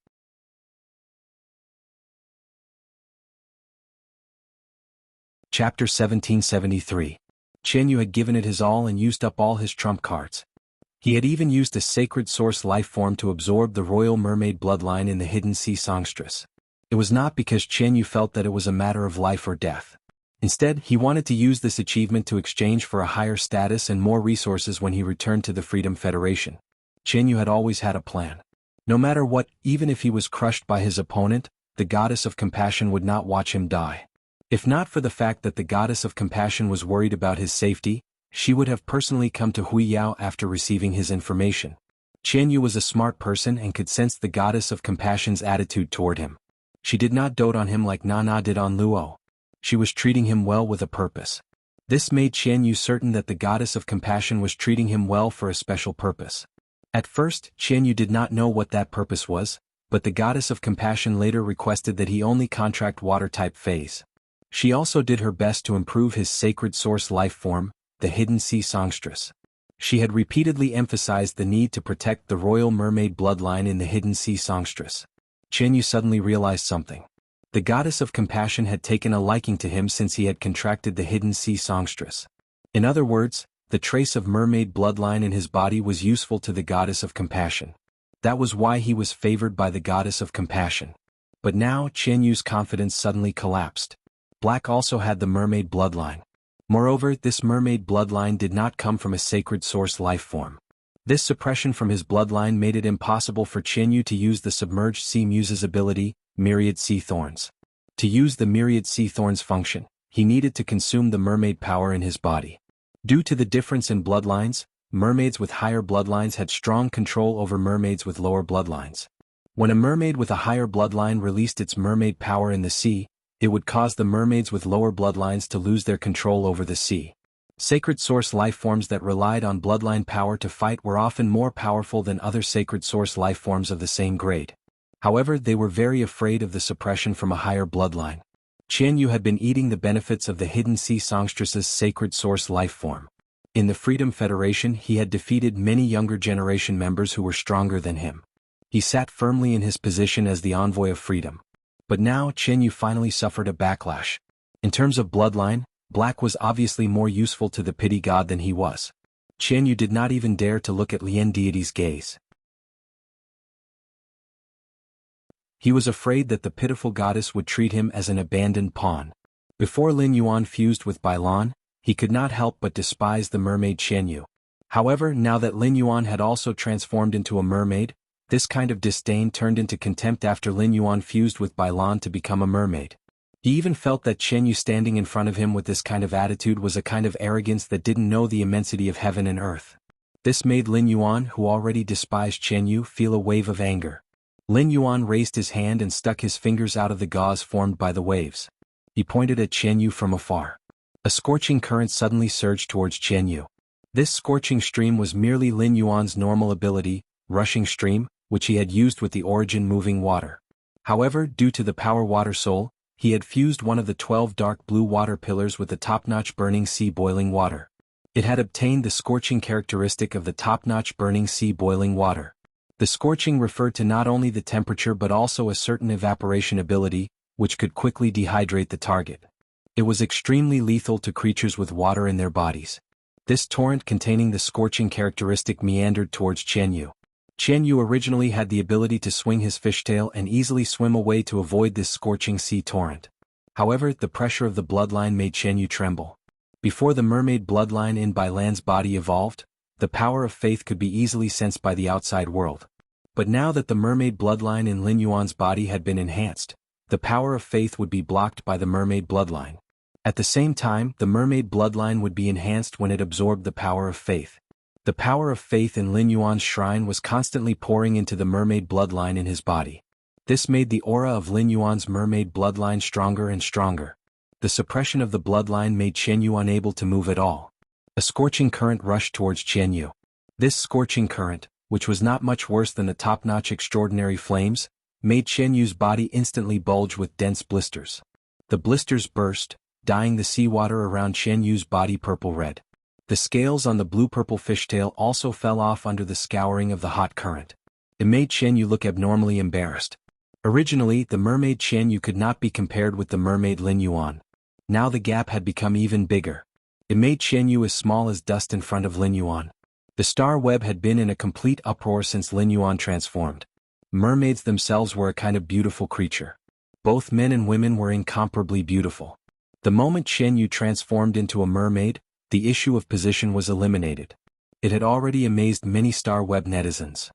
Chapter 1773. Chen Yu had given it his all and used up all his trump cards. He had even used a sacred source life form to absorb the royal mermaid bloodline in the hidden sea songstress. It was not because Chen Yu felt that it was a matter of life or death. Instead, he wanted to use this achievement to exchange for a higher status and more resources when he returned to the Freedom Federation. Chen Yu had always had a plan. No matter what, even if he was crushed by his opponent, the goddess of compassion would not watch him die. If not for the fact that the goddess of compassion was worried about his safety, she would have personally come to Huiyao after receiving his information. Chen Yu was a smart person and could sense the goddess of compassion's attitude toward him. She did not dote on him like Nana did on Luo. She was treating him well with a purpose. This made Chen Yu certain that the goddess of compassion was treating him well for a special purpose. At first, Chen Yu did not know what that purpose was, but the goddess of compassion later requested that he only contract water-type phase. She also did her best to improve his sacred source life form, the hidden sea songstress. She had repeatedly emphasized the need to protect the royal mermaid bloodline in the hidden sea songstress. Chen Yu suddenly realized something. The goddess of compassion had taken a liking to him since he had contracted the hidden sea songstress. In other words, the trace of mermaid bloodline in his body was useful to the goddess of compassion. That was why he was favored by the goddess of compassion. But now Chen Yu's confidence suddenly collapsed. Black also had the mermaid bloodline. Moreover, this mermaid bloodline did not come from a sacred source life form. This suppression from his bloodline made it impossible for Chen Yu to use the submerged sea muse's ability, Myriad Sea Thorns. To use the Myriad Sea Thorns function, he needed to consume the mermaid power in his body. Due to the difference in bloodlines, mermaids with higher bloodlines had strong control over mermaids with lower bloodlines. When a mermaid with a higher bloodline released its mermaid power in the sea, it would cause the mermaids with lower bloodlines to lose their control over the sea. Sacred source life forms that relied on bloodline power to fight were often more powerful than other sacred source life forms of the same grade. However, they were very afraid of the suppression from a higher bloodline. Chen Yu had been eating the benefits of the hidden sea songstress's sacred source life form. In the Freedom Federation, he had defeated many younger generation members who were stronger than him. He sat firmly in his position as the envoy of freedom. But now Chen Yu finally suffered a backlash. In terms of bloodline, Black was obviously more useful to the pity god than he was. Chen Yu did not even dare to look at Lien deity's gaze. He was afraid that the pitiful goddess would treat him as an abandoned pawn. Before Lin Yuan fused with Bailan, he could not help but despise the mermaid Chen Yu. However, now that Lin Yuan had also transformed into a mermaid, this kind of disdain turned into contempt after Lin Yuan fused with Bailan to become a mermaid. He even felt that Chen Yu standing in front of him with this kind of attitude was a kind of arrogance that didn't know the immensity of heaven and earth. This made Lin Yuan, who already despised Chen Yu, feel a wave of anger. Lin Yuan raised his hand and stuck his fingers out of the gauze formed by the waves. He pointed at Chen Yu from afar. A scorching current suddenly surged towards Chen Yu. This scorching stream was merely Lin Yuan's normal ability, rushing stream, which he had used with the origin moving water. However, due to the power water soul, he had fused one of the 12 dark blue water pillars with the top-notch burning sea boiling water. It had obtained the scorching characteristic of the top-notch burning sea boiling water. The scorching referred to not only the temperature but also a certain evaporation ability, which could quickly dehydrate the target. It was extremely lethal to creatures with water in their bodies. This torrent containing the scorching characteristic meandered towards Chen Yu. Chen Yu originally had the ability to swing his fishtail and easily swim away to avoid this scorching sea torrent. However, the pressure of the bloodline made Chen Yu tremble. Before the mermaid bloodline in Bai Lan's body evolved, the power of faith could be easily sensed by the outside world. But now that the mermaid bloodline in Lin Yuan's body had been enhanced, the power of faith would be blocked by the mermaid bloodline. At the same time, the mermaid bloodline would be enhanced when it absorbed the power of faith. The power of faith in Lin Yuan's shrine was constantly pouring into the mermaid bloodline in his body. This made the aura of Lin Yuan's mermaid bloodline stronger and stronger. The suppression of the bloodline made Chen Yu unable to move at all. A scorching current rushed towards Chen Yu. This scorching current, which was not much worse than the top-notch extraordinary flames, made Chen Yu's body instantly bulge with dense blisters. The blisters burst, dyeing the seawater around Chen Yu's body purple-red. The scales on the blue-purple fishtail also fell off under the scouring of the hot current. It made Chen Yu look abnormally embarrassed. Originally, the mermaid Chen Yu could not be compared with the mermaid Lin Yuan. Now the gap had become even bigger. It made Chen Yu as small as dust in front of Lin Yuan. The star web had been in a complete uproar since Lin Yuan transformed. Mermaids themselves were a kind of beautiful creature. Both men and women were incomparably beautiful. The moment Chen Yu transformed into a mermaid, the issue of position was eliminated. It had already amazed many star web netizens.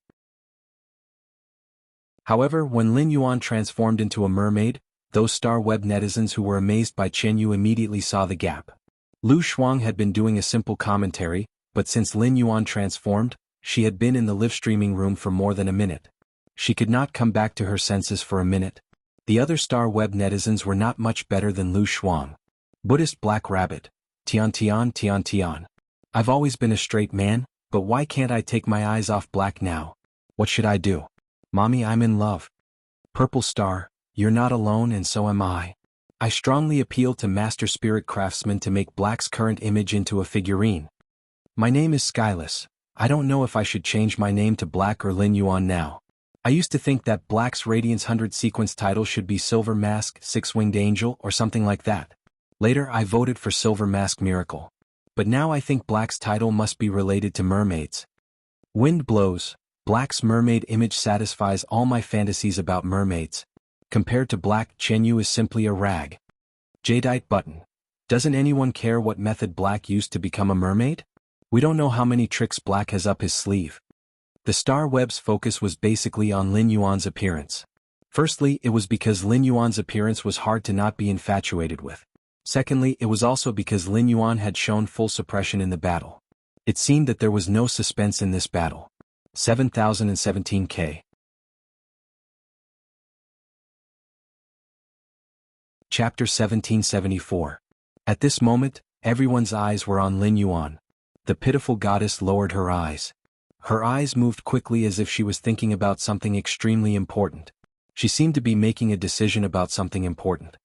However, when Lin Yuan transformed into a mermaid, those star web netizens who were amazed by Chen Yu immediately saw the gap. Lu Shuang had been doing a simple commentary, but since Lin Yuan transformed, she had been in the live streaming room for more than a minute. She could not come back to her senses for a minute. The other star web netizens were not much better than Lu Shuang. Buddhist Black Rabbit. Tian Tian Tian Tian. I've always been a straight man, but why can't I take my eyes off black now? What should I do? Mommy, I'm in love. Purple Star, you're not alone and so am I. I strongly appeal to Master Spirit Craftsman to make Black's current image into a figurine. My name is Skyless. I don't know if I should change my name to Black or Lin Yuan now. I used to think that Black's Radiance 100 sequence title should be Silver Mask, Six-Winged Angel or something like that. Later I voted for Silver Mask Miracle. But now I think Black's title must be related to mermaids. Wind blows. Black's mermaid image satisfies all my fantasies about mermaids. Compared to Black, Chen Yu is simply a rag. Jadeite button. Doesn't anyone care what method Black used to become a mermaid? We don't know how many tricks Black has up his sleeve. The star web's focus was basically on Lin Yuan's appearance. Firstly, it was because Lin Yuan's appearance was hard to not be infatuated with. Secondly, it was also because Lin Yuan had shown full suppression in the battle. It seemed that there was no suspense in this battle. 7017K. Chapter 1774. At this moment, everyone's eyes were on Lin Yuan. The pitiful goddess lowered her eyes. Her eyes moved quickly as if she was thinking about something extremely important. She seemed to be making a decision about something important.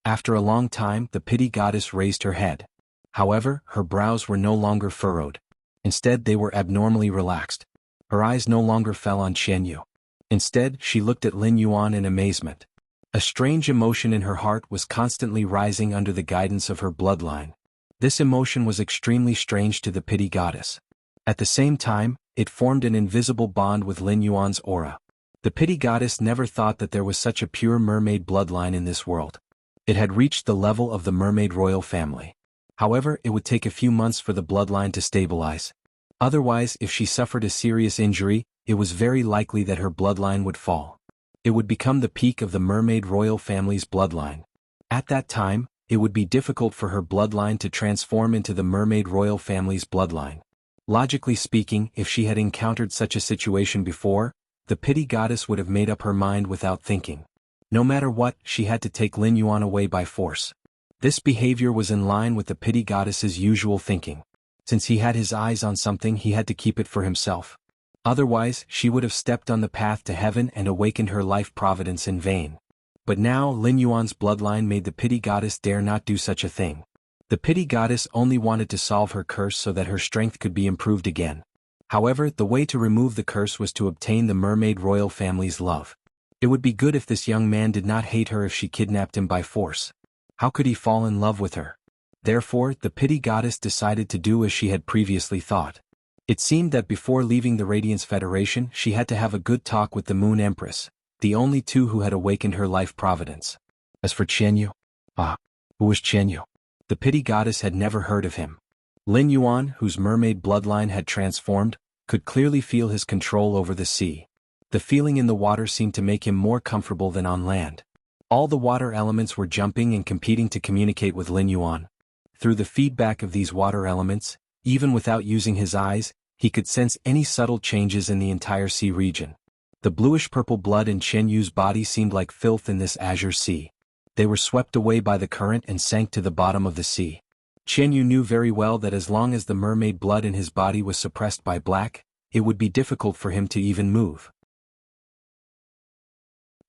After a long time, the pity goddess raised her head. However, her brows were no longer furrowed. Instead, they were abnormally relaxed. Her eyes no longer fell on Chen Yu. Instead, she looked at Lin Yuan in amazement. A strange emotion in her heart was constantly rising under the guidance of her bloodline. This emotion was extremely strange to the pity goddess. At the same time, it formed an invisible bond with Lin Yuan's aura. The pity goddess never thought that there was such a pure mermaid bloodline in this world. It had reached the level of the mermaid royal family. However, it would take a few months for the bloodline to stabilize. Otherwise, if she suffered a serious injury, it was very likely that her bloodline would fall. It would become the peak of the mermaid royal family's bloodline. At that time, it would be difficult for her bloodline to transform into the mermaid royal family's bloodline. Logically speaking, if she had encountered such a situation before, the pity goddess would have made up her mind without thinking. No matter what, she had to take Lin Yuan away by force. This behavior was in line with the pity goddess's usual thinking. Since he had his eyes on something, he had to keep it for himself. Otherwise, she would have stepped on the path to heaven and awakened her life providence in vain. But now Lin Yuan's bloodline made the pity goddess dare not do such a thing. The pity goddess only wanted to solve her curse so that her strength could be improved again. However, the way to remove the curse was to obtain the mermaid royal family's love. It would be good if this young man did not hate her if she kidnapped him by force. How could he fall in love with her? Therefore, the pity goddess decided to do as she had previously thought. It seemed that before leaving the Radiance Federation, she had to have a good talk with the Moon Empress, the only two who had awakened her life providence. As for Qianyu, who was Qianyu? The pity goddess had never heard of him. Lin Yuan, whose mermaid bloodline had transformed, could clearly feel his control over the sea. The feeling in the water seemed to make him more comfortable than on land. All the water elements were jumping and competing to communicate with Lin Yuan. Through the feedback of these water elements, even without using his eyes, he could sense any subtle changes in the entire sea region. The bluish-purple blood in Qianyu's body seemed like filth in this azure sea. They were swept away by the current and sank to the bottom of the sea. Qianyu knew very well that as long as the mermaid blood in his body was suppressed by black, it would be difficult for him to even move.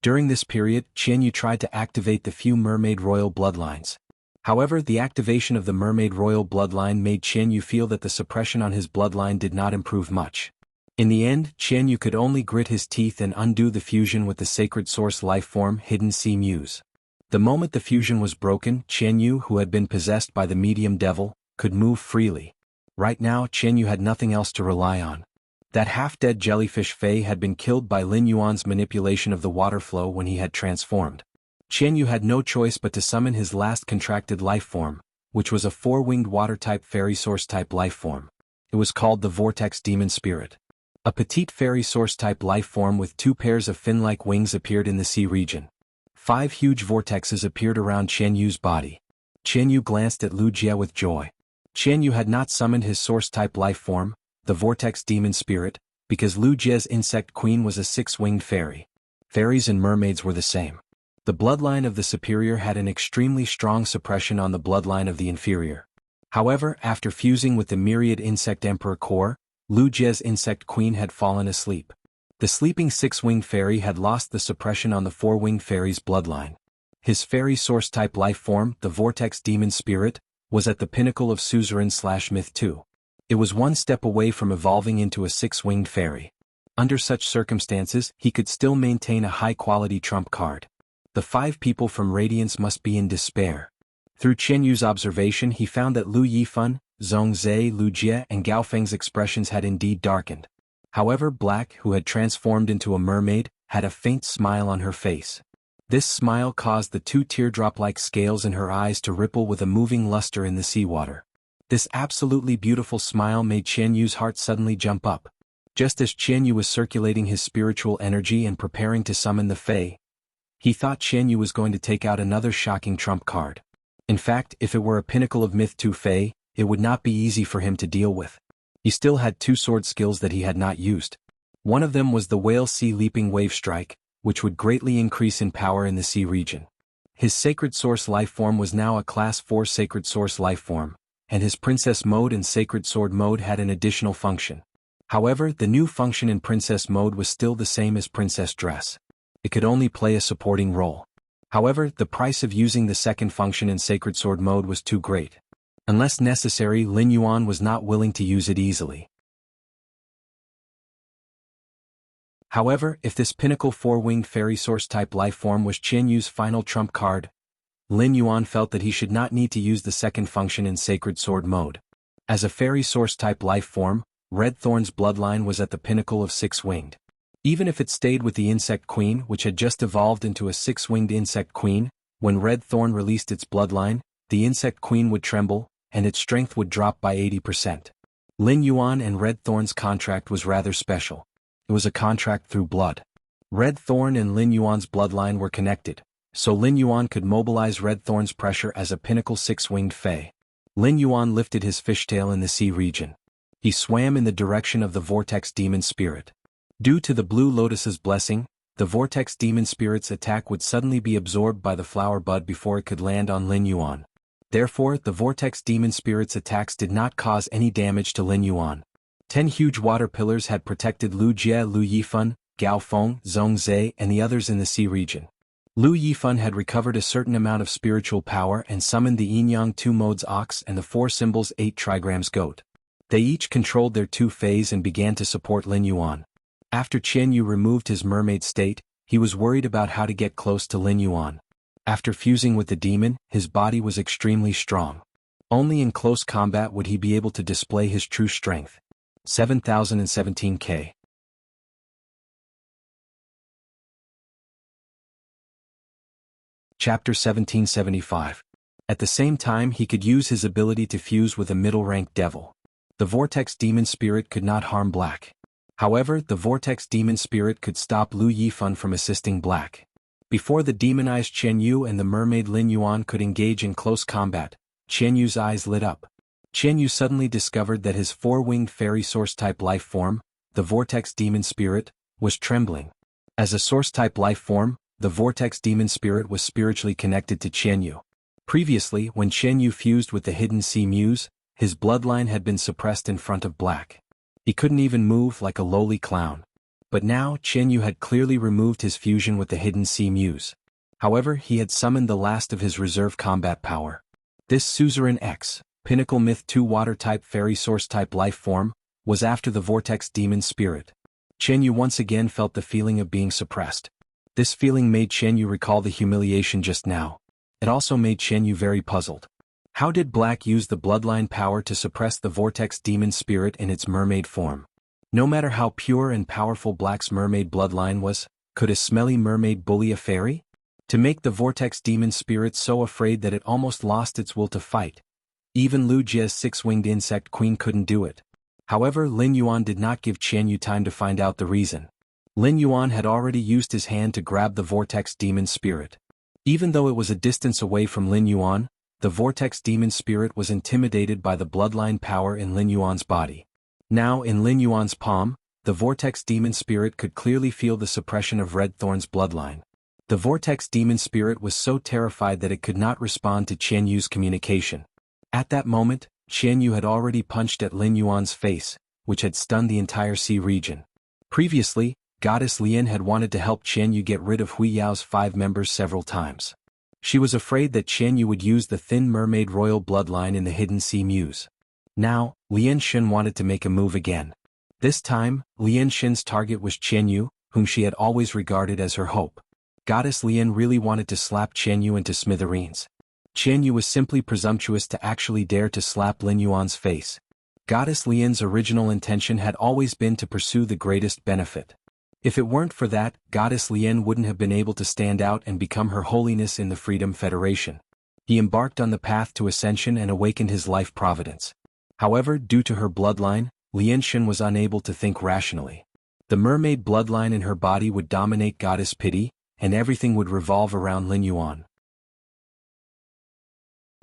During this period, Qianyu tried to activate the few mermaid royal bloodlines. However, the activation of the mermaid royal bloodline made Qianyu feel that the suppression on his bloodline did not improve much. In the end, Qianyu could only grit his teeth and undo the fusion with the sacred source lifeform Hidden Sea Muse. The moment the fusion was broken, Qianyu, who had been possessed by the medium devil, could move freely. Right now, Qianyu had nothing else to rely on. That half-dead jellyfish Fei had been killed by Lin Yuan's manipulation of the water flow when he had transformed. Qianyu had no choice but to summon his last contracted life form, which was a four-winged water-type fairy source-type life form. It was called the Vortex Demon Spirit. A petite fairy source-type life form with two pairs of fin-like wings appeared in the sea region. 5 huge vortexes appeared around Qianyu's body. Qianyu glanced at Lu Jie with joy. Qianyu had not summoned his source-type life form, the Vortex Demon Spirit, because Lu Jie's insect queen was a 6-winged fairy. Fairies and mermaids were the same. The bloodline of the superior had an extremely strong suppression on the bloodline of the inferior. However, after fusing with the myriad insect emperor core, Lu Jie's insect queen had fallen asleep. The sleeping 6-winged fairy had lost the suppression on the 4-winged fairy's bloodline. His fairy source-type life form, the Vortex Demon Spirit, was at the pinnacle of Suzerain/Myth 2. It was one step away from evolving into a 6-winged fairy. Under such circumstances, he could still maintain a high-quality trump card. The 5 people from Radiance must be in despair. Through Qianyu's observation, he found that Lu Yifan, Zhongzhe, Lu Jie, and Gao Feng's expressions had indeed darkened. However, Black, who had transformed into a mermaid, had a faint smile on her face. This smile caused the 2 teardrop-like scales in her eyes to ripple with a moving luster in the seawater. This absolutely beautiful smile made Qianyu's heart suddenly jump up. Just as Qianyu was circulating his spiritual energy and preparing to summon the Fae, he thought Qianyu was going to take out another shocking trump card. In fact, if it were a pinnacle of Myth 2 Fae, it would not be easy for him to deal with. He still had 2 sword skills that he had not used. One of them was the Whale Sea Leaping Wave Strike, which would greatly increase in power in the sea region. His Sacred Source Lifeform was now a Class 4 Sacred Source Lifeform, and his Princess Mode and Sacred Sword Mode had an additional function. However, the new function in Princess Mode was still the same as Princess Dress. It could only play a supporting role. However, the price of using the second function in Sacred Sword Mode was too great. Unless necessary, Lin Yuan was not willing to use it easily. However, if this pinnacle 4-winged fairy source-type lifeform was Qianyu's final trump card, Lin Yuan felt that he should not need to use the second function in Sacred Sword Mode. As a fairy source-type lifeform, Red Thorn's bloodline was at the pinnacle of 6-winged. Even if it stayed with the Insect Queen, which had just evolved into a 6-winged Insect Queen, when Red Thorn released its bloodline, the Insect Queen would tremble, and its strength would drop by 80%. Lin Yuan and Red Thorn's contract was rather special. It was a contract through blood. Red Thorn and Lin Yuan's bloodline were connected, so Lin Yuan could mobilize Red Thorn's pressure as a pinnacle 6-winged Fae. Lin Yuan lifted his fishtail in the sea region. He swam in the direction of the vortex demon spirit. Due to the Blue Lotus's blessing, the vortex demon spirit's attack would suddenly be absorbed by the flower bud before it could land on Lin Yuan. Therefore, the vortex demon spirit's attacks did not cause any damage to Lin Yuan. 10 huge water pillars had protected Lu Jie, Lu Yifan, Gao Feng, Zhong Zhe, and the others in the sea region. Lu Yifan had recovered a certain amount of spiritual power and summoned the yin-yang 2 modes ox and the 4 symbols 8 trigrams goat. They each controlled their 2 fays and began to support Lin Yuan. After Qian Yu removed his mermaid state, he was worried about how to get close to Lin Yuan. After fusing with the demon, his body was extremely strong. Only in close combat would he be able to display his true strength. 7017K. Chapter 1775. At the same time he could use his ability to fuse with a middle-ranked devil. The vortex demon spirit could not harm Black. However, the vortex demon spirit could stop Lu Yifan from assisting Black. Before the demonized Qian Yu and the mermaid Lin Yuan could engage in close combat, Qian Yu's eyes lit up. Qian Yu suddenly discovered that his 4-winged fairy source-type life form, the vortex demon spirit, was trembling. As a source-type life form, the vortex demon spirit was spiritually connected to Qian Yu. Previously, when Qian Yu fused with the hidden sea muse, his bloodline had been suppressed in front of Black. He couldn't even move like a lowly clown. But now Qian Yu had clearly removed his fusion with the hidden sea muse. However, he had summoned the last of his reserve combat power. This Suzerain X, Pinnacle Myth 2 water-type fairy source-type life form, was after the vortex demon spirit. Qian Yu once again felt the feeling of being suppressed. This feeling made Qian Yu recall the humiliation just now. It also made Qian Yu very puzzled. How did Black use the bloodline power to suppress the vortex demon spirit in its mermaid form? No matter how pure and powerful Black's mermaid bloodline was, could a smelly mermaid bully a fairy? To make the vortex demon spirit so afraid that it almost lost its will to fight. Even Lu Jie's 6-winged insect queen couldn't do it. However, Lin Yuan did not give Qian Yu time to find out the reason. Lin Yuan had already used his hand to grab the vortex demon spirit. Even though it was a distance away from Lin Yuan, the vortex demon spirit was intimidated by the bloodline power in Lin Yuan's body. Now in Lin Yuan's palm, the vortex demon spirit could clearly feel the suppression of Red Thorn's bloodline. The vortex demon spirit was so terrified that it could not respond to Qian Yu's communication. At that moment, Qian Yu had already punched at Lin Yuan's face, which had stunned the entire sea region. Previously, Goddess Lian had wanted to help Qian Yu get rid of Hui Yao's 5 members several times. She was afraid that Qian Yu would use the thin mermaid royal bloodline in the hidden sea muse. Now, Lian Xin wanted to make a move again. This time, Lian Xin's target was Qian Yu, whom she had always regarded as her hope. Goddess Lian really wanted to slap Qian Yu into smithereens. Qian Yu was simply presumptuous to actually dare to slap Lin Yuan's face. Goddess Lian's original intention had always been to pursue the greatest benefit. If it weren't for that, Goddess Lian wouldn't have been able to stand out and become Her Holiness in the Freedom Federation. He embarked on the path to ascension and awakened his life providence. However, due to her bloodline, Lian Xin was unable to think rationally. The mermaid bloodline in her body would dominate Goddess Pity, and everything would revolve around Lin Yuan.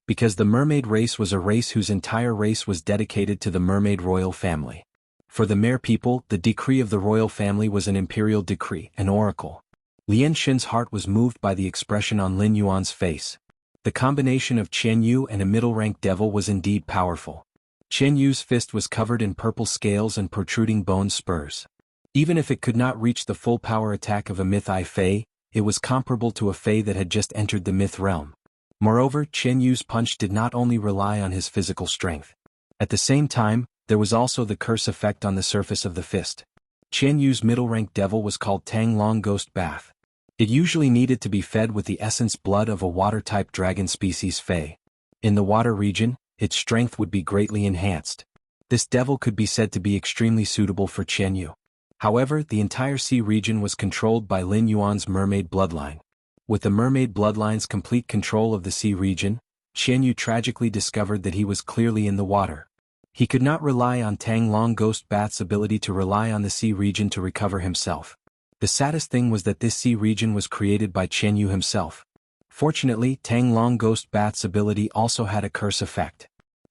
Because the mermaid race was a race whose entire race was dedicated to the mermaid royal family. For the Mer people, the decree of the royal family was an imperial decree, an oracle. Lian Xin's heart was moved by the expression on Lin Yuan's face. The combination of Qian Yu and a middle-ranked devil was indeed powerful. Qian Yu's fist was covered in purple scales and protruding bone spurs. Even if it could not reach the full power attack of a myth-I Fey, it was comparable to a Fey that had just entered the myth realm. Moreover, Qian Yu's punch did not only rely on his physical strength. At the same time, there was also the curse effect on the surface of the fist. Qian Yu's middle-ranked devil was called Tang Long Ghost Bath. It usually needed to be fed with the essence blood of a water-type dragon species Fey. In the water region, its strength would be greatly enhanced. This devil could be said to be extremely suitable for Qian Yu. However, the entire sea region was controlled by Lin Yuan's mermaid bloodline. With the mermaid bloodline's complete control of the sea region, Qian Yu tragically discovered that he was clearly in the water. He could not rely on Tang Long Ghost Bath's ability to rely on the sea region to recover himself. The saddest thing was that this sea region was created by Qian Yu himself. Fortunately, Tang Long Ghost Bath's ability also had a curse effect.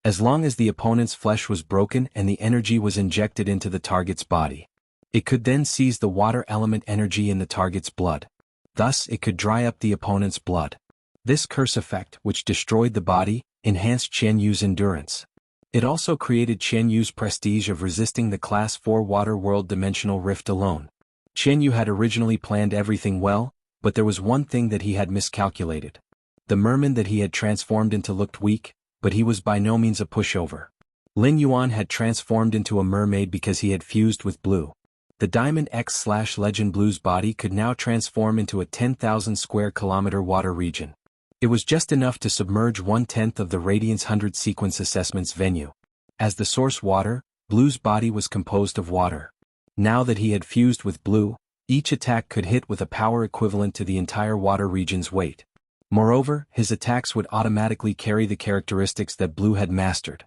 as long as the opponent's flesh was broken and the energy was injected into the target's body. It could then seize the water element energy in the target's blood. Thus, it could dry up the opponent's blood. This curse effect, which destroyed the body, enhanced Chen Yu's endurance. It also created Chen Yu's prestige of resisting the Class 4 Water World Dimensional Rift alone. Chen Yu had originally planned everything well, but there was one thing that he had miscalculated. The merman that he had transformed into looked weak, but he was by no means a pushover. Lin Yuan had transformed into a mermaid because he had fused with Blue. The Diamond X/Legend Blue's body could now transform into a 10,000 square kilometer water region. It was just enough to submerge 1/10 of the Radiance 100 sequence assessment's venue. As the source water, Blue's body was composed of water. Now that he had fused with Blue, each attack could hit with a power equivalent to the entire water region's weight. Moreover, his attacks would automatically carry the characteristics that Blue had mastered.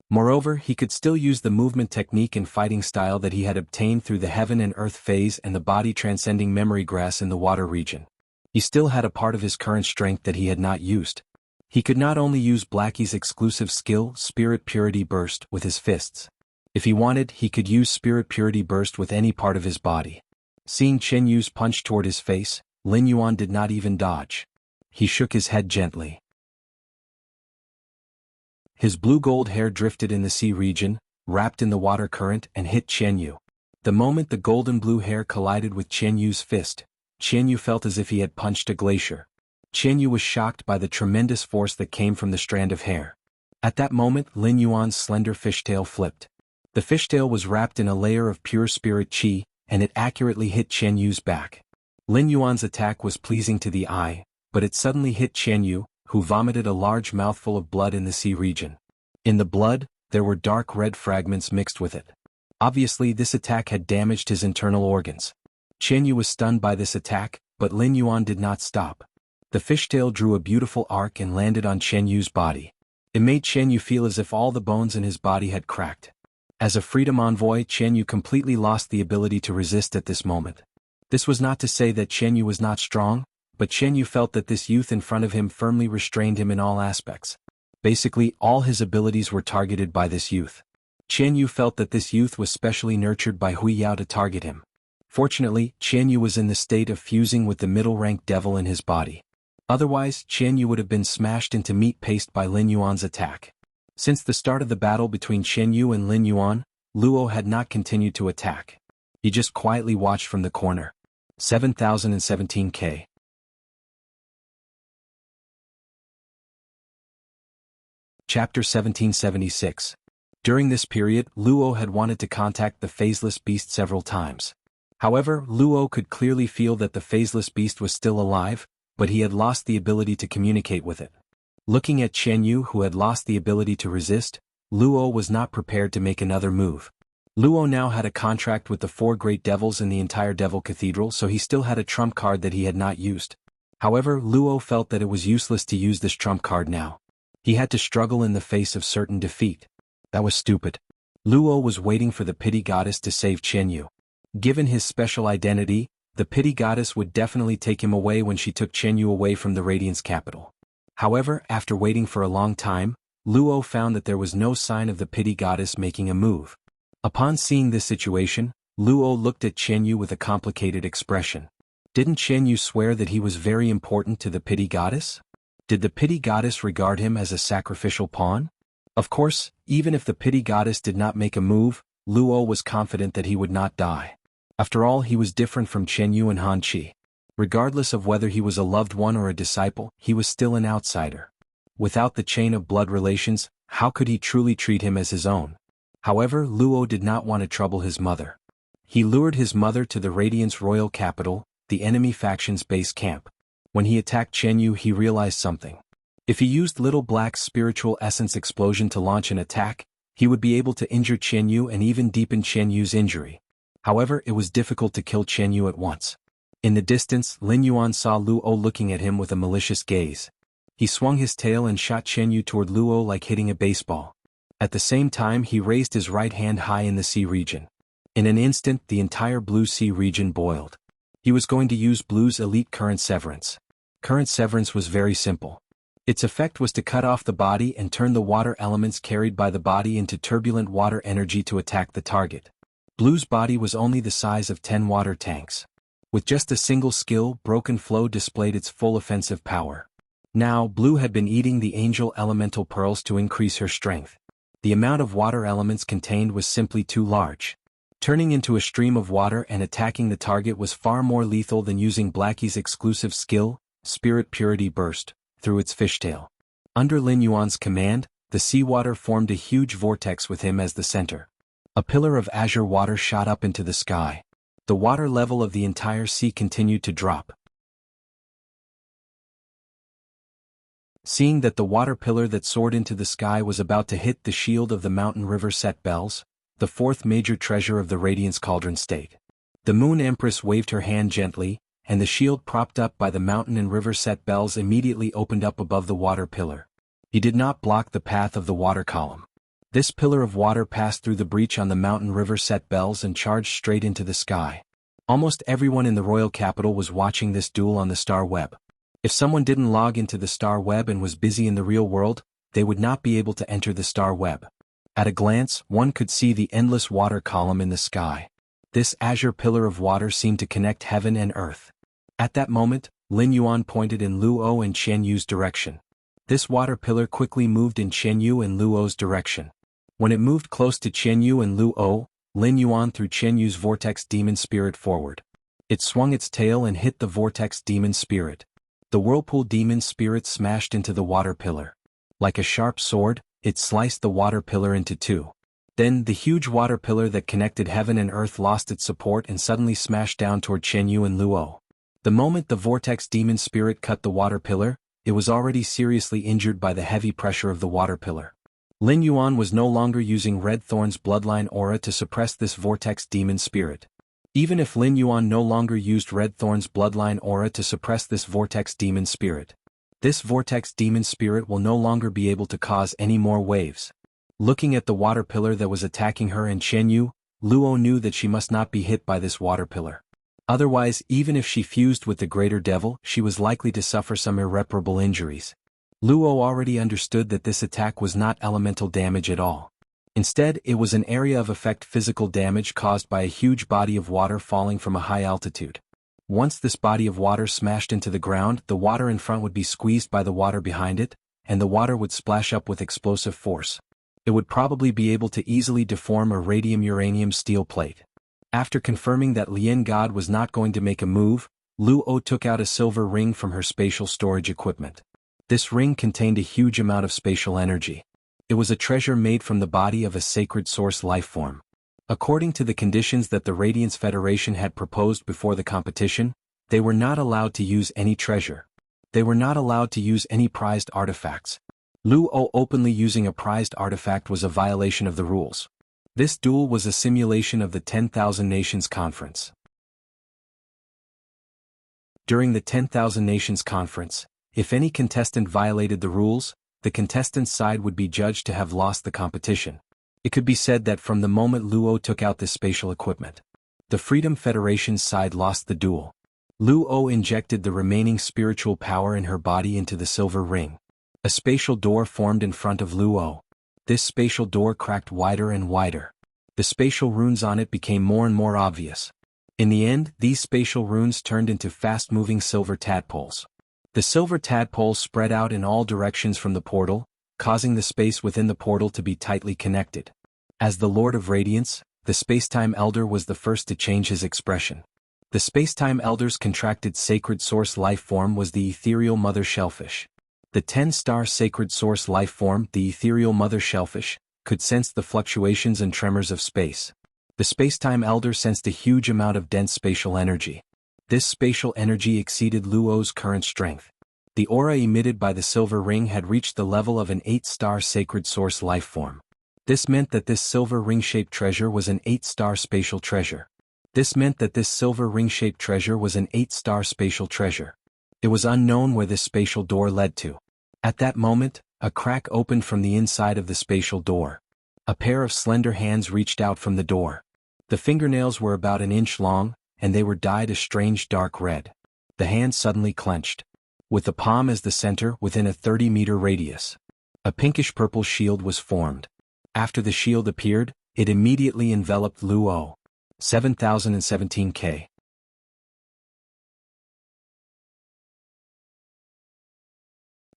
Moreover, he could still use the movement technique and fighting style that he had obtained through the Heaven and Earth phase and the body transcending memory grass in the water region. He still had a part of his current strength that he had not used. He could not only use Blackie's exclusive skill, Spirit Purity Burst, with his fists. If he wanted, he could use Spirit Purity Burst with any part of his body. Seeing Chen Yu's punch toward his face, Lin Yuan did not even dodge. He shook his head gently. His blue-gold hair drifted in the sea region, wrapped in the water current, and hit Chen Yu. The moment the golden blue hair collided with Chen Yu's fist, Chen Yu felt as if he had punched a glacier. Chen Yu was shocked by the tremendous force that came from the strand of hair. At that moment, Lin Yuan's slender fishtail flipped. The fishtail was wrapped in a layer of pure spirit qi, and it accurately hit Chen Yu's back. Lin Yuan's attack was pleasing to the eye, but it suddenly hit Chen Yu, who vomited a large mouthful of blood in the sea region. In the blood, there were dark red fragments mixed with it. Obviously, this attack had damaged his internal organs. Chen Yu was stunned by this attack, but Lin Yuan did not stop. The fishtail drew a beautiful arc and landed on Chen Yu's body. It made Chen Yu feel as if all the bones in his body had cracked. As a freedom envoy, Chen Yu completely lost the ability to resist at this moment. This was not to say that Chen Yu was not strong, but Chen Yu felt that this youth in front of him firmly restrained him in all aspects. Basically, all his abilities were targeted by this youth. Chen Yu felt that this youth was specially nurtured by Hui Yao to target him. Fortunately, Chen Yu was in the state of fusing with the middle-ranked devil in his body. Otherwise, Chen Yu would have been smashed into meat paste by Lin Yuan's attack. Since the start of the battle between Chen Yu and Lin Yuan, Luo had not continued to attack. He just quietly watched from the corner. 7017K. Chapter 1776. During this period, Luo had wanted to contact the phaseless beast several times. However, Luo could clearly feel that the phaseless beast was still alive, but he had lost the ability to communicate with it. Looking at Chen Yu, who had lost the ability to resist, Luo was not prepared to make another move. Luo now had a contract with the 4 great devils in the entire Devil Cathedral, so he still had a trump card that he had not used. However, Luo felt that it was useless to use this trump card now. He had to struggle in the face of certain defeat. That was stupid. Luo was waiting for the pity goddess to save Chen Yu. Given his special identity, the pity goddess would definitely take him away when she took Chen Yu away from the Radiance capital. However, after waiting for a long time, Luo found that there was no sign of the pity goddess making a move. Upon seeing this situation, Luo looked at Chen Yu with a complicated expression. Didn't Chen Yu swear that he was very important to the pity goddess? Did the pity goddess regard him as a sacrificial pawn? Of course, even if the pity goddess did not make a move, Luo was confident that he would not die. After all, he was different from Chen Yu and Han Qi. Regardless of whether he was a loved one or a disciple, he was still an outsider. Without the chain of blood relations, how could he truly treat him as his own? However, Luo did not want to trouble his mother. He lured his mother to the Radiance Royal Capital, the enemy faction's base camp. When he attacked Chen Yu, he realized something. If he used Little Black's spiritual essence explosion to launch an attack, he would be able to injure Chen Yu and even deepen Chen Yu's injury. However, it was difficult to kill Chen Yu at once. In the distance, Lin Yuan saw Luo looking at him with a malicious gaze. He swung his tail and shot Chen Yu toward Luo like hitting a baseball. At the same time, he raised his right hand high in the sea region. In an instant, the entire blue sea region boiled. He was going to use Blue's elite current severance. Current severance was very simple. Its effect was to cut off the body and turn the water elements carried by the body into turbulent water energy to attack the target. Blue's body was only the size of 10 water tanks. With just a single skill, Broken Flow displayed its full offensive power. Now, Blue had been eating the angel elemental pearls to increase her strength. The amount of water elements contained was simply too large. Turning into a stream of water and attacking the target was far more lethal than using Blackie's exclusive skill, Spirit Purity Burst, through its fishtail. Under Lin Yuan's command, the seawater formed a huge vortex with him as the center. A pillar of azure water shot up into the sky. The water level of the entire sea continued to drop. Seeing that the water pillar that soared into the sky was about to hit the shield of the mountain river Set Bells, the fourth major treasure of the Radiance Cauldron State. The Moon Empress waved her hand gently, and the shield propped up by the mountain and river Set Bells immediately opened up above the water pillar. He did not block the path of the water column. This pillar of water passed through the breach on the mountain river Set Bells and charged straight into the sky. Almost everyone in the royal capital was watching this duel on the star web. If someone didn't log into the star web and was busy in the real world, they would not be able to enter the star web. At a glance, one could see the endless water column in the sky. This azure pillar of water seemed to connect heaven and earth. At that moment, Lin Yuan pointed in Luo and Chen Yu's direction. This water pillar quickly moved in Chen Yu and Luo's direction. When it moved close to Chen Yu and Luo, Lin Yuan threw Chen Yu's vortex demon spirit forward. It swung its tail and hit the vortex demon spirit. The whirlpool demon spirit smashed into the water pillar. Like a sharp sword, it sliced the water pillar into two. Then, the huge water pillar that connected heaven and earth lost its support and suddenly smashed down toward Chen Yu and Luo. The moment the vortex demon spirit cut the water pillar, it was already seriously injured by the heavy pressure of the water pillar. Lin Yuan was no longer using Red Thorn's bloodline aura to suppress this vortex demon spirit. Even if Lin Yuan no longer used Red Thorn's bloodline aura to suppress this vortex demon spirit, this vortex demon spirit will no longer be able to cause any more waves. Looking at the water pillar that was attacking her and Chen Yu, Luo knew that she must not be hit by this water pillar. Otherwise, even if she fused with the greater devil, she was likely to suffer some irreparable injuries. Luo already understood that this attack was not elemental damage at all. Instead, it was an area of effect physical damage caused by a huge body of water falling from a high altitude. Once this body of water smashed into the ground, the water in front would be squeezed by the water behind it, and the water would splash up with explosive force. It would probably be able to easily deform a radium-uranium steel plate. After confirming that Lien God was not going to make a move, Luo took out a silver ring from her spatial storage equipment. This ring contained a huge amount of spatial energy. It was a treasure made from the body of a sacred source lifeform. According to the conditions that the Radiance Federation had proposed before the competition, they were not allowed to use any treasure. They were not allowed to use any prized artifacts. Luo openly using a prized artifact was a violation of the rules. This duel was a simulation of the 10,000 Nations Conference. During the 10,000 Nations Conference, if any contestant violated the rules, the contestant's side would be judged to have lost the competition. It could be said that from the moment Luo took out this spatial equipment, the Freedom Federation's side lost the duel. Luo injected the remaining spiritual power in her body into the silver ring. A spatial door formed in front of Luo. This spatial door cracked wider and wider. The spatial runes on it became more and more obvious. In the end, these spatial runes turned into fast-moving silver tadpoles. The silver tadpoles spread out in all directions from the portal, causing the space within the portal to be tightly connected. As the Lord of Radiance, the Spacetime Elder was the first to change his expression. The Spacetime Elder's contracted sacred source life form was the ethereal mother shellfish. The 10-star sacred source life form, the ethereal mother shellfish, could sense the fluctuations and tremors of space. The Spacetime Elder sensed a huge amount of dense spatial energy. This spatial energy exceeded Luo's current strength. The aura emitted by the silver ring had reached the level of an 8-star sacred source life form. This meant that this silver ring-shaped treasure was an 8-star spatial treasure. This meant that this silver ring-shaped treasure was an 8-star spatial treasure. It was unknown where this spatial door led to. At that moment, a crack opened from the inside of the spatial door. A pair of slender hands reached out from the door. The fingernails were about an inch long, and they were dyed a strange dark red. The hand suddenly clenched. with the palm as the center within a 30-meter radius. A pinkish-purple shield was formed. After the shield appeared, it immediately enveloped Luo. 7017 K.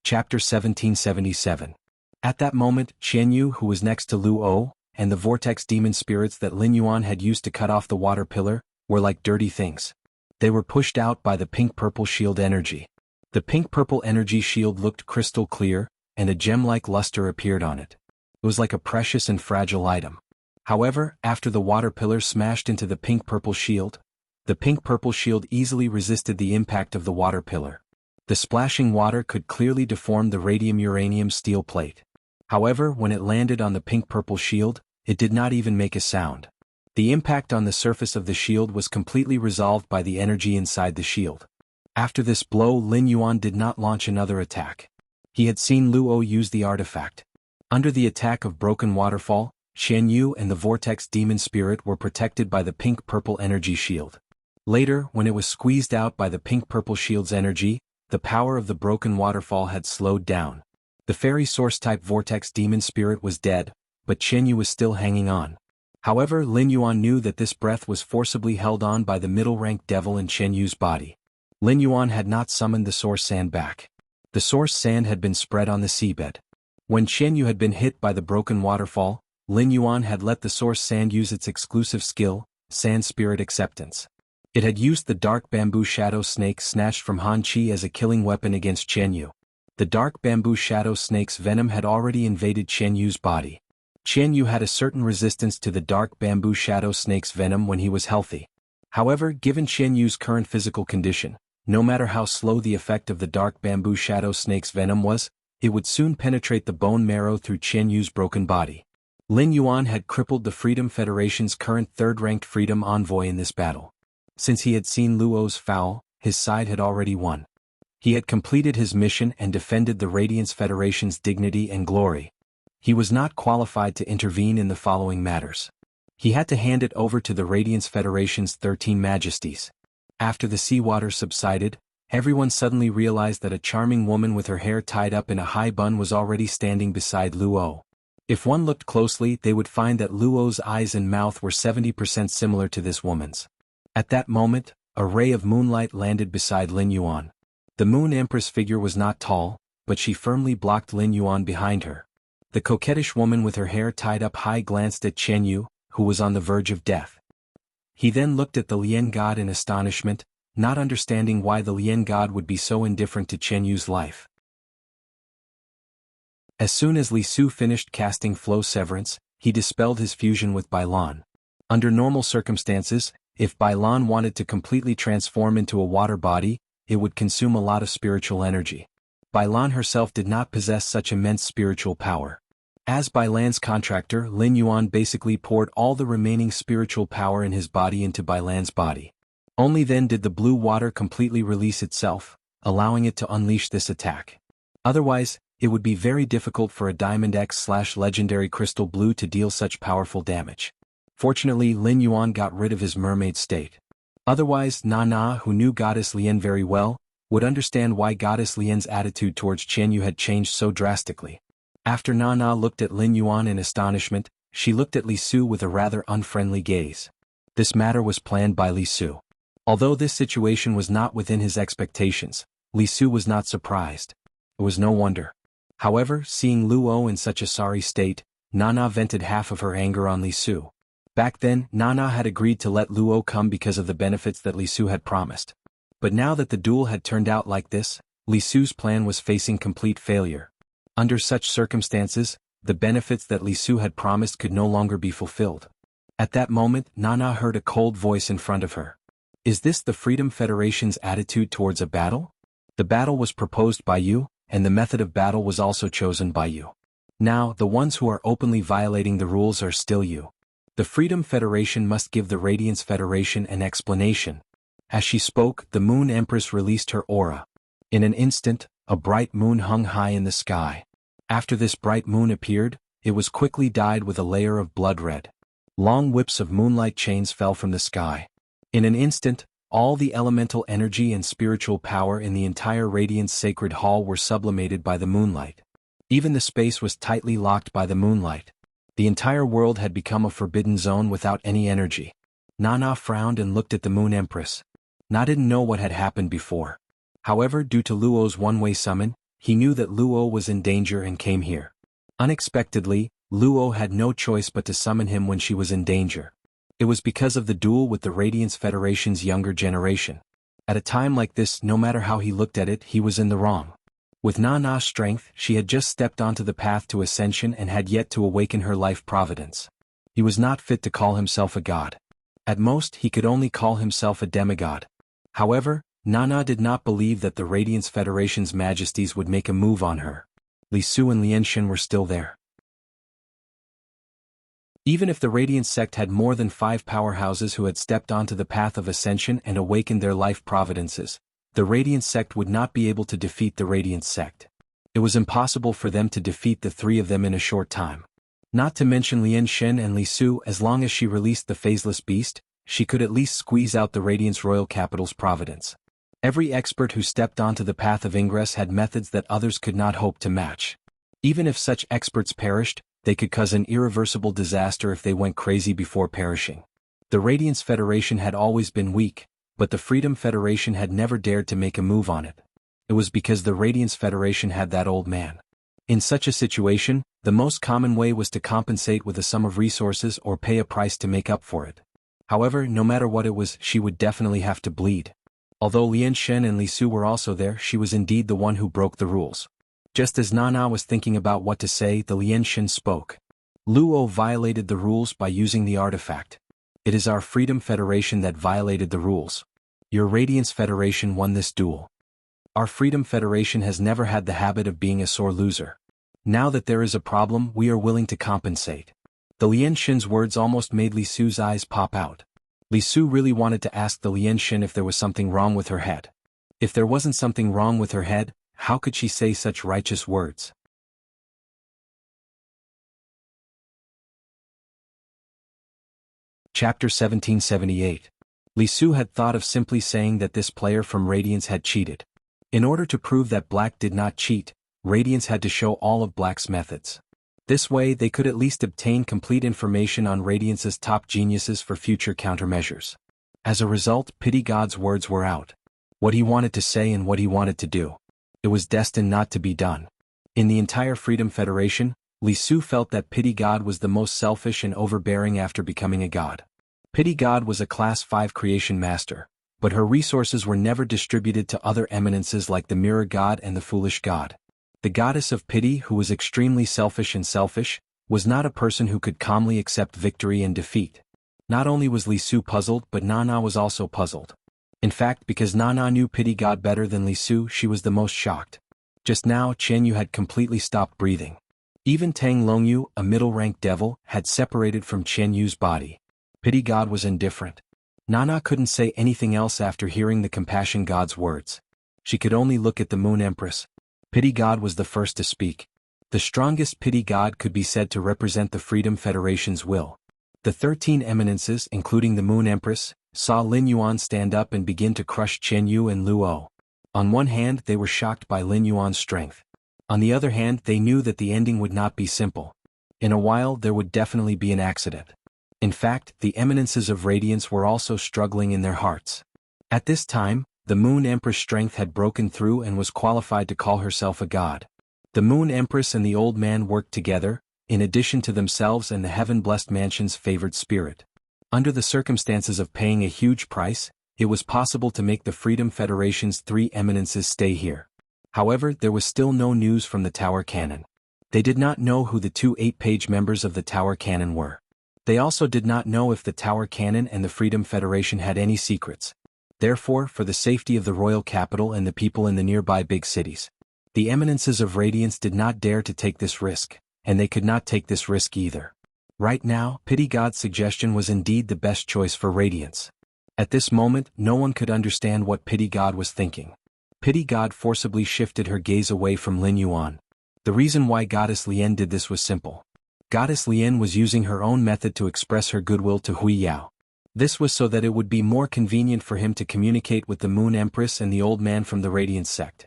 Chapter 1777. At that moment, Qianyu, who was next to Luo, and the vortex demon spirits that Lin Yuan had used to cut off the water pillar, were like dirty things. They were pushed out by the pink-purple shield energy. The pink-purple energy shield looked crystal clear, and a gem-like luster appeared on it. It was like a precious and fragile item. However, after the water pillar smashed into the pink-purple shield, the pink-purple shield easily resisted the impact of the water pillar. The splashing water could clearly deform the radium-uranium steel plate. However, when it landed on the pink-purple shield, it did not even make a sound. The impact on the surface of the shield was completely resolved by the energy inside the shield. After this blow, Lin Yuan did not launch another attack. He had seen Luo use the artifact. Under the attack of Broken Waterfall, Qianyu and the Vortex Demon Spirit were protected by the pink-purple energy shield. Later, when it was squeezed out by the pink-purple shield's energy, the power of the Broken Waterfall had slowed down. The Fairy Source-type Vortex Demon Spirit was dead, but Qianyu was still hanging on. However, Lin Yuan knew that this breath was forcibly held on by the middle-ranked devil in Qianyu's body. Lin Yuan had not summoned the Source Sand back. The Source Sand had been spread on the seabed. When Qianyu had been hit by the Broken Waterfall, Lin Yuan had let the Source Sand use its exclusive skill, Sand Spirit Acceptance. It had used the dark bamboo shadow snake snatched from Han Qi as a killing weapon against Qianyu. The dark bamboo shadow snake's venom had already invaded Qianyu's body. Qianyu had a certain resistance to the dark bamboo shadow snake's venom when he was healthy. However, given Qianyu's current physical condition, no matter how slow the effect of the dark bamboo shadow snake's venom was, it would soon penetrate the bone marrow through Qianyu's broken body. Lin Yuan had crippled the Freedom Federation's current third-ranked freedom envoy in this battle. Since he had seen Luo's foul, his side had already won. He had completed his mission and defended the Radiance Federation's dignity and glory. He was not qualified to intervene in the following matters. He had to hand it over to the Radiance Federation's 13 Majesties. After the seawater subsided, everyone suddenly realized that a charming woman with her hair tied up in a high bun was already standing beside Luo. If one looked closely, they would find that Luo's eyes and mouth were 70% similar to this woman's. At that moment, a ray of moonlight landed beside Lin Yuan. The Moon Empress figure was not tall, but she firmly blocked Lin Yuan behind her. The coquettish woman with her hair tied up high glanced at Qianyu, who was on the verge of death. He then looked at the Lian god in astonishment, not understanding why the Lian god would be so indifferent to Qianyu's life. As soon as Li Su finished casting Flow Severance, he dispelled his fusion with Bailan. Under normal circumstances, if Bailan wanted to completely transform into a water body, it would consume a lot of spiritual energy. Bailan herself did not possess such immense spiritual power. As Bailan's contractor, Lin Yuan basically poured all the remaining spiritual power in his body into Bailan's body. Only then did the blue water completely release itself, allowing it to unleash this attack. Otherwise, it would be very difficult for a Diamond X/Legendary Crystal Blue to deal such powerful damage. Fortunately, Lin Yuan got rid of his mermaid state. Otherwise, Nana, who knew Goddess Lian very well, would understand why Goddess Lian's attitude towards Qianyu had changed so drastically. After Nana looked at Lin Yuan in astonishment, she looked at Li Su with a rather unfriendly gaze. This matter was planned by Li Su. Although this situation was not within his expectations, Li Su was not surprised. It was no wonder. However, seeing Luo in such a sorry state, Nana vented half of her anger on Li Su. Back then, Nana had agreed to let Luo come because of the benefits that Li Su had promised. But now that the duel had turned out like this, Li Su's plan was facing complete failure. Under such circumstances, the benefits that Li Su had promised could no longer be fulfilled. At that moment, Nana heard a cold voice in front of her. Is this the Freedom Federation's attitude towards a battle? The battle was proposed by you, and the method of battle was also chosen by you. Now, the ones who are openly violating the rules are still you. The Freedom Federation must give the Radiance Federation an explanation. As she spoke, the Moon Empress released her aura. In an instant, a bright moon hung high in the sky. After this bright moon appeared, it was quickly dyed with a layer of blood red. Long whips of moonlight chains fell from the sky. In an instant, All the elemental energy and spiritual power in the entire Radiance Sacred Hall were sublimated by the moonlight. Even the space was tightly locked by the moonlight. The entire world had become a forbidden zone without any energy. Nana frowned and looked at the Moon Empress. Na didn't know what had happened before. However, due to Luo's one-way summon, he knew that Luo was in danger and came here. Unexpectedly, Luo had no choice but to summon him when she was in danger. It was because of the duel with the Radiance Federation's younger generation. At a time like this, no matter how he looked at it, he was in the wrong. With Nana's strength, she had just stepped onto the path to ascension and had yet to awaken her life providence. He was not fit to call himself a god. At most, he could only call himself a demigod. However, Nana did not believe that the Radiance Federation's majesties would make a move on her. Li Su and Lianshan were still there. Even if the Radiance sect had more than 5 powerhouses who had stepped onto the path of ascension and awakened their life providences, the Radiance sect would not be able to defeat the Radiance sect. It was impossible for them to defeat the 3 of them in a short time. Not to mention Lianshan and Li Su. As long as she released the phaseless beast, she could at least squeeze out the Radiance Royal Capital's providence. Every expert who stepped onto the path of ingress had methods that others could not hope to match. Even if such experts perished, they could cause an irreversible disaster if they went crazy before perishing. The Radiance Federation had always been weak, but the Freedom Federation had never dared to make a move on it. It was because the Radiance Federation had that old man. In such a situation, the most common way was to compensate with a sum of resources or pay a price to make up for it. However, no matter what it was, she would definitely have to bleed. Although Lianshan and Li Su were also there, she was indeed the one who broke the rules. Just as Nana was thinking about what to say, the Lianshan spoke. Luo violated the rules by using the artifact. It is our Freedom Federation that violated the rules. Your Radiance Federation won this duel. Our Freedom Federation has never had the habit of being a sore loser. Now that there is a problem, we are willing to compensate. The Lianshan's words almost made Li Su's eyes pop out. Li Su really wanted to ask the Lianshan if there was something wrong with her head. If there wasn't something wrong with her head, how could she say such righteous words? Chapter 1778. Li Su had thought of simply saying that this player from Radiance had cheated. In order to prove that Black did not cheat, Radiance had to show all of Black's methods. This way they could at least obtain complete information on Radiance's top geniuses for future countermeasures. As a result, Pity God's words were out. What he wanted to say and what he wanted to do. It was destined not to be done. In the entire Freedom Federation, Li Su felt that Pity God was the most selfish and overbearing after becoming a god. Pity God was a Class 5 creation master, but her resources were never distributed to other eminences like the Mirror God and the Foolish God. The goddess of pity, who was extremely selfish, was not a person who could calmly accept victory and defeat. Not only was Li Su puzzled, but Nana was also puzzled. In fact, because Nana knew Pity God better than Li Su, she was the most shocked. Just now, Chen Yu had completely stopped breathing. Even Tang Longyu, a middle-ranked devil, had separated from Chen Yu's body. Pity God was indifferent. Nana couldn't say anything else after hearing the Compassion God's words. She could only look at the Moon Empress. Pity God was the first to speak. The strongest Pity God could be said to represent the Freedom Federation's will. The 13 eminences, including the Moon Empress, saw Lin Yuan stand up and begin to crush Chen Yu and Luo. On one hand, they were shocked by Lin Yuan's strength. On the other hand, they knew that the ending would not be simple. In a while, there would definitely be an accident. In fact, the eminences of Radiance were also struggling in their hearts. At this time, the Moon Empress' strength had broken through and was qualified to call herself a god. The Moon Empress and the old man worked together, in addition to themselves and the heaven-blessed mansion's favored spirit. Under the circumstances of paying a huge price, it was possible to make the Freedom Federation's 3 eminences stay here. However, there was still no news from the Tower Cannon. They did not know who the 2 8-page members of the Tower Cannon were. They also did not know if the Tower Cannon and the Freedom Federation had any secrets. Therefore, for the safety of the royal capital and the people in the nearby big cities, the eminences of Radiance did not dare to take this risk, and they could not take this risk either. Right now, Pity God's suggestion was indeed the best choice for Radiance. At this moment, no one could understand what Pity God was thinking. Pity God forcibly shifted her gaze away from Lin Yuan. The reason why Goddess Lien did this was simple. Goddess Lien was using her own method to express her goodwill to Hui Yao. This was so that it would be more convenient for him to communicate with the Moon Empress and the old man from the Radiant sect.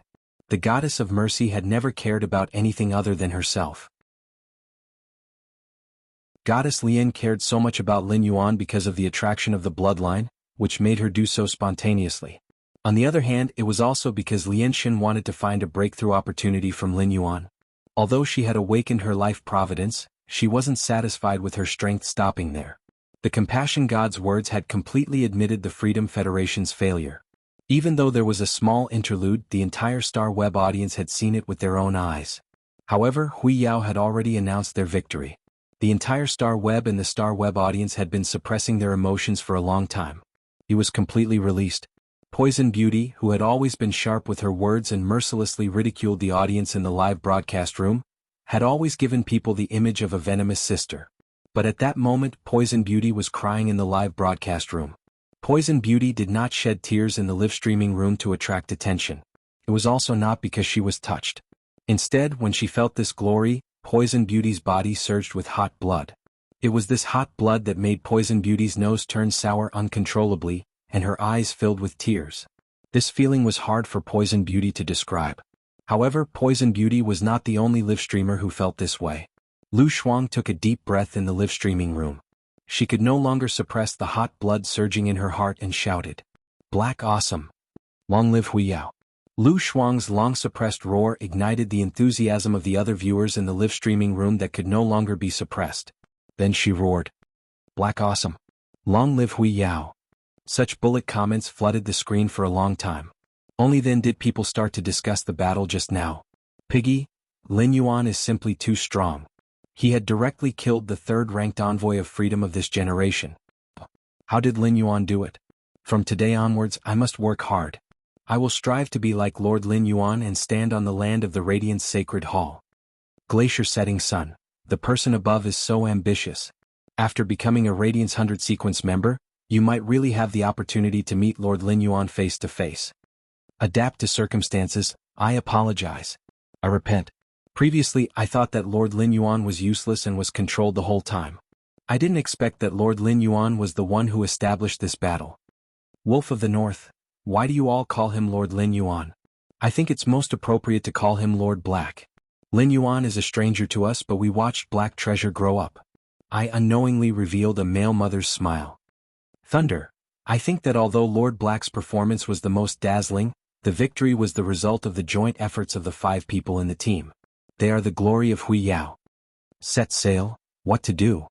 The goddess of mercy had never cared about anything other than herself. Goddess Lian cared so much about Lin Yuan because of the attraction of the bloodline, which made her do so spontaneously. On the other hand, it was also because Lian Xin wanted to find a breakthrough opportunity from Lin Yuan. Although she had awakened her life providence, she wasn't satisfied with her strength stopping there. The Compassion God's words had completely admitted the Freedom Federation's failure. Even though there was a small interlude, the entire Star Web audience had seen it with their own eyes. However, Hui Yao had already announced their victory. The entire Star Web and the Star Web audience had been suppressing their emotions for a long time. He was completely released. Poison Beauty, who had always been sharp with her words and mercilessly ridiculed the audience in the live broadcast room, had always given people the image of a venomous sister. But at that moment, Poison Beauty was crying in the live broadcast room. Poison Beauty did not shed tears in the live streaming room to attract attention. It was also not because she was touched. Instead, when she felt this glory, Poison Beauty's body surged with hot blood. It was this hot blood that made Poison Beauty's nose turn sour uncontrollably, and her eyes filled with tears. This feeling was hard for Poison Beauty to describe. However, Poison Beauty was not the only live streamer who felt this way. Lu Shuang took a deep breath in the live streaming room. She could no longer suppress the hot blood surging in her heart and shouted, "Black awesome! Long live Hui Yao!" Lu Shuang's long-suppressed roar ignited the enthusiasm of the other viewers in the live streaming room that could no longer be suppressed. Then she roared, "Black awesome! Long live Hui Yao!" Such bullet comments flooded the screen for a long time. Only then did people start to discuss the battle just now. Piggy, Lin Yuan is simply too strong. He had directly killed the third-ranked envoy of freedom of this generation. How did Lin Yuan do it? From today onwards, I must work hard. I will strive to be like Lord Lin Yuan and stand on the land of the Radiant's sacred hall. Glacier Setting Sun. The person above is so ambitious. After becoming a Radiant's 100 sequence member, you might really have the opportunity to meet Lord Lin Yuan face to face. Adapt to circumstances. I apologize. I repent. Previously, I thought that Lord Lin Yuan was useless and was controlled the whole time. I didn't expect that Lord Lin Yuan was the one who established this battle. Wolf of the North, why do you all call him Lord Lin Yuan? I think it's most appropriate to call him Lord Black. Lin Yuan is a stranger to us, but we watched Black Treasure grow up. I unknowingly revealed a male mother's smile. Thunder, I think that although Lord Black's performance was the most dazzling, the victory was the result of the joint efforts of the 5 people in the team. They are the glory of Hui Yao. Set sail, what to do?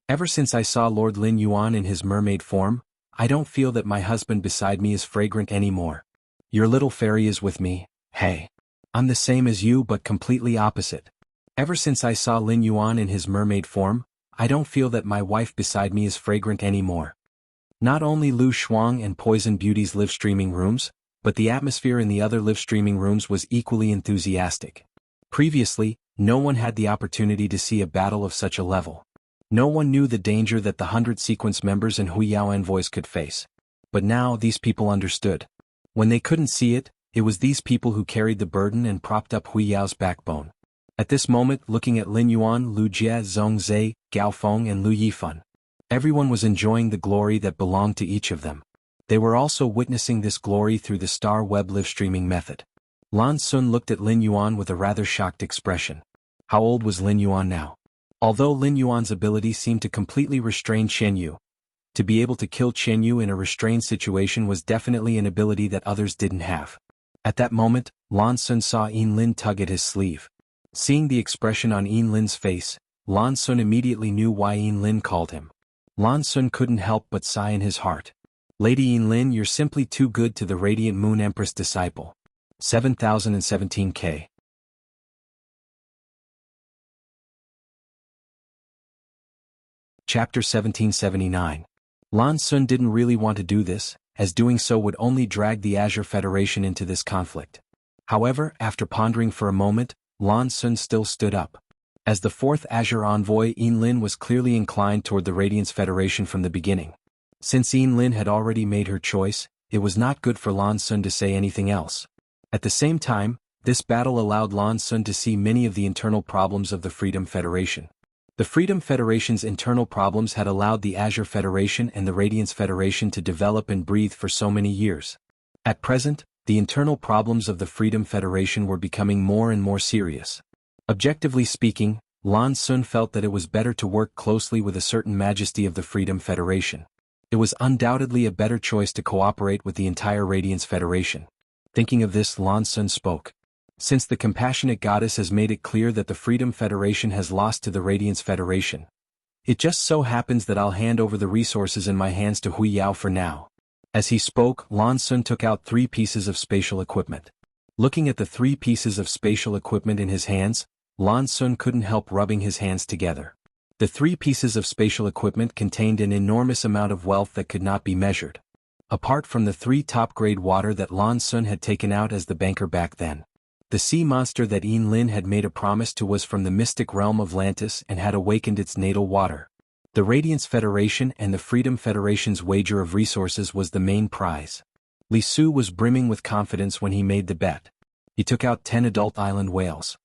Ever since I saw Lord Lin Yuan in his mermaid form, I don't feel that my husband beside me is fragrant anymore. Your little fairy is with me, hey. I'm the same as you but completely opposite. Ever since I saw Lin Yuan in his mermaid form, I don't feel that my wife beside me is fragrant anymore. Not only Lu Shuang and Poison Beauty's live streaming rooms, but the atmosphere in the other live streaming rooms was equally enthusiastic. Previously, no one had the opportunity to see a battle of such a level. No one knew the danger that the 100 sequence members and Hui Yao envoys could face. But now these people understood. When they couldn't see it, it was these people who carried the burden and propped up Hui Yao's backbone. At this moment, looking at Lin Yuan, Lu Jie, Zhong Zhe, Gao Feng and Lu Yifan, everyone was enjoying the glory that belonged to each of them. They were also witnessing this glory through the Star Web live streaming method. Lan Sun looked at Lin Yuan with a rather shocked expression. How old was Lin Yuan now? Although Lin Yuan's ability seemed to completely restrain Chen Yu, to be able to kill Chen Yu in a restrained situation was definitely an ability that others didn't have. At that moment, Lan Sun saw Yin Lin tug at his sleeve. Seeing the expression on Yin Lin's face, Lan Sun immediately knew why Yin Lin called him. Lan Sun couldn't help but sigh in his heart. Lady Yin Lin, you're simply too good to the Radiant Moon Empress disciple. 7017K. Chapter 1779. Lan Sun didn't really want to do this, as doing so would only drag the Azure Federation into this conflict. However, after pondering for a moment, Lan Sun still stood up. As the 4th Azure envoy, Yin Lin was clearly inclined toward the Radiance Federation from the beginning. Since Yin Lin had already made her choice, it was not good for Lan Sun to say anything else. At the same time, this battle allowed Lan Sun to see many of the internal problems of the Freedom Federation. The Freedom Federation's internal problems had allowed the Azure Federation and the Radiance Federation to develop and breathe for so many years. At present, the internal problems of the Freedom Federation were becoming more and more serious. Objectively speaking, Lan Sun felt that it was better to work closely with a certain majesty of the Freedom Federation. It was undoubtedly a better choice to cooperate with the entire Radiance Federation. Thinking of this, Lan Sun spoke. Since the compassionate goddess has made it clear that the Freedom Federation has lost to the Radiance Federation, it just so happens that I'll hand over the resources in my hands to Hui Yao for now. As he spoke, Lan Sun took out 3 pieces of spatial equipment. Looking at the 3 pieces of spatial equipment in his hands, Lan Sun couldn't help rubbing his hands together. The 3 pieces of spatial equipment contained an enormous amount of wealth that could not be measured. Apart from the 3 top-grade water that Lan Sun had taken out as the banker back then, the sea monster that Yin Lin had made a promise to was from the mystic realm of Lantis and had awakened its natal water. The Radiance Federation and the Freedom Federation's wager of resources was the main prize. Li Su was brimming with confidence when he made the bet. He took out 10 adult island whales.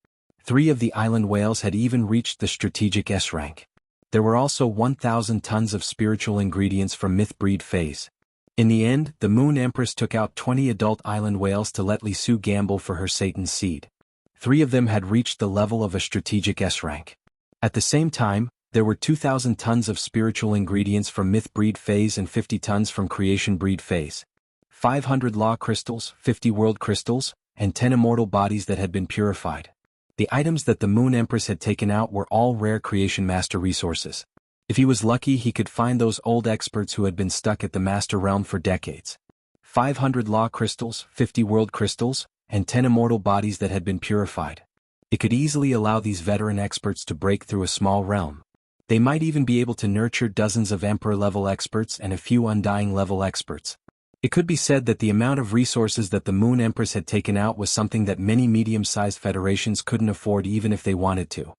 3 of the island whales had even reached the strategic S rank. There were also 1,000 tons of spiritual ingredients from myth breed phase. In the end, the Moon Empress took out 20 adult island whales to let Li Su gamble for her Satan's seed. 3 of them had reached the level of a strategic S rank. At the same time, there were 2,000 tons of spiritual ingredients from myth breed phase and 50 tons from creation breed phase. 500 law crystals, 50 world crystals, and 10 immortal bodies that had been purified. The items that the Moon Empress had taken out were all rare Creation Master resources. If he was lucky, he could find those old experts who had been stuck at the Master Realm for decades. 500 law crystals, 50 world crystals, and 10 immortal bodies that had been purified. It could easily allow these veteran experts to break through a small realm. They might even be able to nurture dozens of Emperor-level experts and a few Undying-level experts. It could be said that the amount of resources that the Moon Empress had taken out was something that many medium-sized federations couldn't afford even if they wanted to.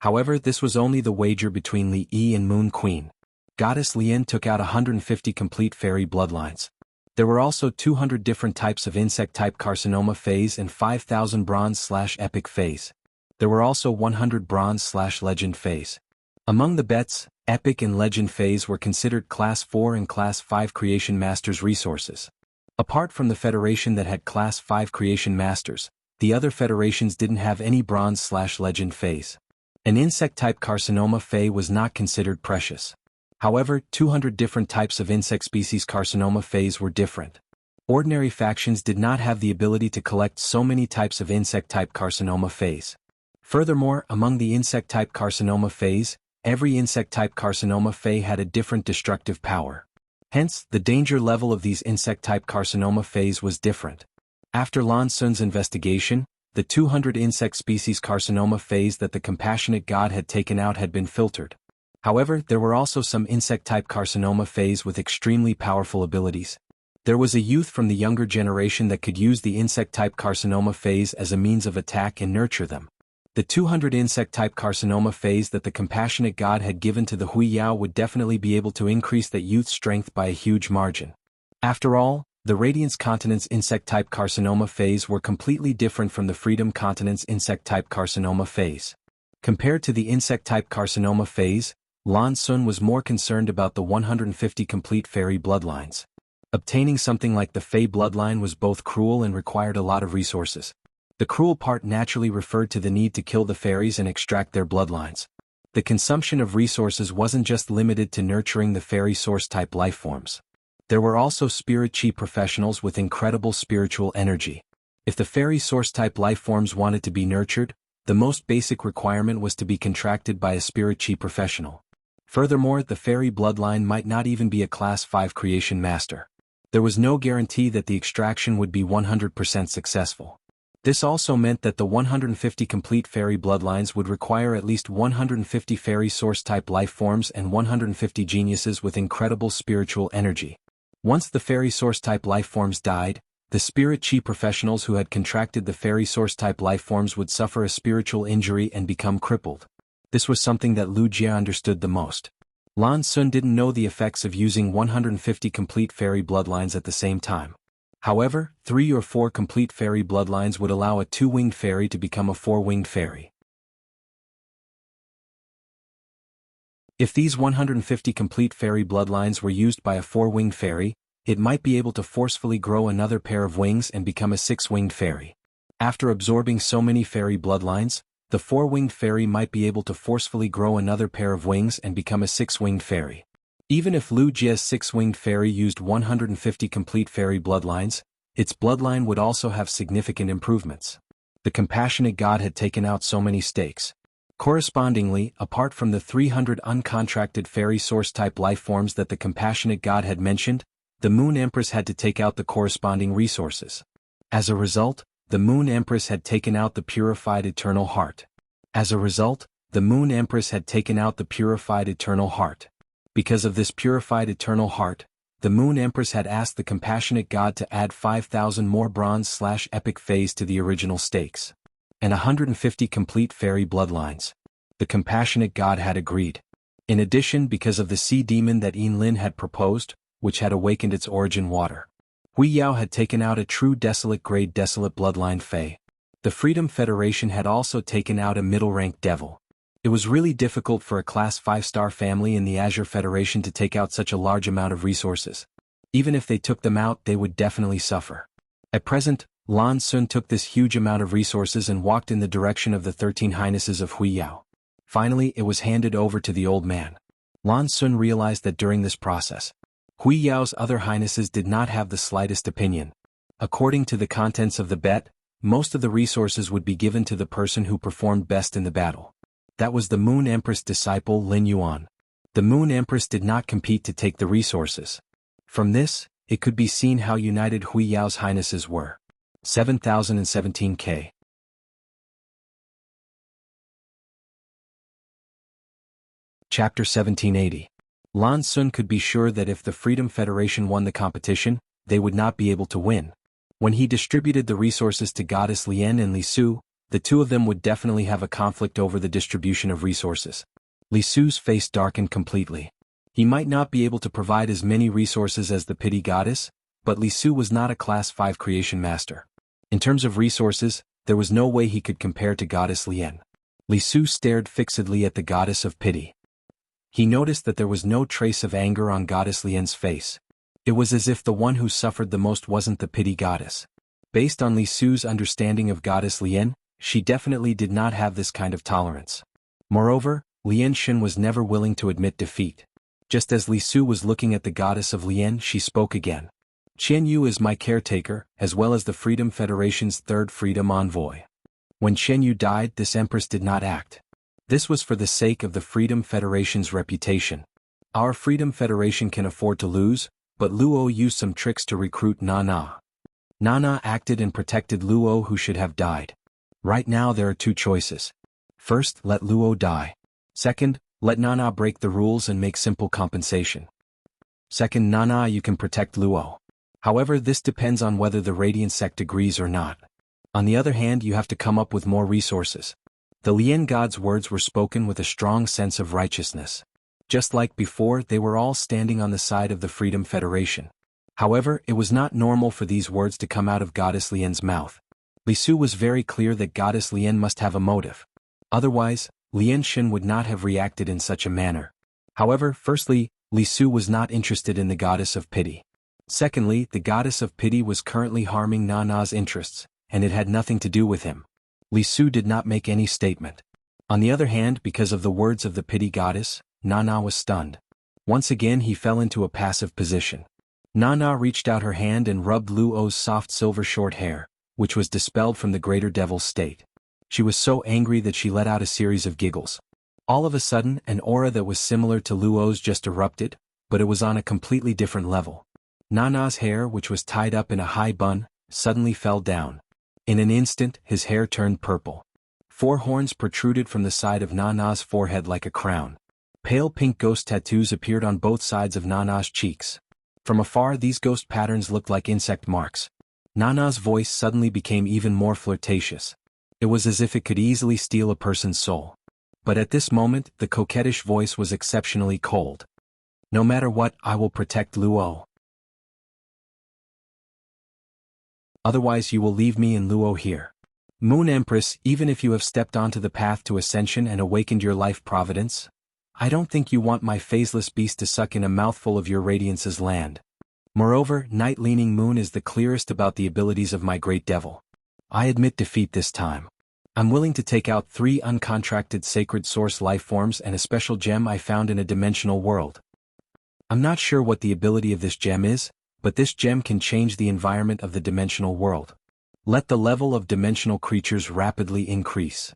However, this was only the wager between Li Yi and Moon Queen. Goddess Lian took out 150 complete fairy bloodlines. There were also 200 different types of insect-type carcinoma phase and 5,000 bronze/epic phase. There were also 100 bronze/legend phase. Among the bets, epic and legend phase were considered Class 4 and Class 5 Creation Masters resources. Apart from the Federation that had Class 5 Creation Masters, the other federations didn't have any bronze/legend phase. An insect-type carcinoma phase was not considered precious. However, 200 different types of insect species carcinoma phase were different. Ordinary factions did not have the ability to collect so many types of insect-type carcinoma phase. Furthermore, among the insect-type carcinoma phase, every insect-type carcinoma phase had a different destructive power. Hence, the danger level of these insect-type carcinoma phase was different. After Lan Sun's investigation, the 200 insect species carcinoma phase that the compassionate god had taken out had been filtered. However, there were also some insect-type carcinoma phase with extremely powerful abilities. There was a youth from the younger generation that could use the insect-type carcinoma phase as a means of attack and nurture them. The 200 insect-type carcinoma phase that the compassionate god had given to the Hui Yao would definitely be able to increase that youth's strength by a huge margin. After all, the Radiance Continent's insect-type carcinoma phase were completely different from the Freedom Continent's insect-type carcinoma phase. Compared to the insect-type carcinoma phase, Lan Sun was more concerned about the 150 complete fairy bloodlines. Obtaining something like the Fey bloodline was both cruel and required a lot of resources. The cruel part naturally referred to the need to kill the fairies and extract their bloodlines. The consumption of resources wasn't just limited to nurturing the fairy source-type life forms. There were also spirit chi professionals with incredible spiritual energy. If the fairy source-type life forms wanted to be nurtured, the most basic requirement was to be contracted by a spirit chi professional. Furthermore, the fairy bloodline might not even be a Class 5 Creation Master. There was no guarantee that the extraction would be 100% successful. This also meant that the 150 complete fairy bloodlines would require at least 150 fairy source-type life forms and 150 geniuses with incredible spiritual energy. Once the fairy source-type life forms died, the spirit chi professionals who had contracted the fairy source-type life forms would suffer a spiritual injury and become crippled. This was something that Lu Jia understood the most. Lan Sun didn't know the effects of using 150 complete fairy bloodlines at the same time. However, 3 or 4 complete fairy bloodlines would allow a 2-winged fairy to become a 4-winged fairy. If these 150 complete fairy bloodlines were used by a 4-winged fairy, it might be able to forcefully grow another pair of wings and become a 6-winged fairy. After absorbing so many fairy bloodlines, the 4-winged fairy might be able to forcefully grow another pair of wings and become a 6-winged fairy. Even if Lu Jie's 6-winged fairy used 150 complete fairy bloodlines, its bloodline would also have significant improvements. The compassionate god had taken out so many stakes. Correspondingly, apart from the 300 uncontracted fairy source-type life forms that the compassionate god had mentioned, the Moon Empress had to take out the corresponding resources. As a result, the Moon Empress had taken out the purified eternal heart. Because of this purified eternal heart, the Moon Empress had asked the compassionate god to add 5,000 more bronze/epic phase to the original stakes. And 150 complete fairy bloodlines. The compassionate god had agreed. In addition, because of the sea demon that Lin had proposed, which had awakened its origin water, Hui Yao had taken out a true desolate grade desolate bloodline Fey. The Freedom Federation had also taken out a middle-ranked devil. It was really difficult for a class 5-star family in the Azure Federation to take out such a large amount of resources. Even if they took them out, they would definitely suffer. At present, Lan Sun took this huge amount of resources and walked in the direction of the 13 Highnesses of Hui Yao. Finally, it was handed over to the old man. Lan Sun realized that during this process, Hui Yao's other Highnesses did not have the slightest opinion. According to the contents of the bet, most of the resources would be given to the person who performed best in the battle. That was the Moon Empress disciple Lin Yuan. The Moon Empress did not compete to take the resources. From this, it could be seen how united Hui Yao's Highnesses were. 7017K. Chapter 1780. Lan Sun could be sure that if the Freedom Federation won the competition, they would not be able to win. When he distributed the resources to Goddess Lien and Li Su, the two of them would definitely have a conflict over the distribution of resources. Li Su's face darkened completely. He might not be able to provide as many resources as the Pity Goddess, but Li Su was not a Class 5 creation master. In terms of resources, there was no way he could compare to Goddess Lien. Li Su stared fixedly at the Goddess of Pity. He noticed that there was no trace of anger on Goddess Lien's face. It was as if the one who suffered the most wasn't the Pity Goddess. Based on Li Su's understanding of Goddess Lien, she definitely did not have this kind of tolerance. Moreover, Lien Shen was never willing to admit defeat. Just as Li Su was looking at the Goddess of Lien, she spoke again. Qian Yu is my caretaker, as well as the Freedom Federation's third freedom envoy. When Qian Yu died, this empress did not act. This was for the sake of the Freedom Federation's reputation. Our Freedom Federation can afford to lose, but Luo used some tricks to recruit Nana. Nana acted and protected Luo, who should have died. Right now there are two choices. First, let Luo die. Second, let Nana break the rules and make simple compensation. Second, Nana, you can protect Luo. However, this depends on whether the Radiant Sect agrees or not. On the other hand, you have to come up with more resources. The Lien God's words were spoken with a strong sense of righteousness. Just like before, they were all standing on the side of the Freedom Federation. However, it was not normal for these words to come out of Goddess Lien's mouth. Li Su was very clear that Goddess Lien must have a motive. Otherwise, Lien Shen would not have reacted in such a manner. However, firstly, Li Su was not interested in the Goddess of Pity. Secondly, the Goddess of Pity was currently harming Nana's interests, and it had nothing to do with him. Li Su did not make any statement. On the other hand, because of the words of the Pity Goddess, Nana was stunned. Once again he fell into a passive position. Nana reached out her hand and rubbed Luo's soft silver short hair, which was dispelled from the greater devil's state. She was so angry that she let out a series of giggles. All of a sudden, an aura that was similar to Luo's just erupted, but it was on a completely different level. Nana's hair, which was tied up in a high bun, suddenly fell down. In an instant, his hair turned purple. 4 horns protruded from the side of Nana's forehead like a crown. Pale pink ghost tattoos appeared on both sides of Nana's cheeks. From afar, these ghost patterns looked like insect marks. Nana's voice suddenly became even more flirtatious. It was as if it could easily steal a person's soul. But at this moment, the coquettish voice was exceptionally cold. No matter what, I will protect Luo. otherwise you will leave me and Luo here. Moon Empress, even if you have stepped onto the path to ascension and awakened your life providence, I don't think you want my phaseless beast to suck in a mouthful of your radiance's land. Moreover, Night Leaning Moon is the clearest about the abilities of my great devil. I admit defeat this time. I'm willing to take out 3 uncontracted sacred source life forms and a special gem I found in a dimensional world. I'm not sure what the ability of this gem is, but this gem can change the environment of the dimensional world. Let the level of dimensional creatures rapidly increase.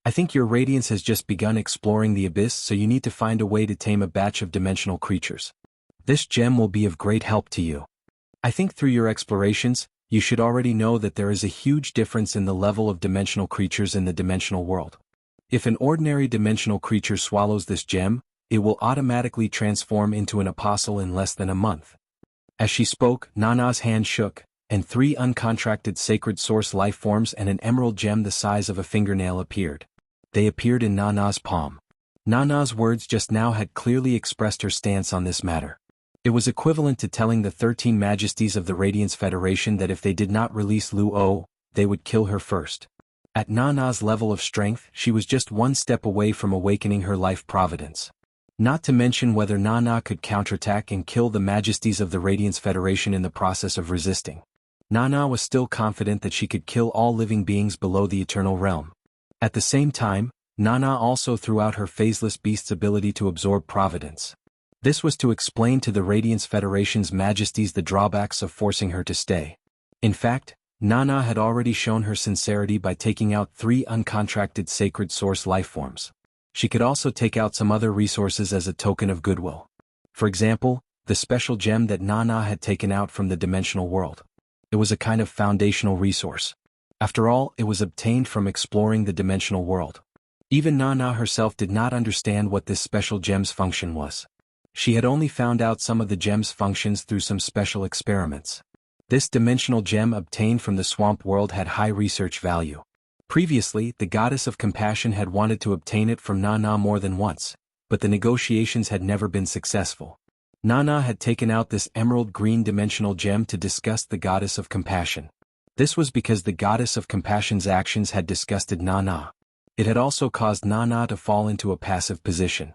I think your radiance has just begun exploring the abyss, so you need to find a way to tame a batch of dimensional creatures. This gem will be of great help to you. I think through your explorations, you should already know that there is a huge difference in the level of dimensional creatures in the dimensional world. If an ordinary dimensional creature swallows this gem, it will automatically transform into an apostle in less than a month. As she spoke, Nana's hand shook, and 3 uncontracted sacred source life forms and an emerald gem the size of a fingernail appeared. They appeared in Nana's palm. Nana's words just now had clearly expressed her stance on this matter. It was equivalent to telling the 13 majesties of the Radiance Federation that if they did not release Luo, they would kill her first. At Nana's level of strength, she was just one step away from awakening her life providence. Not to mention whether Nana could counterattack and kill the majesties of the Radiance Federation in the process of resisting. Nana was still confident that she could kill all living beings below the Eternal Realm. At the same time, Nana also threw out her phaseless beast's ability to absorb providence. This was to explain to the Radiance Federation's majesties the drawbacks of forcing her to stay. In fact, Nana had already shown her sincerity by taking out 3 uncontracted sacred source life forms. She could also take out some other resources as a token of goodwill. For example, the special gem that Nana had taken out from the dimensional world. It was a kind of foundational resource. After all, it was obtained from exploring the dimensional world. Even Nana herself did not understand what this special gem's function was. She had only found out some of the gem's functions through some special experiments. This dimensional gem obtained from the swamp world had high research value. Previously, the goddess of compassion had wanted to obtain it from Nana more than once, but the negotiations had never been successful. Nana had taken out this emerald green dimensional gem to disgust the goddess of compassion. This was because the goddess of compassion's actions had disgusted Nana. It had also caused Nana to fall into a passive position.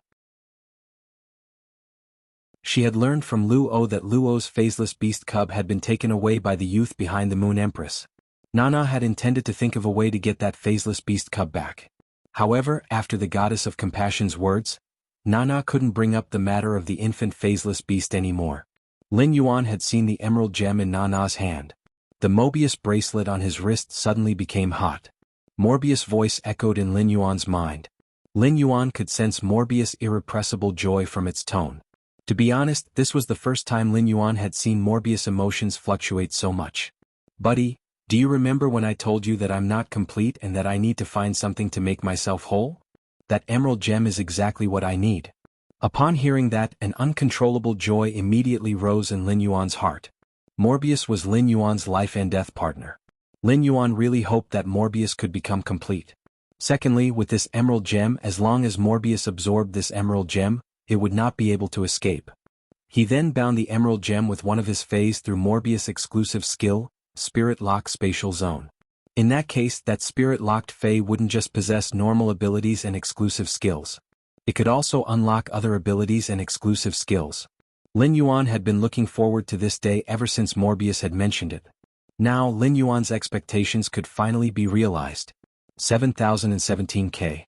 She had learned from Luo that Luo's phaseless beast cub had been taken away by the youth behind the Moon Empress. Nana had intended to think of a way to get that phaseless beast cub back. However, after the goddess of compassion's words, Nana couldn't bring up the matter of the infant phaseless beast anymore. Lin Yuan had seen the emerald gem in Nana's hand. The Mobius bracelet on his wrist suddenly became hot. Morbius' voice echoed in Lin Yuan's mind. Lin Yuan could sense Morbius' irrepressible joy from its tone. To be honest, this was the first time Lin Yuan had seen Morbius' emotions fluctuate so much. Buddy, do you remember when I told you that I'm not complete and that I need to find something to make myself whole? That emerald gem is exactly what I need. Upon hearing that, an uncontrollable joy immediately rose in Lin Yuan's heart. Morbius was Lin Yuan's life and death partner. Lin Yuan really hoped that Morbius could become complete. Secondly, with this emerald gem, as long as Morbius absorbed this emerald gem, it would not be able to escape. He then bound the emerald gem with one of his fays through Morbius' exclusive skill, Spirit Lock Spatial Zone. In that case, that spirit-locked Fae wouldn't just possess normal abilities and exclusive skills. It could also unlock other abilities and exclusive skills. Lin Yuan had been looking forward to this day ever since Morbius had mentioned it. Now Lin Yuan's expectations could finally be realized. 7017K.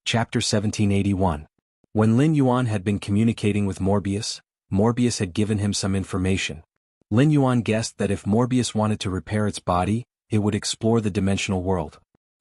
Chapter 1781. When Lin Yuan had been communicating with Morbius, Morbius had given him some information. Lin Yuan guessed that if Morbius wanted to repair its body, it would explore the dimensional world.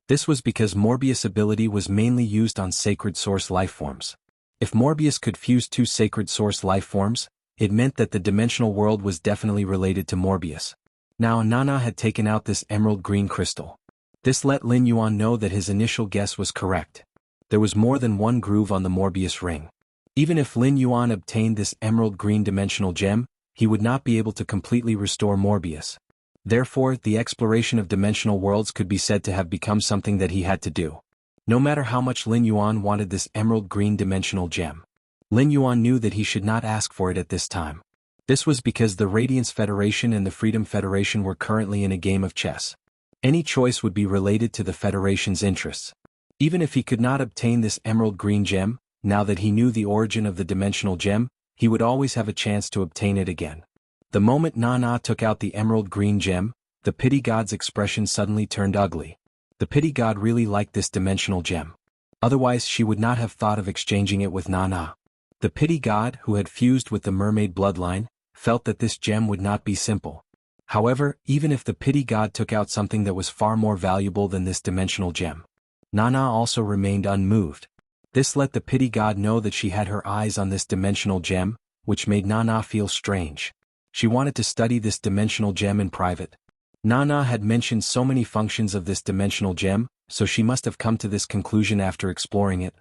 This was because Morbius' ability was mainly used on sacred source lifeforms. If Morbius could fuse 2 sacred source lifeforms, it meant that the dimensional world was definitely related to Morbius. Now Nana had taken out this emerald green crystal. This let Lin Yuan know that his initial guess was correct. There was more than one groove on the Morbius ring. Even if Lin Yuan obtained this emerald green dimensional gem, he would not be able to completely restore Morbius. Therefore, the exploration of dimensional worlds could be said to have become something that he had to do. No matter how much Lin Yuan wanted this emerald green dimensional gem, Lin Yuan knew that he should not ask for it at this time. This was because the Radiance Federation and the Freedom Federation were currently in a game of chess. Any choice would be related to the Federation's interests. Even if he could not obtain this emerald green gem, now that he knew the origin of the dimensional gem, he would always have a chance to obtain it again. The moment Nana took out the emerald green gem, the pity god's expression suddenly turned ugly. The pity god really liked this dimensional gem. Otherwise she would not have thought of exchanging it with Nana. The pity god, who had fused with the mermaid bloodline, felt that this gem would not be simple. However, even if the pity god took out something that was far more valuable than this dimensional gem, Nana also remained unmoved. This let the pity god know that she had her eyes on this dimensional gem, which made Nana feel strange. She wanted to study this dimensional gem in private. Nana had mentioned so many functions of this dimensional gem, so she must have come to this conclusion after exploring it.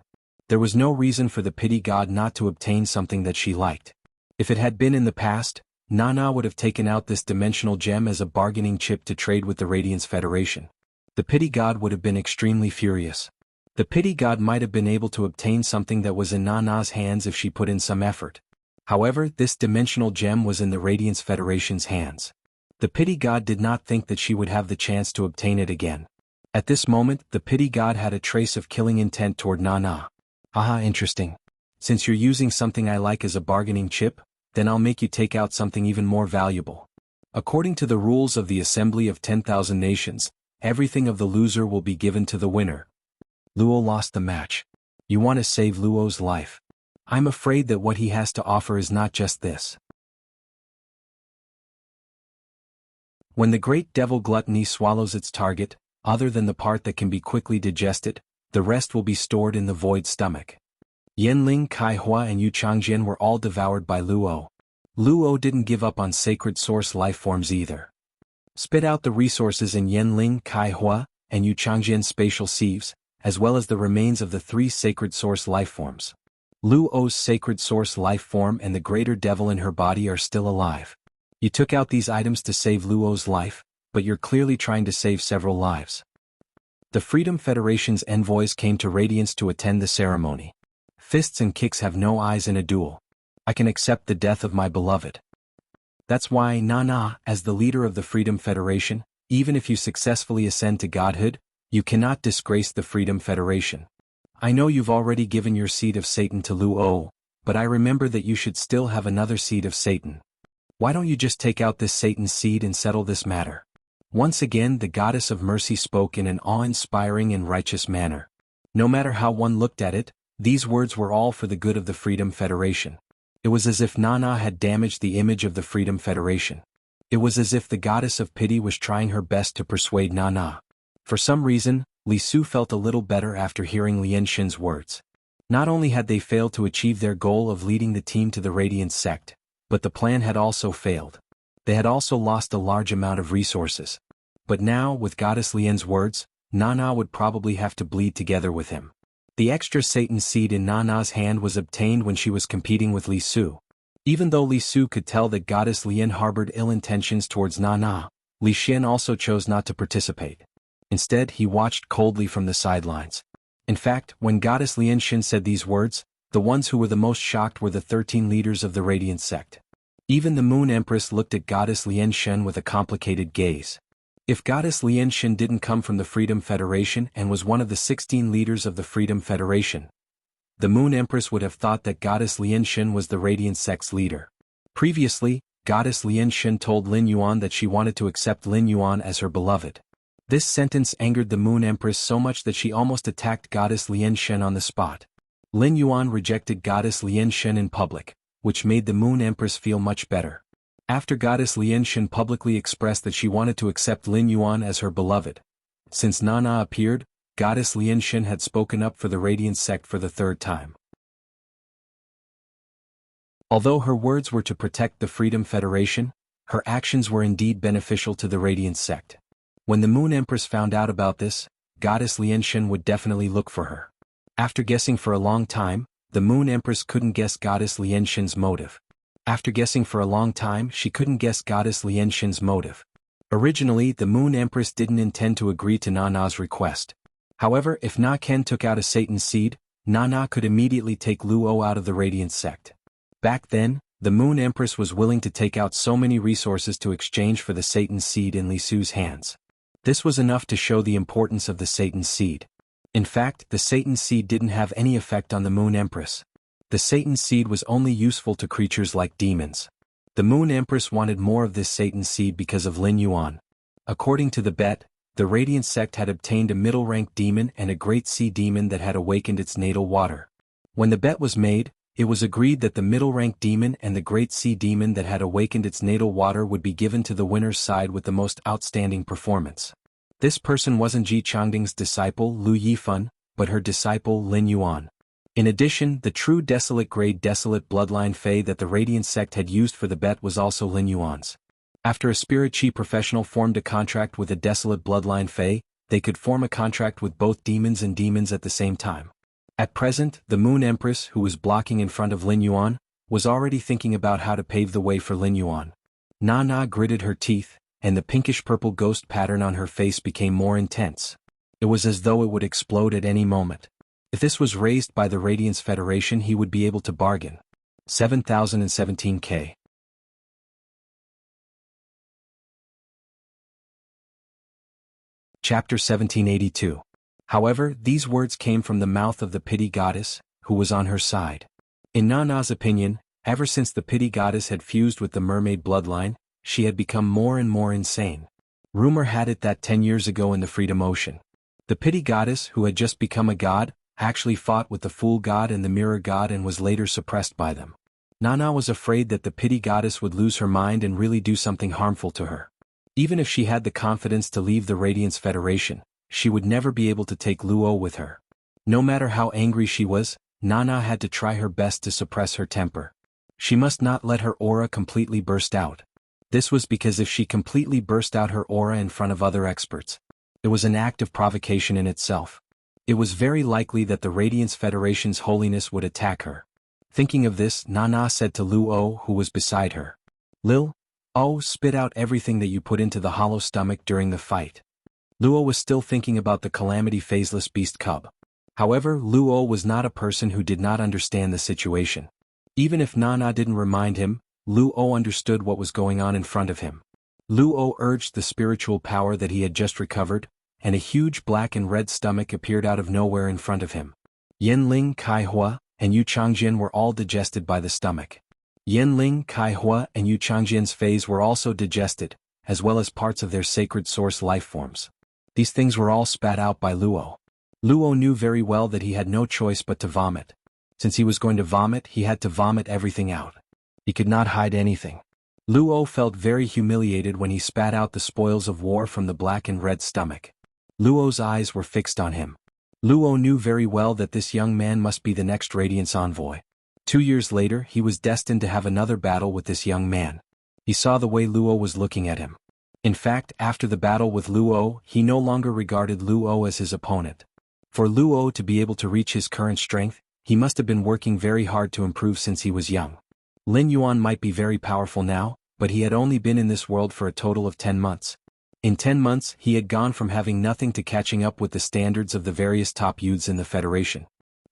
There was no reason for the pity god not to obtain something that she liked. If it had been in the past, Nana would have taken out this dimensional gem as a bargaining chip to trade with the Radiance Federation. The pity god would have been extremely furious. The pity god might have been able to obtain something that was in Nana's hands if she put in some effort. However, this dimensional gem was in the Radiance Federation's hands. The pity god did not think that she would have the chance to obtain it again. At this moment, the pity god had a trace of killing intent toward Nana. Haha, interesting. Since you're using something I like as a bargaining chip, then I'll make you take out something even more valuable. According to the rules of the Assembly of 10,000 Nations, everything of the loser will be given to the winner. Luo lost the match. You want to save Luo's life. I'm afraid that what he has to offer is not just this. When the great devil gluttony swallows its target, other than the part that can be quickly digested, the rest will be stored in the void stomach. Yanling, Kaihua and Yu Changjian were all devoured by Luo. Luo didn't give up on sacred source life forms either. Spit out the resources in Yanling, Kaihua, and Yu Changjian's spatial sieves, as well as the remains of the 3 sacred source life forms. Luo's sacred source life form and the greater devil in her body are still alive. You took out these items to save Luo's life, but you're clearly trying to save several lives. The Freedom Federation's envoys came to Radiance to attend the ceremony. Fists and kicks have no eyes in a duel. I can accept the death of my beloved. That's why Nana, as the leader of the Freedom Federation, even if you successfully ascend to godhood, you cannot disgrace the Freedom Federation. I know you've already given your seed of Satan to Luo, but I remember that you should still have another seed of Satan. Why don't you just take out this Satan's seed and settle this matter? Once again the goddess of mercy spoke in an awe-inspiring and righteous manner. No matter how one looked at it, these words were all for the good of the Freedom Federation. It was as if Nana had damaged the image of the Freedom Federation. It was as if the goddess of pity was trying her best to persuade Nana. For some reason, Li Su felt a little better after hearing Lian Xin's words. Not only had they failed to achieve their goal of leading the team to the Radiance sect, but the plan had also failed. They had also lost a large amount of resources. But now, with Goddess Lian's words, Nana would probably have to bleed together with him. The extra Satan seed in Nana's hand was obtained when she was competing with Li Su. Even though Li Su could tell that Goddess Lian harbored ill intentions towards Nana, Li Xian also chose not to participate. Instead, he watched coldly from the sidelines. In fact, when Goddess Lian Xin said these words, the ones who were the most shocked were the 13 leaders of the Radiant sect. Even the Moon Empress looked at Goddess Lian Xin with a complicated gaze. If Goddess Lian Xin didn't come from the Freedom Federation and was one of the 16 leaders of the Freedom Federation, the Moon Empress would have thought that Goddess Lian Xin was the Radiant sect's leader. Previously, Goddess Lian Xin told Lin Yuan that she wanted to accept Lin Yuan as her beloved. This sentence angered the Moon Empress so much that she almost attacked Goddess Lian Xin on the spot. Lin Yuan rejected Goddess Lian Xin in public, which made the Moon Empress feel much better. After Goddess Lian Xin publicly expressed that she wanted to accept Lin Yuan as her beloved. Since Nana appeared, Goddess Lian Xin had spoken up for the Radiant sect for the 3rd time. Although her words were to protect the Freedom Federation, her actions were indeed beneficial to the Radiant sect. When the Moon Empress found out about this, Goddess Lian Xin would definitely look for her. After guessing for a long time, the Moon Empress couldn't guess Goddess Lian Xin's motive. After guessing for a long time, she couldn't guess Goddess Lian Xin's motive. Originally, the Moon Empress didn't intend to agree to Nana's request. However, if Na Ken took out a Satan seed, Nana could immediately take Luo out of the Radiant sect. Back then, the Moon Empress was willing to take out so many resources to exchange for the Satan's seed in Li Su's hands. This was enough to show the importance of the Satan's seed. In fact, the Satan's seed didn't have any effect on the Moon Empress. The Satan's seed was only useful to creatures like demons. The Moon Empress wanted more of this Satan's seed because of Lin Yuan. According to the bet, the Radiant sect had obtained a middle-ranked demon and a great sea demon that had awakened its natal water. When the bet was made, it was agreed that the middle-ranked demon and the great sea demon that had awakened its natal water would be given to the winner's side with the most outstanding performance. This person wasn't Ji Changding's disciple Lu Yifan, but her disciple Lin Yuan. In addition, the true desolate grade desolate bloodline Fey that the Radiant sect had used for the bet was also Lin Yuan's. After a spirit chi professional formed a contract with a desolate bloodline Fey, they could form a contract with both demons and demons at the same time. At present, the Moon Empress, who was blocking in front of Lin Yuan, was already thinking about how to pave the way for Lin Yuan. Nana gritted her teeth, and the pinkish-purple ghost pattern on her face became more intense. It was as though it would explode at any moment. If this was raised by the Radiance Federation, he would be able to bargain. 7017K. Chapter 1782. However, these words came from the mouth of the pity goddess, who was on her side. In Nana's opinion, ever since the pity goddess had fused with the mermaid bloodline, she had become more and more insane. Rumor had it that 10 years ago in the Freedom Ocean, the pity goddess, who had just become a god, actually fought with the Fool God and the Mirror God and was later suppressed by them. Nana was afraid that the pity goddess would lose her mind and really do something harmful to her. Even if she had the confidence to leave the Radiance Federation, she would never be able to take Luo with her. No matter how angry she was, Nana had to try her best to suppress her temper. She must not let her aura completely burst out. This was because if she completely burst out her aura in front of other experts, it was an act of provocation in itself. It was very likely that the Radiance Federation's holiness would attack her. Thinking of this, Nana said to Luo, who was beside her, "Lil, spit out everything that you put into the hollow stomach during the fight." Luo was still thinking about the calamity phaseless beast cub. However, Luo was not a person who did not understand the situation. Even if Nana didn't remind him, Luo understood what was going on in front of him. Luo urged the spiritual power that he had just recovered, and a huge black and red stomach appeared out of nowhere in front of him. Yanling, Kaihua, and Yu Changjian were all digested by the stomach. Yanling, Kaihua, and Yu Changjian's phase were also digested, as well as parts of their sacred source life forms. These things were all spat out by Luo. Luo knew very well that he had no choice but to vomit. Since he was going to vomit, he had to vomit everything out. He could not hide anything. Luo felt very humiliated when he spat out the spoils of war from the black and red stomach. Luo's eyes were fixed on him. Luo knew very well that this young man must be the next Radiance envoy. 2 years later, he was destined to have another battle with this young man. He saw the way Luo was looking at him. In fact, after the battle with Luo, he no longer regarded Luo as his opponent. For Luo to be able to reach his current strength, he must have been working very hard to improve since he was young. Lin Yuan might be very powerful now, but he had only been in this world for a total of 10 months. In 10 months, he had gone from having nothing to catching up with the standards of the various top youths in the Federation.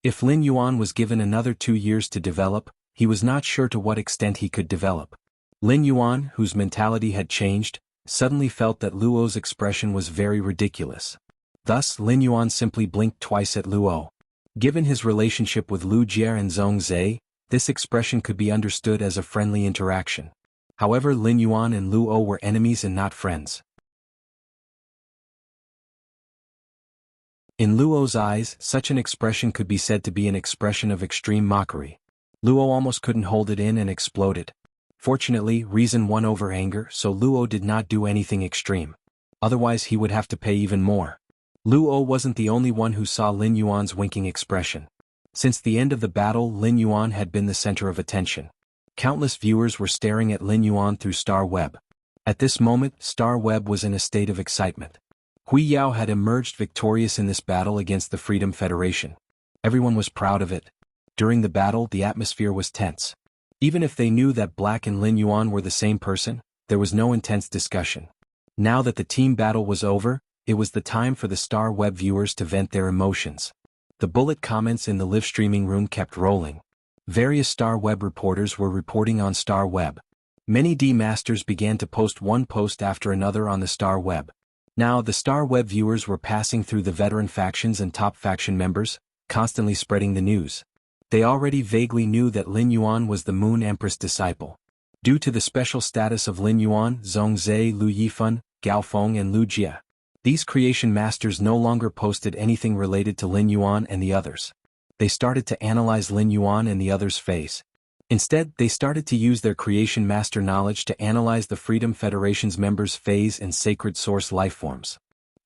If Lin Yuan was given another 2 years to develop, he was not sure to what extent he could develop. Lin Yuan, whose mentality had changed, suddenly felt that Luo's expression was very ridiculous. Thus, Lin Yuan simply blinked twice at Luo. Given his relationship with Lu Jie and Zhong Zhe, this expression could be understood as a friendly interaction. However, Lin Yuan and Luo were enemies and not friends. In Luo's eyes, such an expression could be said to be an expression of extreme mockery. Luo almost couldn't hold it in and exploded. Fortunately, reason won over anger, so Luo did not do anything extreme. Otherwise he would have to pay even more. Luo wasn't the only one who saw Lin Yuan's winking expression. Since the end of the battle, Lin Yuan had been the center of attention. Countless viewers were staring at Lin Yuan through Star Web. At this moment, Star Web was in a state of excitement. Hui Yao had emerged victorious in this battle against the Freedom Federation. Everyone was proud of it. During the battle, the atmosphere was tense. Even if they knew that Black and Lin Yuan were the same person, there was no intense discussion. Now that the team battle was over, it was the time for the Star Web viewers to vent their emotions. The bullet comments in the live streaming room kept rolling. Various Star Web reporters were reporting on Star Web. Many D-Masters began to post one post after another on the Star Web. Now the Star Web viewers were passing through the veteran factions and top faction members, constantly spreading the news. They already vaguely knew that Lin Yuan was the Moon Empress disciple. Due to the special status of Lin Yuan, Zhongzhe, Lu Yifan, Gao Feng and Lu Jie, these creation masters no longer posted anything related to Lin Yuan and the others. They started to analyze Lin Yuan and the others' phase. Instead, they started to use their creation master knowledge to analyze the Freedom Federation's members' phase and sacred source lifeforms.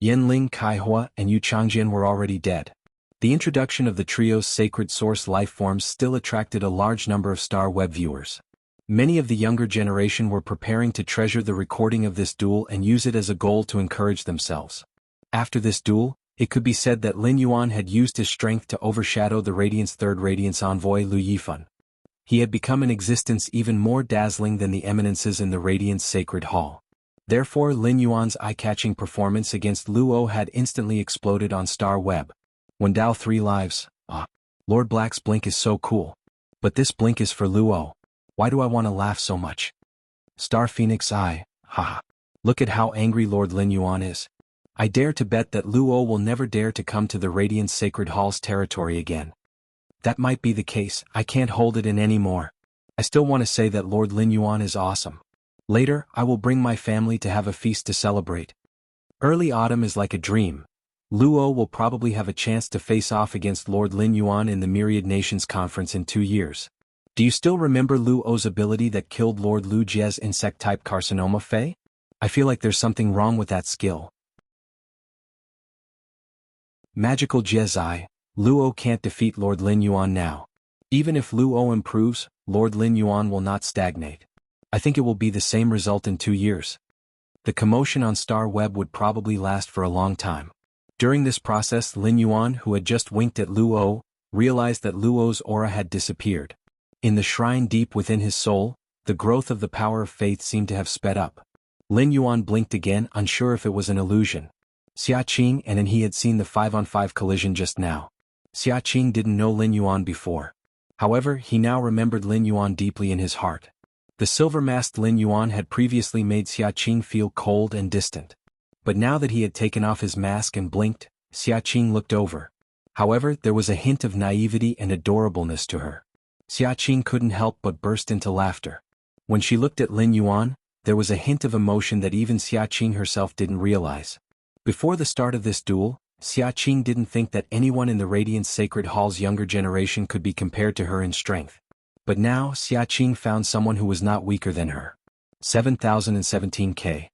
Yanling, Kaihua, and Yu Changjian were already dead. The introduction of the trio's sacred source lifeforms still attracted a large number of Star Web viewers. Many of the younger generation were preparing to treasure the recording of this duel and use it as a goal to encourage themselves. After this duel, it could be said that Lin Yuan had used his strength to overshadow the Radiant's third Radiance envoy Lu Yifan. He had become an existence even more dazzling than the eminences in the Radiant's sacred hall. Therefore Lin Yuan's eye-catching performance against Luo had instantly exploded on Star Web. When Dao 3 lives, Lord Black's blink is so cool. But this blink is for Luo. Why do I want to laugh so much? Star Phoenix Eye, haha. Look at how angry Lord Lin Yuan is. I dare to bet that Luo will never dare to come to the Radiant Sacred Hall's territory again. That might be the case, I can't hold it in anymore. I still want to say that Lord Lin Yuan is awesome. Later, I will bring my family to have a feast to celebrate. Early autumn is like a dream. Luo will probably have a chance to face off against Lord Lin Yuan in the Myriad Nations Conference in 2 years. Do you still remember Luo's ability that killed Lord Lu Jie's insect-type carcinoma Fei? I feel like there's something wrong with that skill. Magical Jie's Eye, Luo can't defeat Lord Lin Yuan now. Even if Luo improves, Lord Lin Yuan will not stagnate. I think it will be the same result in 2 years. The commotion on Star Web would probably last for a long time. During this process, Lin Yuan, who had just winked at Luo, realized that Luo's aura had disappeared. In the shrine deep within his soul, the growth of the power of faith seemed to have sped up. Lin Yuan blinked again, unsure if it was an illusion. Xia Qing and he had seen the 5-on-5 collision just now. Xia Qing didn't know Lin Yuan before. However, he now remembered Lin Yuan deeply in his heart. The silver-masked Lin Yuan had previously made Xia Qing feel cold and distant. But now that he had taken off his mask and blinked, Xia Qing looked over. However, there was a hint of naivety and adorableness to her. Xia Qing couldn't help but burst into laughter. When she looked at Lin Yuan, there was a hint of emotion that even Xia Qing herself didn't realize. Before the start of this duel, Xia Qing didn't think that anyone in the Radiant Sacred Hall's younger generation could be compared to her in strength. But now Xia Qing found someone who was not weaker than her. 7017K.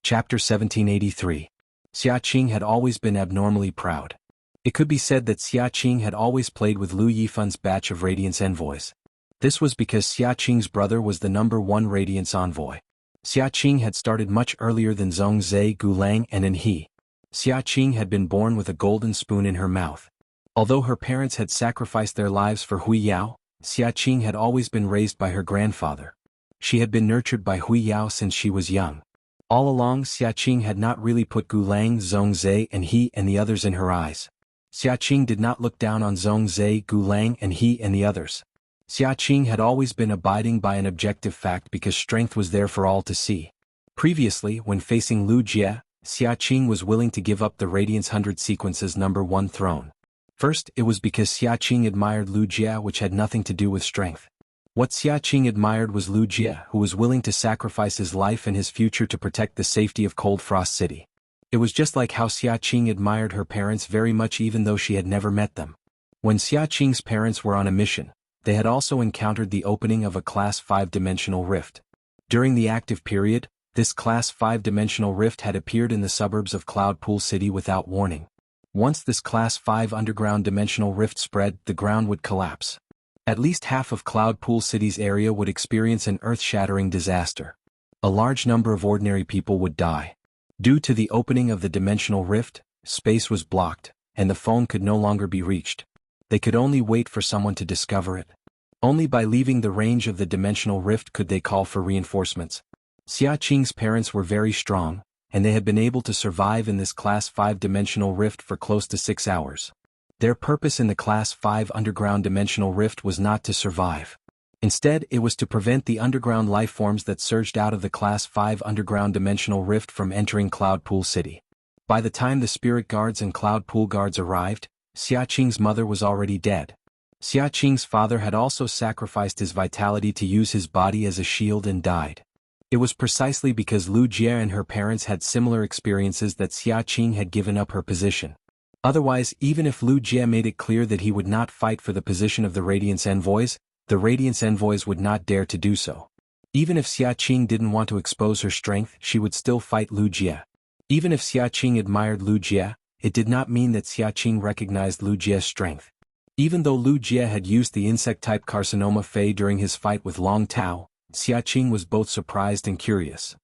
Chapter 1783. Xia Qing had always been abnormally proud. It could be said that Xia Qing had always played with Lu Yifan's batch of Radiance envoys. This was because Xia Qing's brother was the #1 Radiance envoy. Xia Qing had started much earlier than Zhongzhe, Gulang and Enhe. Xia Qing had been born with a golden spoon in her mouth. Although her parents had sacrificed their lives for Hui Yao, Xia Qing had always been raised by her grandfather. She had been nurtured by Hui Yao since she was young. All along Xia Qing had not really put Gulang, Zhongzhe and he and the others in her eyes. Xia Qing did not look down on Zhongzhe, Gulang and he and the others. Xia Qing had always been abiding by an objective fact because strength was there for all to see. Previously, when facing Lu Jie, Xia Qing was willing to give up the Radiance 100 Sequence's #1 throne. First, it was because Xia Qing admired Lu Jie, which had nothing to do with strength. What Xia Qing admired was Lu Jie, who was willing to sacrifice his life and his future to protect the safety of Cold Frost City. It was just like how Xia Qing admired her parents very much even though she had never met them. When Xia Qing's parents were on a mission, they had also encountered the opening of a Class 5-dimensional rift. During the active period, this Class 5-dimensional rift had appeared in the suburbs of Cloud Pool City without warning. Once this Class 5 underground dimensional rift spread, the ground would collapse. At least half of Cloud Pool City's area would experience an earth-shattering disaster. A large number of ordinary people would die. Due to the opening of the dimensional rift, space was blocked, and the phone could no longer be reached. They could only wait for someone to discover it. Only by leaving the range of the dimensional rift could they call for reinforcements. Xia Qing's parents were very strong, and they had been able to survive in this Class 5 dimensional rift for close to 6 hours. Their purpose in the Class 5 underground dimensional rift was not to survive. Instead, it was to prevent the underground lifeforms that surged out of the Class 5 underground dimensional rift from entering Cloud Pool City. By the time the Spirit Guards and Cloud Pool Guards arrived, Xiaqing's mother was already dead. Xiaqing's father had also sacrificed his vitality to use his body as a shield and died. It was precisely because Lu Jie and her parents had similar experiences that Xiaqing had given up her position. Otherwise, even if Lu Jie made it clear that he would not fight for the position of the Radiance Envoys, the Radiance Envoys would not dare to do so. Even if Xiaqing didn't want to expose her strength, she would still fight Lu Jie. Even if Xiaqing admired Lu Jie, it did not mean that Xiaqing recognized Lu Jie's strength. Even though Lu Jie had used the insect-type carcinoma Fei during his fight with Long Tao, Xiaqing was both surprised and curious.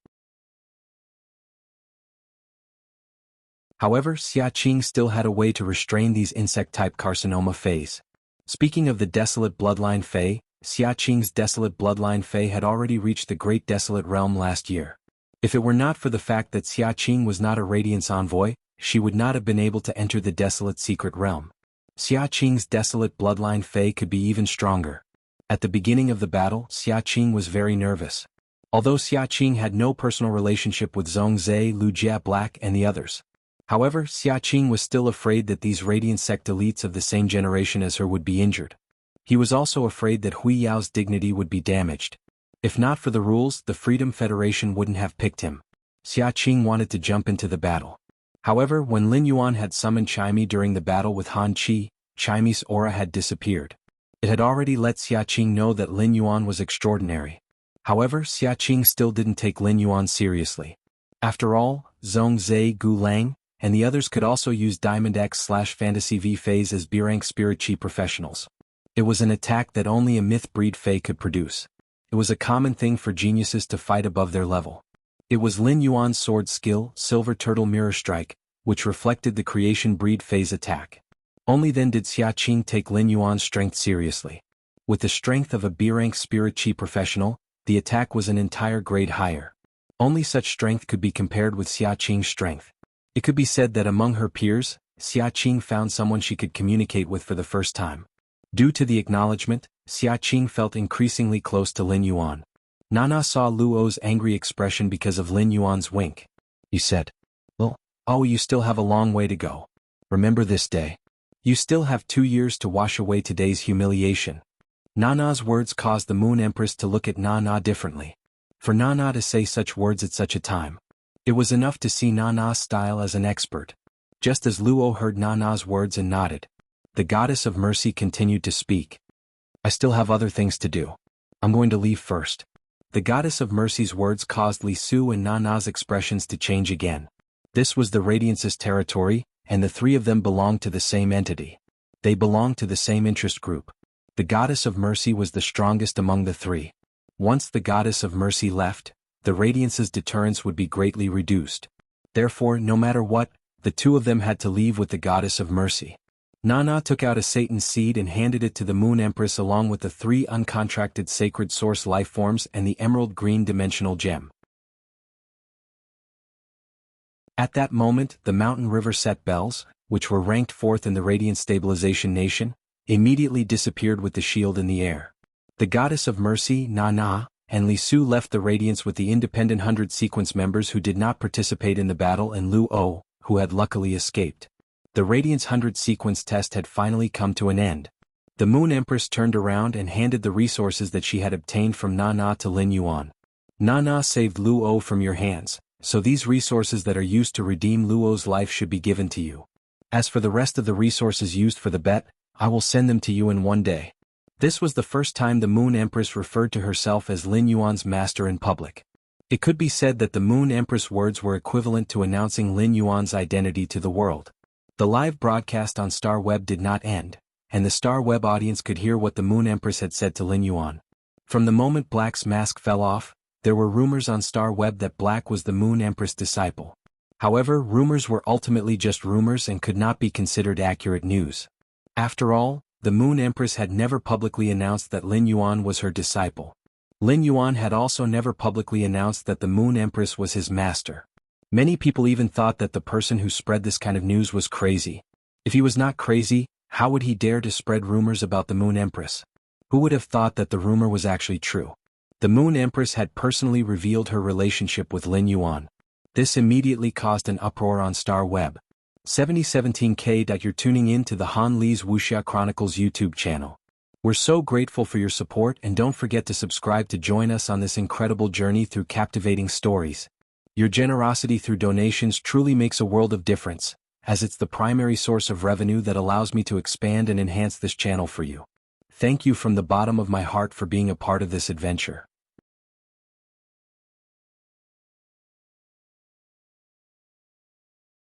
However, Xiaqing still had a way to restrain these insect-type carcinoma Feis. Speaking of the desolate bloodline Fei, Xiaqing's desolate bloodline Fei had already reached the Great Desolate Realm last year. If it were not for the fact that Xiaqing was not a Radiance Envoy, she would not have been able to enter the Desolate Secret Realm. Xiaqing's desolate bloodline Fei could be even stronger. At the beginning of the battle, Xiaqing was very nervous. Although Xiaqing had no personal relationship with Zhongzhe, Lu Jie Black and the others. However, Xiaqing was still afraid that these Radiant Sect elites of the same generation as her would be injured. He was also afraid that Hui Yao's dignity would be damaged. If not for the rules, the Freedom Federation wouldn't have picked him. Xiaqing wanted to jump into the battle. However, when Lin Yuan had summoned Chaimi during the battle with Han Qi, Chaimi's aura had disappeared. It had already let Xiaqing know that Lin Yuan was extraordinary. However, Xiaqing still didn't take Lin Yuan seriously. After all, Zhongzhe, Gu Lang, and the others could also use Diamond X/Fantasy V Fays as B-rank Spirit Chi professionals. It was an attack that only a myth breed Fey could produce. It was a common thing for geniuses to fight above their level. It was Lin Yuan's sword skill, Silver Turtle Mirror Strike, which reflected the creation breed phase attack. Only then did Xiaqing take Lin Yuan's strength seriously. With the strength of a B-rank Spirit Chi professional, the attack was an entire grade higher. Only such strength could be compared with Xiaqing's strength. It could be said that among her peers, Xiaqing found someone she could communicate with for the first time. Due to the acknowledgement, Xiaqing felt increasingly close to Lin Yuan. Nana saw Luo's angry expression because of Lin Yuan's wink. He said, "Oh, you still have a long way to go. Remember this day. You still have 2 years to wash away today's humiliation." Nana's words caused the Moon Empress to look at Nana differently. For Nana to say such words at such a time, it was enough to see Nana's style as an expert. Just as Luo heard Nana's words and nodded, the Goddess of Mercy continued to speak. "I still have other things to do. I'm going to leave first." The Goddess of Mercy's words caused Li Su and Nana's expressions to change again. This was the Radiance's territory, and the three of them belonged to the same entity. They belonged to the same interest group. The Goddess of Mercy was the strongest among the three. Once the Goddess of Mercy left, the Radiance's deterrence would be greatly reduced. Therefore, no matter what, the two of them had to leave with the Goddess of Mercy. Nana took out a Satan seed and handed it to the Moon Empress along with the 3 uncontracted sacred source lifeforms and the emerald green dimensional gem. At that moment, the Mountain River Set bells, which were ranked 4th in the Radiant Stabilization Nation, immediately disappeared with the shield in the air. The Goddess of Mercy, Nana, and Li Su left the Radiance with the independent 100 sequence members who did not participate in the battle and Luo, who had luckily escaped. The Radiance 100 sequence test had finally come to an end. The Moon Empress turned around and handed the resources that she had obtained from Nana to Lin Yuan. "Nana saved Luo from your hands, so these resources that are used to redeem Luo's life should be given to you. As for the rest of the resources used for the bet, I will send them to you in one day." This was the first time the Moon Empress referred to herself as Lin Yuan's master in public. It could be said that the Moon Empress words were equivalent to announcing Lin Yuan's identity to the world. The live broadcast on Star Web did not end, and the Star Web audience could hear what the Moon Empress had said to Lin Yuan. From the moment Black's mask fell off, there were rumors on Star Web that Black was the Moon Empress disciple. However, rumors were ultimately just rumors and could not be considered accurate news. After all, the Moon Empress had never publicly announced that Lin Yuan was her disciple. Lin Yuan had also never publicly announced that the Moon Empress was his master. Many people even thought that the person who spread this kind of news was crazy. If he was not crazy, how would he dare to spread rumors about the Moon Empress? Who would have thought that the rumor was actually true? The Moon Empress had personally revealed her relationship with Lin Yuan. This immediately caused an uproar on Star Web. 7017K. You're tuning in to the Han Li's Wuxia Chronicles YouTube channel. We're so grateful for your support, and don't forget to subscribe to join us on this incredible journey through captivating stories. Your generosity through donations truly makes a world of difference, as it's the primary source of revenue that allows me to expand and enhance this channel for you. Thank you from the bottom of my heart for being a part of this adventure.